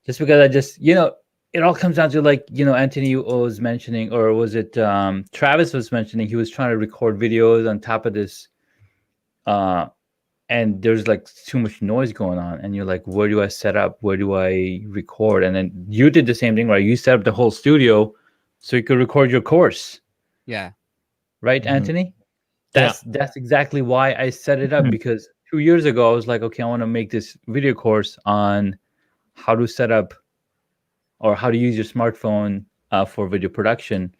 Just because I just, it all comes down to, like, Anthony was mentioning, or was it Travis was mentioning, he was trying to record videos on top of this, and there's like too much noise going on, and you're like, where do I set up? Where do I record? And then you did the same thing, right? You set up the whole studio so you could record your course, Yeah. right, Mhm. Anthony? That's exactly why I set it up, because 2 years ago I was like, okay, I want to make this video course on how to set up or how to use your smartphone for video production.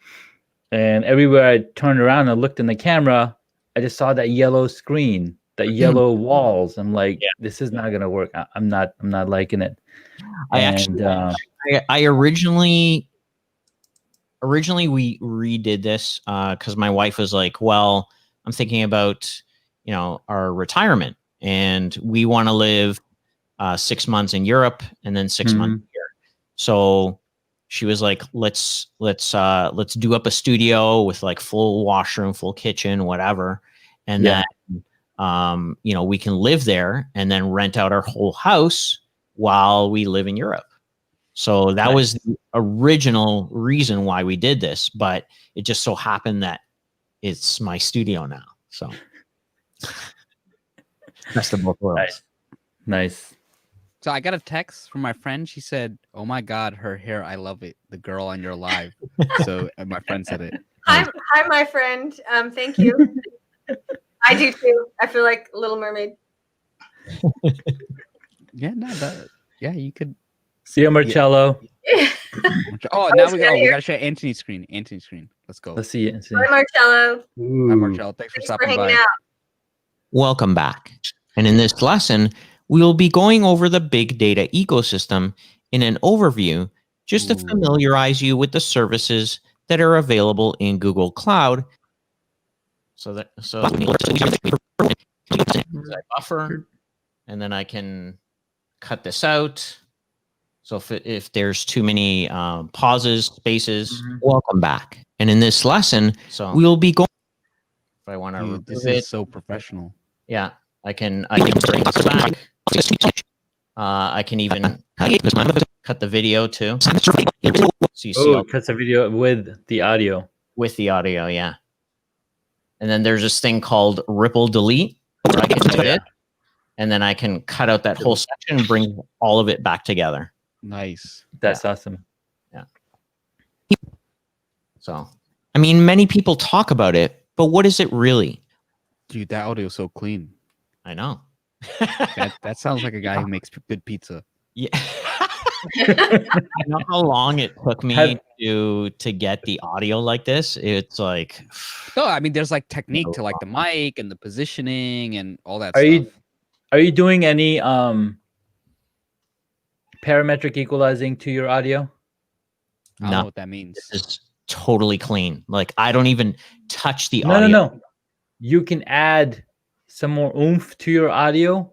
And everywhere I turned around and looked in the camera, I just saw that yellow screen, that yellow walls. I'm like, this is not gonna work. I'm not liking it. I originally we redid this because my wife was like, well, I'm thinking about our retirement, and we want to live 6 months in Europe and then 6 months here. So she was like, let's do up a studio with like full washroom, full kitchen, whatever, and then we can live there and then rent out our whole house while we live in Europe. So that was the original reason why we did this, but it just so happened that it's my studio now. So best of both worlds. Nice. So I got a text from my friend. She said, "Oh my God, her hair! I love it. The girl on your live." So and my friend said it. Hi, my friend. Thank you. I do too. I feel like Little Mermaid. Yeah, no, that. Yeah, you could. See you, Marcello. Oh, now we gotta share Anthony's screen. Anthony's screen. Let's go. Let's see it. Hi, Marcello. Hi, Marcello. Thanks for Thanks for stopping hanging by. out. Welcome back. And in this lesson, we will be going over the big data ecosystem in an overview, just to familiarize you with the services that are available in Google Cloud. So I buffer, and then I can cut this out. So if there's too many pauses, spaces, welcome back. And in this lesson, we'll be going. If I want to remove This it, is so professional. yeah, I can bring this back. I can even cut the video too. So you see Oh, cuts a video with the audio. with the audio, yeah. And then there's this thing called ripple delete, where I can do it, and then I can cut out that whole section and bring all of it back together. Nice. That's awesome. Yeah. So, I mean, many people talk about it, but what is it really? Dude, that audio is so clean. I know. That sounds like a guy who makes good pizza. Yeah. You know how long it took me to get the audio like this? It's like No, I mean there's like technique to like the mic and the positioning and all that Are stuff. Are you doing any parametric equalizing to your audio? I don't know what that means. totally clean. Like I don't even touch the No, audio. no. You can add some more oomph to your audio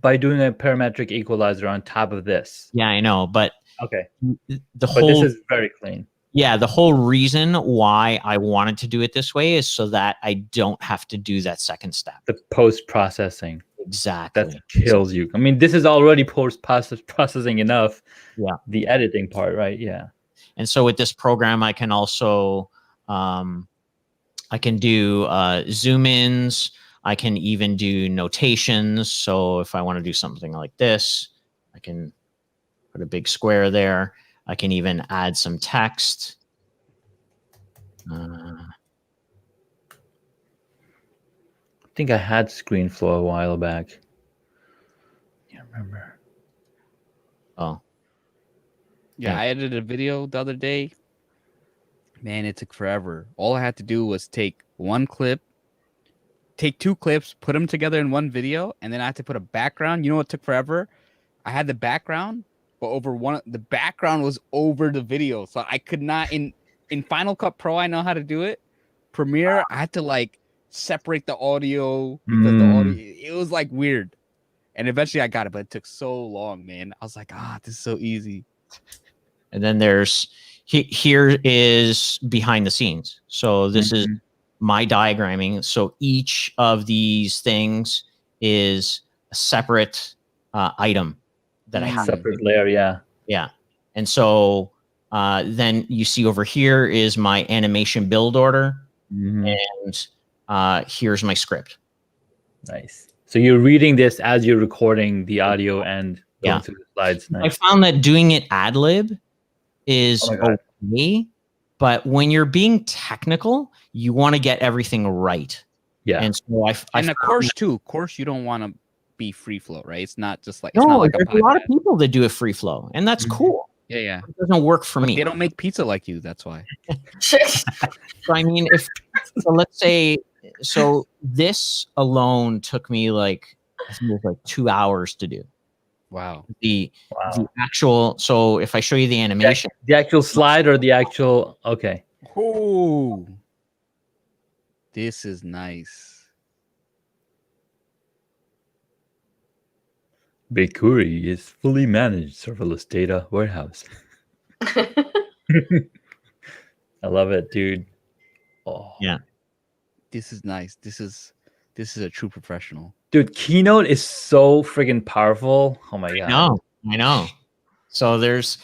by doing a parametric equalizer on top of this. Yeah, I know, but Okay. the But whole this is very clean. yeah, the whole reason why I wanted to do it this way is so that I don't have to do that second step. The post processing Exactly. that kills you. I mean, this is already post processing enough. Yeah. The editing part, right? Yeah. And so with this program, I can also I can do zoom ins. I can even do notations. So if I want to do something like this, I can put a big square there. I can even add some text. I think I had ScreenFlow a while back. Can't remember. Oh, Yeah, Yeah. I edited a video the other day. Man, it took forever. All I had to do was take one clip, take two clips, put them together in one video, and then I had to put a background. You know what took forever? I had the background, but the background was over the video, so I could not in Final Cut Pro. I know how to do it. Premiere, I had to like separate the audio because the audio it was like weird. And eventually I got it, but it took so long, man. I was like, this is so easy. and then there's here is behind the scenes. So this is my diagramming. So each of these things is a separate item that I have. Separate layer, yeah. Yeah. And so then you see over here is my animation build order. And here's my script. Nice. So you're reading this as you're recording the audio and going through the slides. Nice. I found that doing it ad lib is Oh my God. okay, but when you're being technical, you want to get everything right. Yeah. And so And of course, you don't want to be free flow, right? It's not just like no, it's not like there's a lot of people that do a free flow, and that's cool. Yeah, yeah. It doesn't work for But me. they don't make pizza like you. That's why. So I mean, so let's say, so this alone took me like, I think it was like 2 hours to do. Wow. The actual, so if I show you the animation, The actual slide or the actual, okay. Oh, this is nice. BigQuery is fully managed serverless data warehouse. I love it, dude. Oh. Yeah. This is nice. This is a true professional. Dude, Keynote is so friggin' powerful. Oh my God. I know. So there's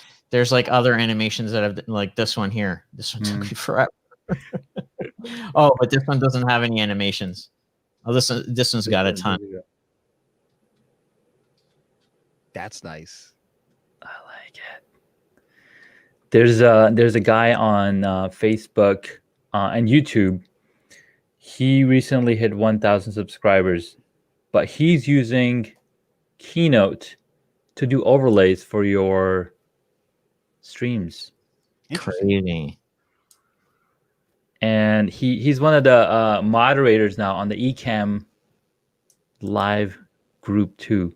like other animations that have like this one here. This one took me forever. Oh, but this one doesn't have any animations. Oh, this one's got a ton. That's nice. I like it. There's a guy on Facebook and YouTube. He recently hit 1,000 subscribers, but he's using Keynote to do overlays for your streams. Crazy. And he's one of the moderators now on the Ecamm live group too.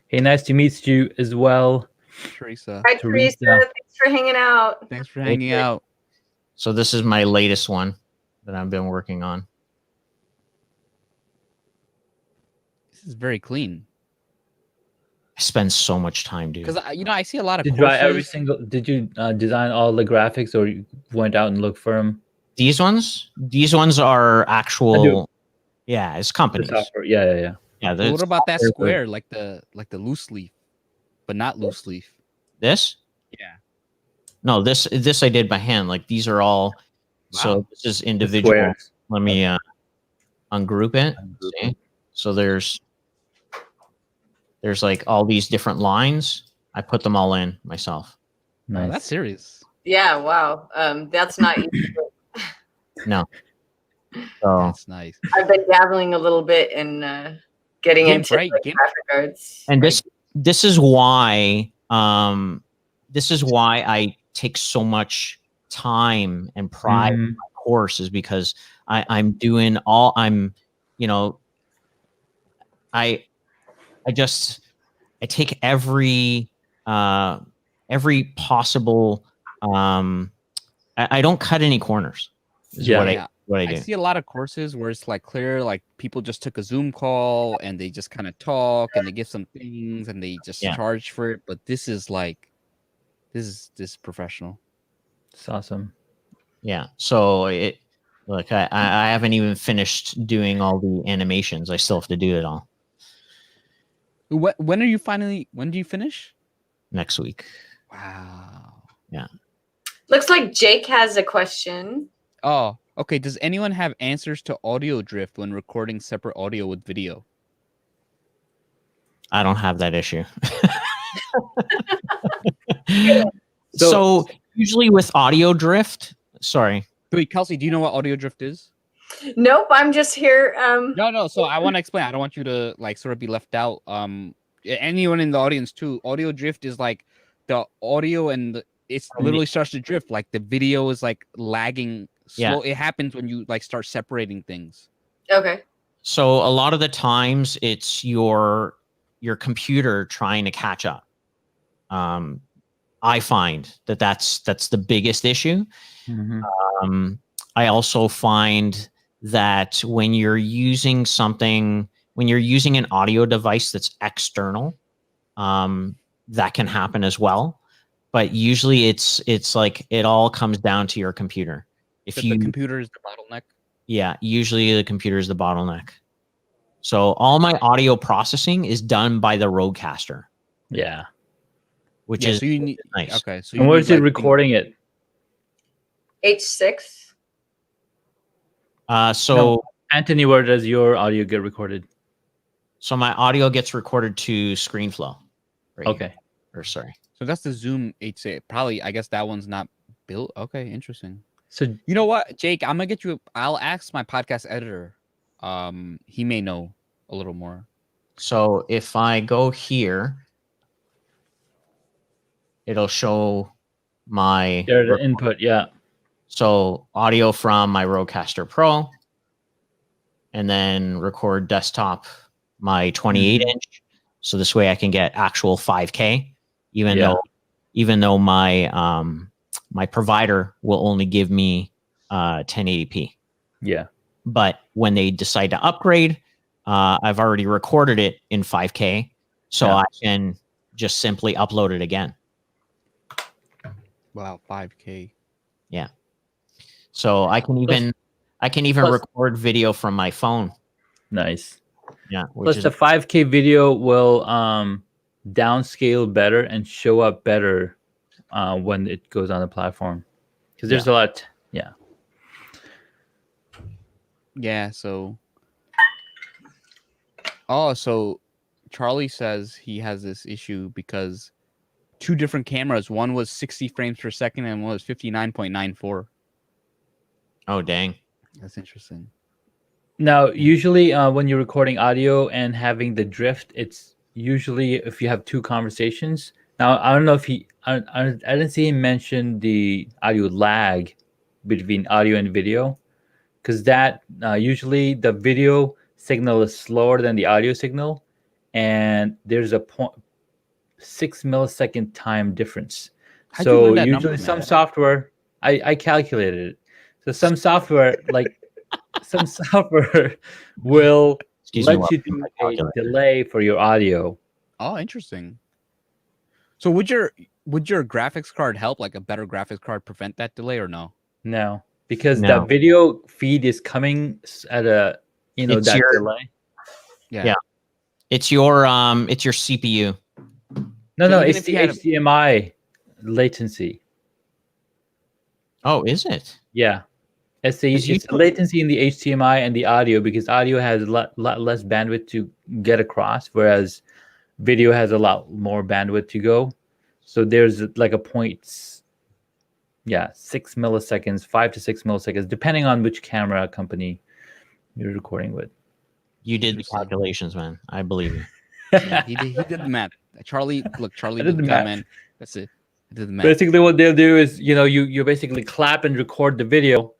Hey, nice to meet you as well, Teresa. Hi, Teresa. Thanks for hanging out. Thanks for hanging out. So this is my latest one that I've been working on. This is very clean. I spend so much time, dude. Because I see a lot of. Did you design all the graphics, or you went out and looked for them? These ones are actual. Yeah, it's companies. Yeah. Well, what about that square, like the loose leaf, but not loose leaf? This? Yeah. No, this I did by hand. Like these are all. Wow. So this is individual. Squares. Let me ungroup it. See? So there's like all these different lines. I put them all in myself. Nice. Oh, that's serious. Yeah, wow. That's not easy. No. So That's nice. I've been dabbling a little bit in getting into like, graphic arts. And this is why I take so much time and pride in my course, is because I'm doing all I take every possible I don't cut any corners. Is Yeah. what I do. I see a lot of courses where it's like clear, like people just took a Zoom call and they just kind of talk and they give some things and they just charge for it. But this is professional. It's awesome. Yeah. So I haven't even finished doing all the animations. I still have to do it all When do you finish? next week. Wow. Yeah. Looks like Jake has a question. Oh, okay. Does anyone have answers to audio drift when recording separate audio with video? I don't have that issue. So- So usually with audio drift, sorry. Wait, Kelsey, do you know what audio drift is? Nope, I'm just here. No. So I want to explain. I don't want you to like sort of be left out. Anyone in the audience too. Audio drift is like the audio and it's literally starts to drift. Like the video is like lagging. Slow. It happens when you like start separating things. Okay. So a lot of the times it's your computer trying to catch up. I find that's the biggest issue. Mhm. I also find that when you're using an audio device that's external, that can happen as well. But usually it's like it all comes down to your computer. If The computer is the bottleneck. Yeah, usually the computer is the bottleneck. So all my audio processing is done by the Rodecaster, Yeah. which Yeah, is so you need nice. Okay, so And you where's need, it recording it? H6. So Anthony, where does your audio get recorded? so my audio gets recorded to ScreenFlow. right Okay. here. Or sorry. So that's the Zoom H8. Probably, I guess that one's not built. Okay, interesting. So You know what, Jake? I'm gonna get you. I'll ask my podcast editor. He may know a little more. So if I go here, it'll show my there's the input, yeah. so audio from my Rodecaster Pro, and then record desktop my 28 inch. So this way I can get actual 5K, even though my my provider will only give me 1080p. Yeah. But when they decide to upgrade, I've already recorded it in 5K, so I can just simply upload it again. Wow, 5K. Yeah. So I can even plus- record video from my phone. Nice. Yeah. Which Plus is the 5K video will downscale better and show up better when it goes on the platform. Because there's a lot. Yeah. Yeah. So. Oh, so Charlie says he has this issue because two different cameras. One was 60 frames per second and one was 59.94. oh dang. That's interesting. Now, usually when you're recording audio and having the drift, it's usually if you have two conversations. Now, I don't know if I didn't see him mention the audio lag between audio and video, because that usually the video signal is slower than the audio signal, and there's a 6 millisecond time difference. How'd you So learn that usually number, some man? software, I calculated it. So some software some software will Excuse me, let you do a delay for your audio. Oh, interesting. So would your graphics card help, like a better graphics card, prevent that delay or no? No, because No. the video feed is coming at a It's that your- delay. Yeah. It's your CPU. No, So even it's if the you had a- HDMI latency way. Oh, is it? Yeah. It's the latency in the HDMI and the audio, because audio has a lot less bandwidth to get across, whereas video has a lot more bandwidth to go. So there's like a 6 milliseconds, 5 to 6 milliseconds, depending on which camera company you're recording with. You did the Interesting. calculations, man. I believe you. Yeah, he did the math. Charlie, look, Charlie I did did the the math. man. That's it. I did the math. Basically, what they'll do is, you basically clap and record the video,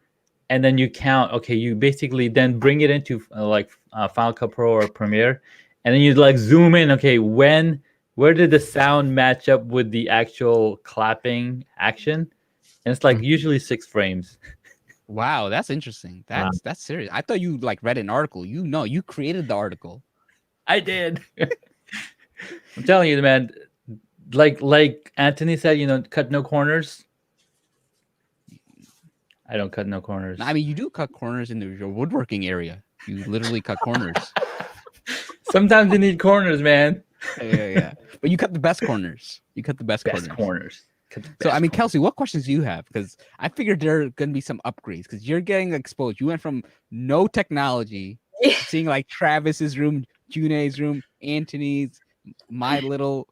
and then you count. Okay, you basically then bring it into Final Cut Pro or Premiere, and then you like zoom in. Okay, where did the sound match up with the actual clapping action? And it's like usually 6 frames. Wow, that's interesting. Wow. That's serious. I thought you like read an article. You created the article. I did. I'm telling you, man. Like Anthony said, cut no corners. I don't cut no corners. I mean, you do cut corners in your woodworking area. You literally cut corners. Sometimes you need corners, man. Yeah. But you cut the best corners. You cut the best corners. So, I mean, Kelsey, what questions do you have? Because I figured there are going to be some upgrades because you're getting exposed. You went from no technology, seeing like Travis's room, Junaid's room, Anthony's, my little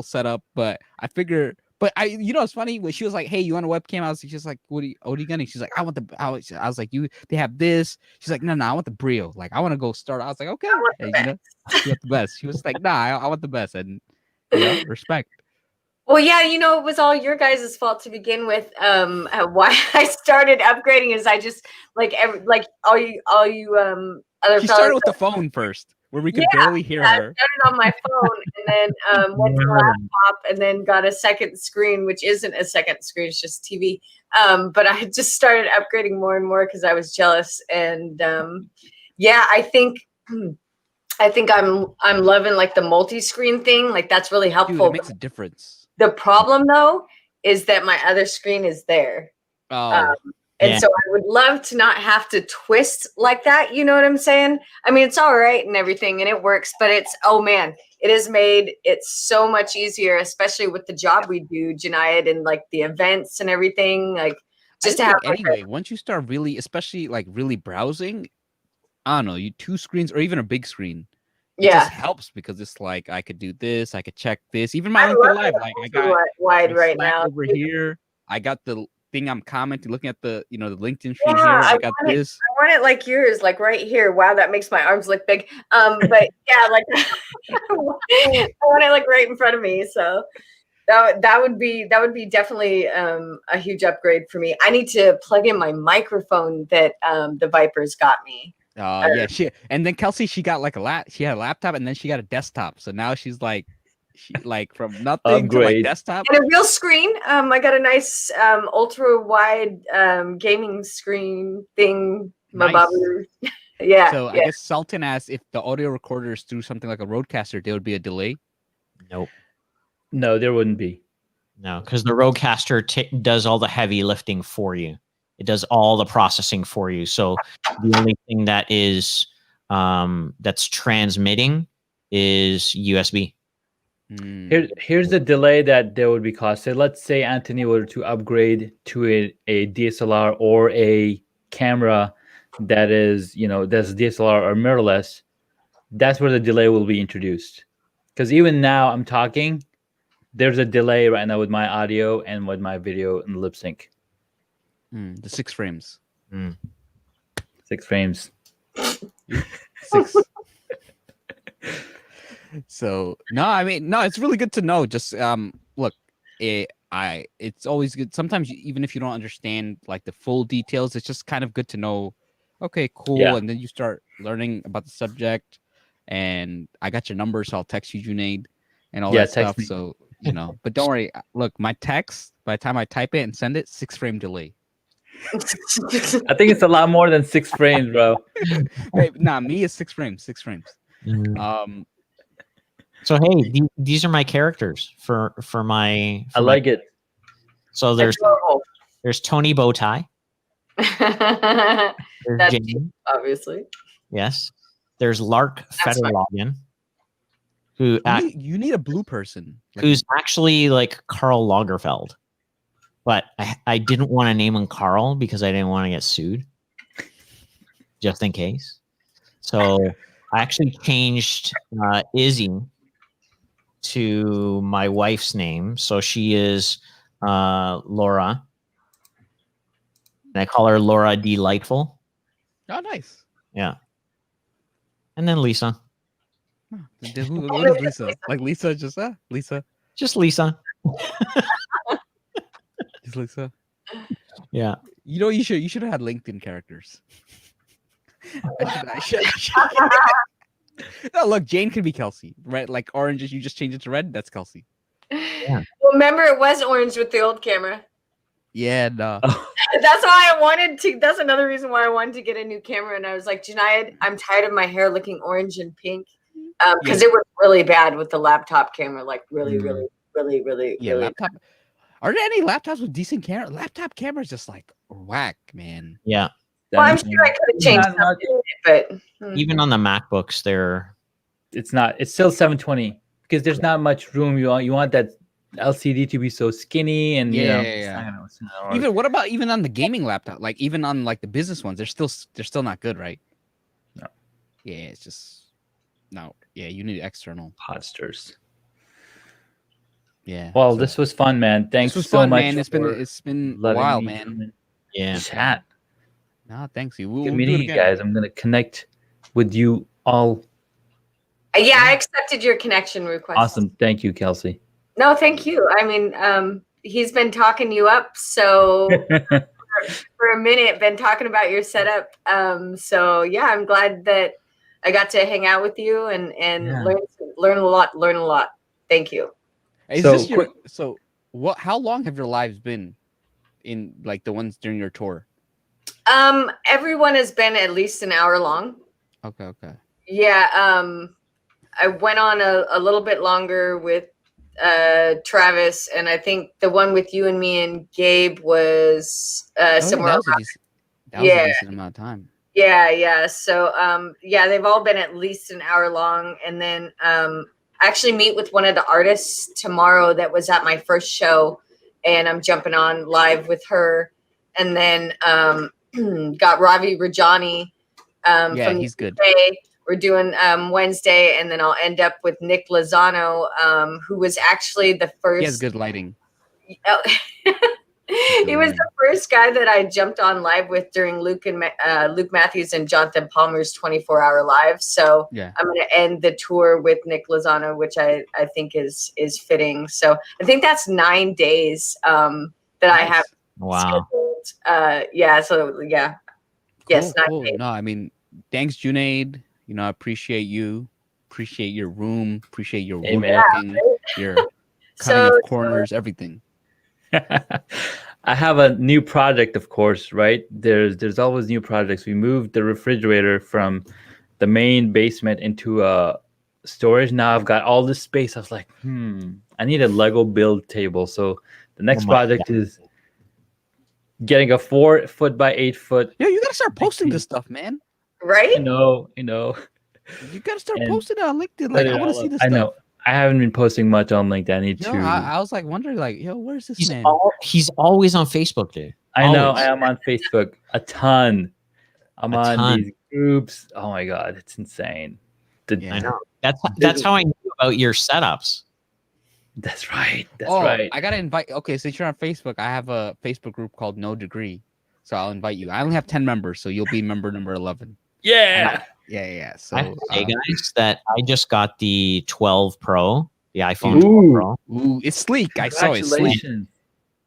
setup. But I figure, it's funny when she was like, "Hey, you want a webcam?" I was just like, "What are you getting?" She's like, "I want the." I was like, "They have this." She's like, "No, I want the Brio. Like, I want to go start." I was like, "Okay." I want the And, you want the best. She was like, "Nah, I want the best," and respect. Well, yeah, it was all your guys' fault to begin with. Why I started upgrading is I just all you other She fellas. started with the phone first, where we could barely hear I her. started on my phone and then went to the laptop and then got a second screen, which isn't a second screen, it's just TV. But I just started upgrading more and more because I was jealous. And I think I'm loving like the multi-screen thing. Like that's really helpful. Dude, it makes a difference. The problem though is that my other screen is there. Oh. And so I would love to not have to twist like that. You know what I'm saying? I mean, it's all right and everything and it works, but it has made it so much easier, especially with the job we do, Junaid, and like the events and everything. Like just to have anyway, once you start really, especially like really browsing, I don't know, you 2 screens or even a big screen. It just helps because it's like I could do this, I could check this. Even my LinkedIn Live, like I got wide right now over here. I got the thing I'm commenting, looking at the the LinkedIn stream here. I got this. I want it like yours, like right here. Wow, that makes my arms look big. But yeah, like I want it like right in front of me. So that would be definitely a huge upgrade for me. I need to plug in my microphone that the Vipers got me. Yeah, and then Kelsey, she got like she had a laptop and then she got a desktop. So now she's like from nothing to like desktop and a real screen. I got a nice ultra wide gaming screen thing. Nice. Yeah. So I guess Sultan asked if the audio recorder is through something like a Rodecaster, there would be a delay. Nope. No, there wouldn't be. No, because the Rodecaster does all the heavy lifting for you. It does all the processing for you. So the only thing that is that's transmitting is USB. Here's the delay that there would be cost. So let's say Anthony were to upgrade to a DSLR or a camera that is, that's DSLR or mirrorless. That's where the delay will be introduced. Because even now I'm talking, there's a delay right now with my audio and with my video and lip sync. The 6 frames. 6 frames. 6. So no, it's really good to know. Just look, it's always good. Sometimes even if you don't understand like the full details, it's just kind of good to know. Okay, cool. Yeah. And then you start learning about the subject. And I got your number, so I'll text you, Junaid, and all that stuff. Me. So but don't worry. Look, my text by the time I type it and send it, 6 frame delay. I think it's a lot more than 6 frames, bro. Hey, me is 6 frames. 6 frames. So hey, these are my characters for my. I like it. So there's Tony Bowtie. That's Jane. Obviously. Yes. There's Lark Federlogan. Who you need a blue person. Who's actually like Karl Lagerfeld. But I didn't want to name him Carl because I didn't want to get sued. Just in case. So I actually changed Izzy to my wife's name. So she is Laura. And I call her Laura Delightful. Oh, nice. Yeah. And then Lisa. What is Lisa? Like Lisa, just Lisa. Just Lisa. Just Lisa. Yeah. You should have had LinkedIn characters. I should. No, look, Jane could be Kelsey, right? Like orange, you just change it to red. That's Kelsey. Yeah. Well, remember it was orange with the old camera. Yeah, no. That's why I wanted to. That's another reason why I wanted to get a new camera. And I was like, Junaid, I'm tired of my hair looking orange and pink, because it was really bad with the laptop camera. Like really, really. Laptop. Are there any laptops with decent camera? Laptop cameras just like whack, man. Yeah. Well, I'm sure I could have changed something, but Even on the MacBooks, they're It's not. It's still 720 because there's not much room. You want that LCD to be so skinny and you know. It's not gonna work. Even what about even on the gaming laptop? Like even on like the business ones, they're still not good, right? No. Yeah, it's just no. Yeah, you need external. Podsters. Yeah. Well, so this was fun, man. Thanks this was so fun, much. man. It's been a letting while, me man. come in yeah. Chat. No, thanks you. We'll Good do meeting it you again. guys. I'm gonna connect with you all. yeah, I accepted your connection request. Awesome. Thank you, Kelsey. No, thank you. I mean, he's been talking you up, so for a minute, been talking about your setup. So yeah, I'm glad that I got to hang out with you and Yeah. learn a lot. Thank you. Is So, this your so what? How long have your lives been in like the ones during your tour? Everyone has been at least an hour long. Okay. Yeah. I went on a little bit longer with Travis, and I think the one with you and me and Gabe was somewhere. That was a decent amount of time. Yeah. So yeah, they've all been at least an hour long, and then I actually meet with one of the artists tomorrow that was at my first show, and I'm jumping on live with her, and then got Ravi Rajani. Yeah, from he's good. UK. We're doing Wednesday, and then I'll end up with Nick Lozano, who was actually the first. He has good lighting. He was the first guy that I jumped on live with during Luke Matthews and Jonathan Palmer's 24-hour live. So Yeah. I'm going to end the tour with Nick Lozano, which I think is fitting. So I think that's 9 days that I have. Wow. Scheduled. Yeah. So yeah. Yes. 9 days. No, I mean, thanks, Junaid. You know, I appreciate you. Appreciate your room. Appreciate your woodworking, your cutting of corners, everything. I have a new project, of course, right? There's always new projects. We moved the refrigerator from the main basement into a storage. Now I've got all this space. I was like, I need a Lego build table. So the next project is getting a 4 foot by 8 foot. Yeah, you gotta start posting this stuff, man. Right? I know. You gotta start posting it on LinkedIn. Like, I want to see this I stuff. know. I haven't been posting much on LinkedIn. I need to. I was like wondering, like, where's this man? He's always on Facebook, dude. I know. Always. I am on Facebook a ton. I'm on ton. these groups. Oh my god, it's insane. I know. That's how I knew about your setups. That's right. That's right. I gotta invite. Okay, since you're on Facebook, I have a Facebook group called No Degree, so I'll invite you. I only have 10 members, so you'll be member number 11. Yeah. Yeah. So I have to say, guys, that I just got the 12 Pro, the iPhone 12 Pro. Ooh, it's sleek. I saw it. Sleek. Congratulations.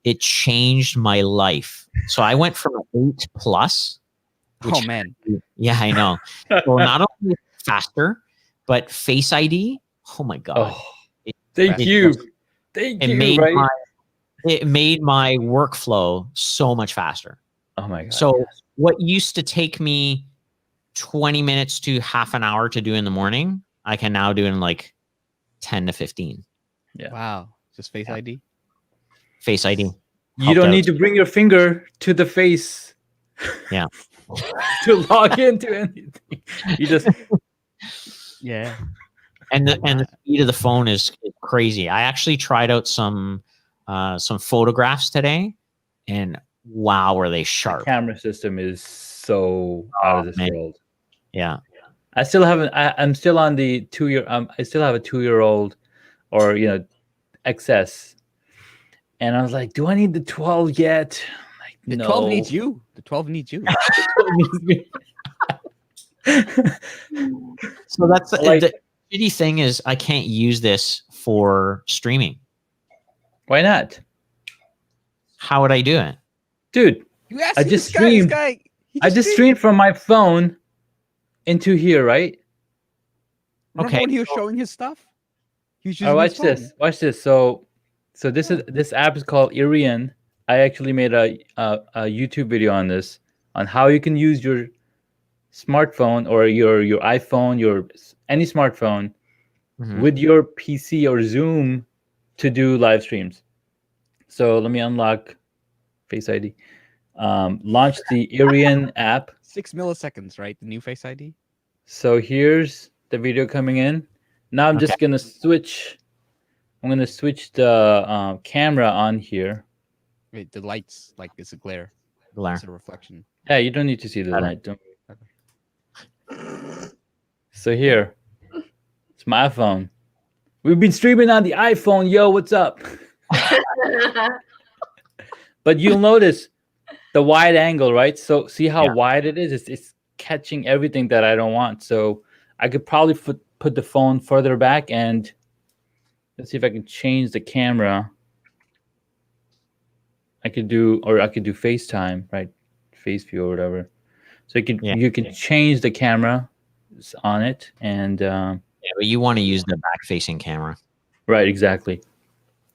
It changed my life. So I went from an 8 Plus. Oh man. Yeah, I know. So not only faster, but Face ID. Oh my god. Thank you. Thank you. Right? It made my workflow so much faster. Oh my god. So what used to take me 20 minutes to half an hour to do in the morning, I can now do in like 10 to 15. Yeah. Wow. Just Face ID. Face ID. You don't need to bring your finger to the face. Yeah. To log into anything. You just Yeah. And the speed of the phone is crazy. I actually tried out some photographs today, and wow, were they sharp. The camera system is so out of this world. Yeah. I still haven't. I'm still on the 2-year. I still have a 2-year-old, or XS, and I was like, do I need the 12 yet? Like, The no. 12 needs you. The 12 needs you. So that's like, the shitty thing is I can't use this for streaming. Why not? How would I do it? Dude, I just streamed. I just streamed from my phone into here, right? Remember when he was showing his stuff? He was Watch this. So this app is called Irian. I actually made a YouTube video on this, on how you can use your smartphone or your iPhone, any smartphone Mhm. with your PC or Zoom to do live streams. So let me unlock Face ID. Launch the Arian app. 6 milliseconds, right? The new Face ID. So here's the video coming in. Now I'm Okay. just gonna switch. I'm gonna switch the camera on here. Wait, the lights, like it's a glare. Glare. It's a reflection. Yeah, you don't need to see the Better. light. Don't. So here, it's my iPhone. We've been streaming on the iPhone. Yo, what's up? But you'll notice the wide angle, right? So see how Yeah. wide it is? It's catching everything that I don't want. So I could probably put the phone further back, and let's see if I can change the camera. I could do FaceTime, right? Face view or whatever. So you can change the camera on it, and Yeah, but you want to use the back-facing camera. right, exactly.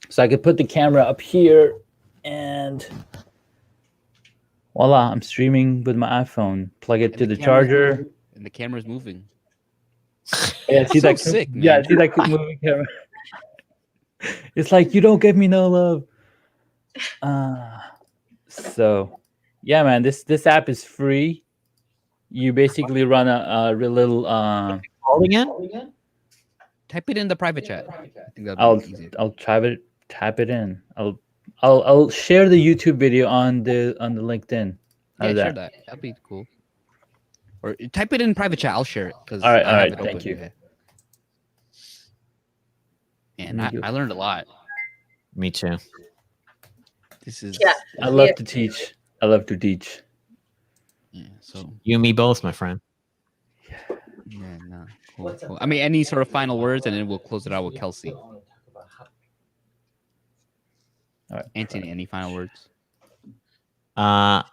So I could put the camera up here, and voila, I'm streaming with my iPhone. Plug it And to the the camera's charger. And the camera's moving. Yeah, see so that? sick, Yeah, man. see that moving camera. It's like you don't give me no love. So, yeah, man, this app is free. You basically run a little. Called again? Type it in the private chat. I think that'd I'll be easier. I'll tap it in. I'll share the YouTube video on the LinkedIn. Yeah, How's share that. That'd be cool. Or type it in private chat. I'll share it because All right, I all have right, it open. thank you. Yeah. And Thank you. I learned a lot. Me too. This is Yeah. I love to teach. I love to teach. yeah. So You and me both, my friend. yeah, no, cool. I mean, any sort of final words, and then we'll close it out with Kelsey. All right. Anthony, any final words? Yeah.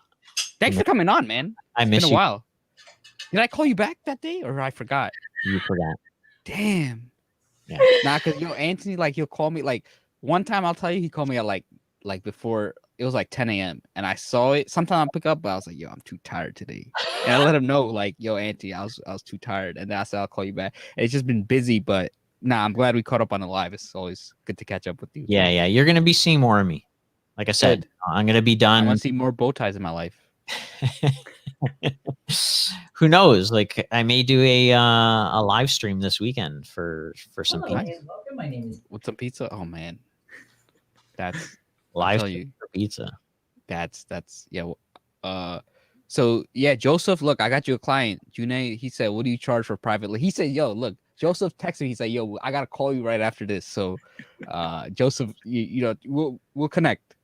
Thanks for coming on, man. I It's miss been a you. while. Did I call you back that day, or I forgot? You forgot. Damn. Yeah. Nah, cause Anthony, like he'll call me like one time. I'll tell you, he called me at like before it was like 10 a.m. and I saw it. Sometimes I pick up, but I was like, yo, I'm too tired today. And I let him know, like, yo, Anthony, I was too tired, and then I said I'll call you back. And it's just been busy, but nah, I'm glad we caught up on the live. It's always good to catch up with you. Yeah, yeah. You're gonna be seeing more of me. Like I said, Good. I'm gonna be I done. want to see more bow ties in my life. Who knows? Like I may do a live stream this weekend for some Hello, pizza. welcome. My name is. With some pizza. Oh man, that's Live tell stream you. for pizza. That's yeah. So yeah, Joseph, look, I got you a client. Junaid, he said, what do you charge for privately? He said, yo, look, Joseph texted me. He said, yo, I gotta call you right after this. So, Joseph, you know, we'll connect.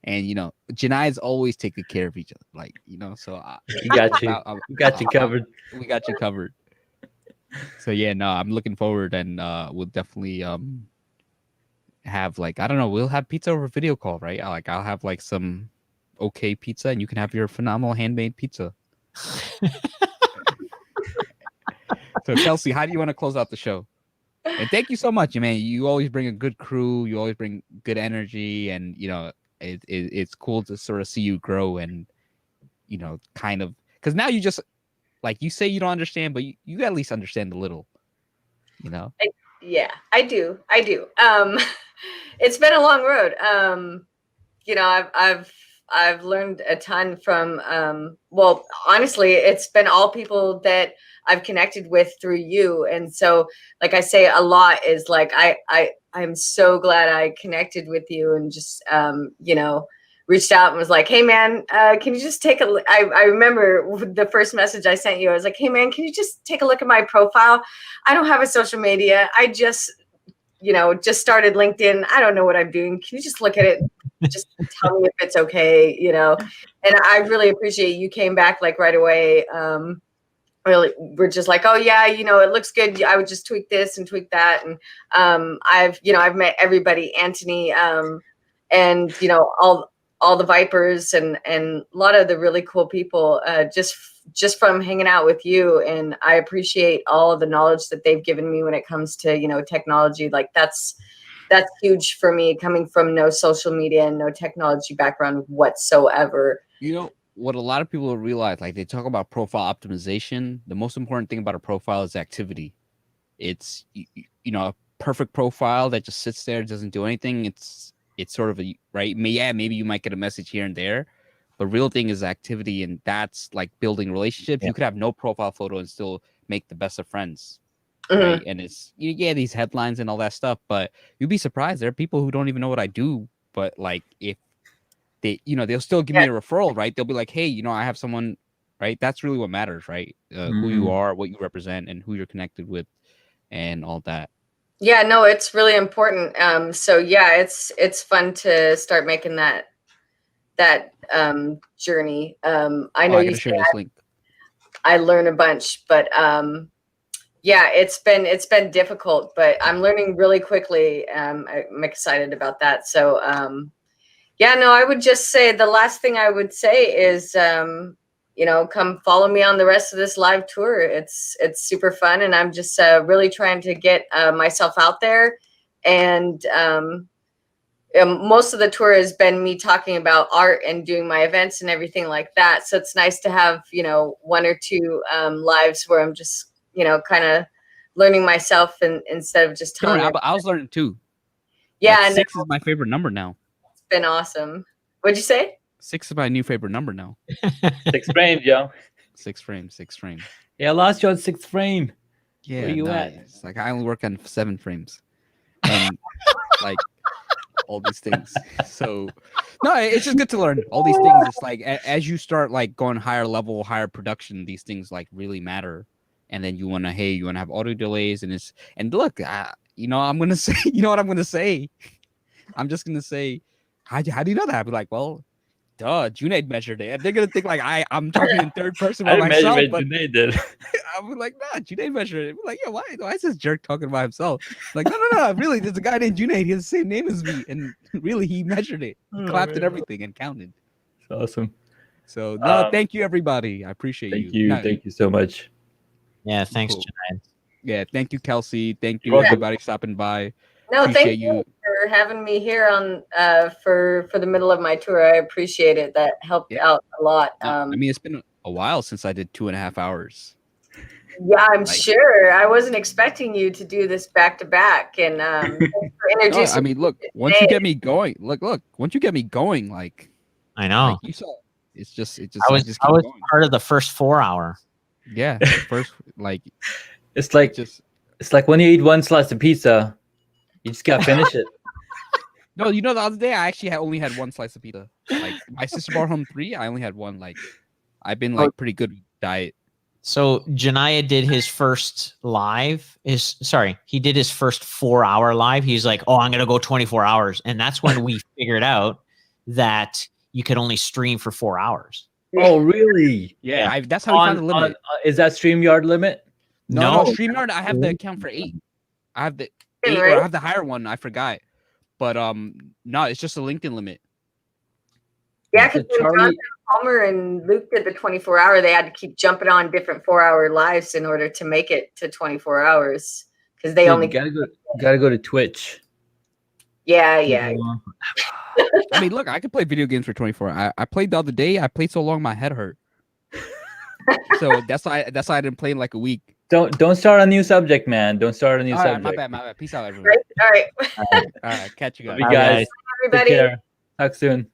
And you know, Junaid's always taking care of each other, like you know. So We got you. We got you covered. We got you covered. So yeah, no, I'm looking forward, and we'll definitely have like I don't know, we'll have pizza over video call, right? I'll have like some okay pizza, and you can have your phenomenal handmade pizza. So Kelsey, how do you want to close out the show? And thank you so much, man. You always bring a good crew. You always bring good energy, and you know it's cool to sort of see you grow, and you know, kind of because now you just like you say you don't understand, but you at least understand a little. You know. Yeah, I do. It's been a long road. You know, I've learned a ton from well, honestly, it's been all people that I've connected with through you. And so, like I say, a lot is like I'm so glad I connected with you and just you know, reached out and was like, hey man, can you just take a look? I remember the first message I sent you. I was like, hey man, can you just take a look at my profile? I don't have a social media. I just, you know, just started LinkedIn. I don't know what I'm doing. Can you just look at it? Just tell me if it's okay, you know? And I really appreciate you came back like right away. Really, we're just like, oh yeah, you know, it looks good. I would just tweak this and tweak that. And I've met everybody, Anthony, and you know, all the Vipers and a lot of the really cool people just from hanging out with you. And I appreciate all of the knowledge that they've given me when it comes to, you know, technology. Like that's that's huge for me, coming from no social media and no technology background whatsoever. You know what a lot of people realize, like they talk about profile optimization. The most important thing about a profile is activity. It's you know, a perfect profile that just sits there, doesn't do anything. It's sort of a right. Yeah, maybe you might get a message here and there, but real thing is activity, and that's like building relationships. Yeah. You could have no profile photo and still make the best of friends, Mhm. right? And it's these headlines and all that stuff, but you'd be surprised. There are people who don't even know what I do, but like if they, they'll still give me a referral, right? They'll be like, hey, I have someone, right? That's really what matters, right? Who you are, what you represent, and who you're connected with, and all that. Yeah, no, it's really important. So yeah, it's fun to start making that journey. I know I you gotta share this link. I learn a bunch, but yeah, it's been difficult, but I'm learning really quickly. I'm excited about that. So yeah, no, I would just say the last thing I would say is come follow me on the rest of this live tour. It's super fun, and I'm just really trying to get myself out there. And most of the tour has been me talking about art and doing my events and everything like that. So it's nice to have one or two lives where I'm just kind of learning myself, and instead of just telling. I was learning too. Yeah, like 6 is my favorite number now. It's been awesome. What'd you say? 6 is my new favorite number now. 6 frames, yo. 6 frames. Yeah, I lost you on 6th frame. Yeah, Where you at? nice. Like I only work on 7 frames, and like all these things. So no, it's just good to learn all these things. It's like as you start like going higher level, higher production, these things like really matter. And then you want to have audio delays, and look, I'm gonna say, you know what I'm gonna say? I'm just gonna say, how do you know that? I'd be like, well, duh, Junaid measured it. And they're gonna think like I'm talking in third person I by didn't myself, measure it, but Junaid did. I'm like, nah, Junaid measured it. I'm like, yeah, why is this jerk talking about himself? Like, no, really, there's a guy named Junaid. He has the same name as me, and really, he measured it, he clapped and everything, and counted. It's awesome. So no, thank you everybody. I appreciate you. Thank you so much. Yeah, thanks, Cool. Junaid. Yeah, thank you, Kelsey. Thank you, You're welcome. everybody, stopping by. No, Appreciate thank you for having me here on for the middle of my tour. I appreciate it. That helped out a lot. I mean, it's been a while since I did 2.5 hours. Yeah, I'm sure. I wasn't expecting you to do this back to back, and thanks for introducing. No, I mean, look, once you get me going, once you get me going, like I know. Like you saw, it just I was keep part going. of the first 4 hour. Yeah, first like It's like when you eat one slice of pizza, you just gotta finish it. No, the other day I actually only had one slice of pizza. Like my sister brought home 3. I only had one. Like I've been like pretty good with diet. So Janaya did his first live. He did his first 4 hour live. He's like, oh, I'm gonna go 24 hours, and that's when we figured out that you could only stream for 4 hours. Oh, really? Yeah, that's how we found the limit. Is that StreamYard limit? No, StreamYard. I have the account for 8. I have the 8, or I have the higher one. I forgot. But no, it's just a LinkedIn limit. Yeah, because Jonathan Palmer and Luke did the 24 hour, they had to keep jumping on different 4 hour lives in order to make it to 24 hours because they only gotta go to Twitch. Yeah. I mean, look, I could play video games for 24. I played the other day. I played so long my head hurt. So that's why I didn't play in like a week. Don't start a new subject, man. Don't start a new subject. My bad. Peace out, everyone. All right. All right. Catch you guys. Bye, guys. Everybody. Take care. Talk soon.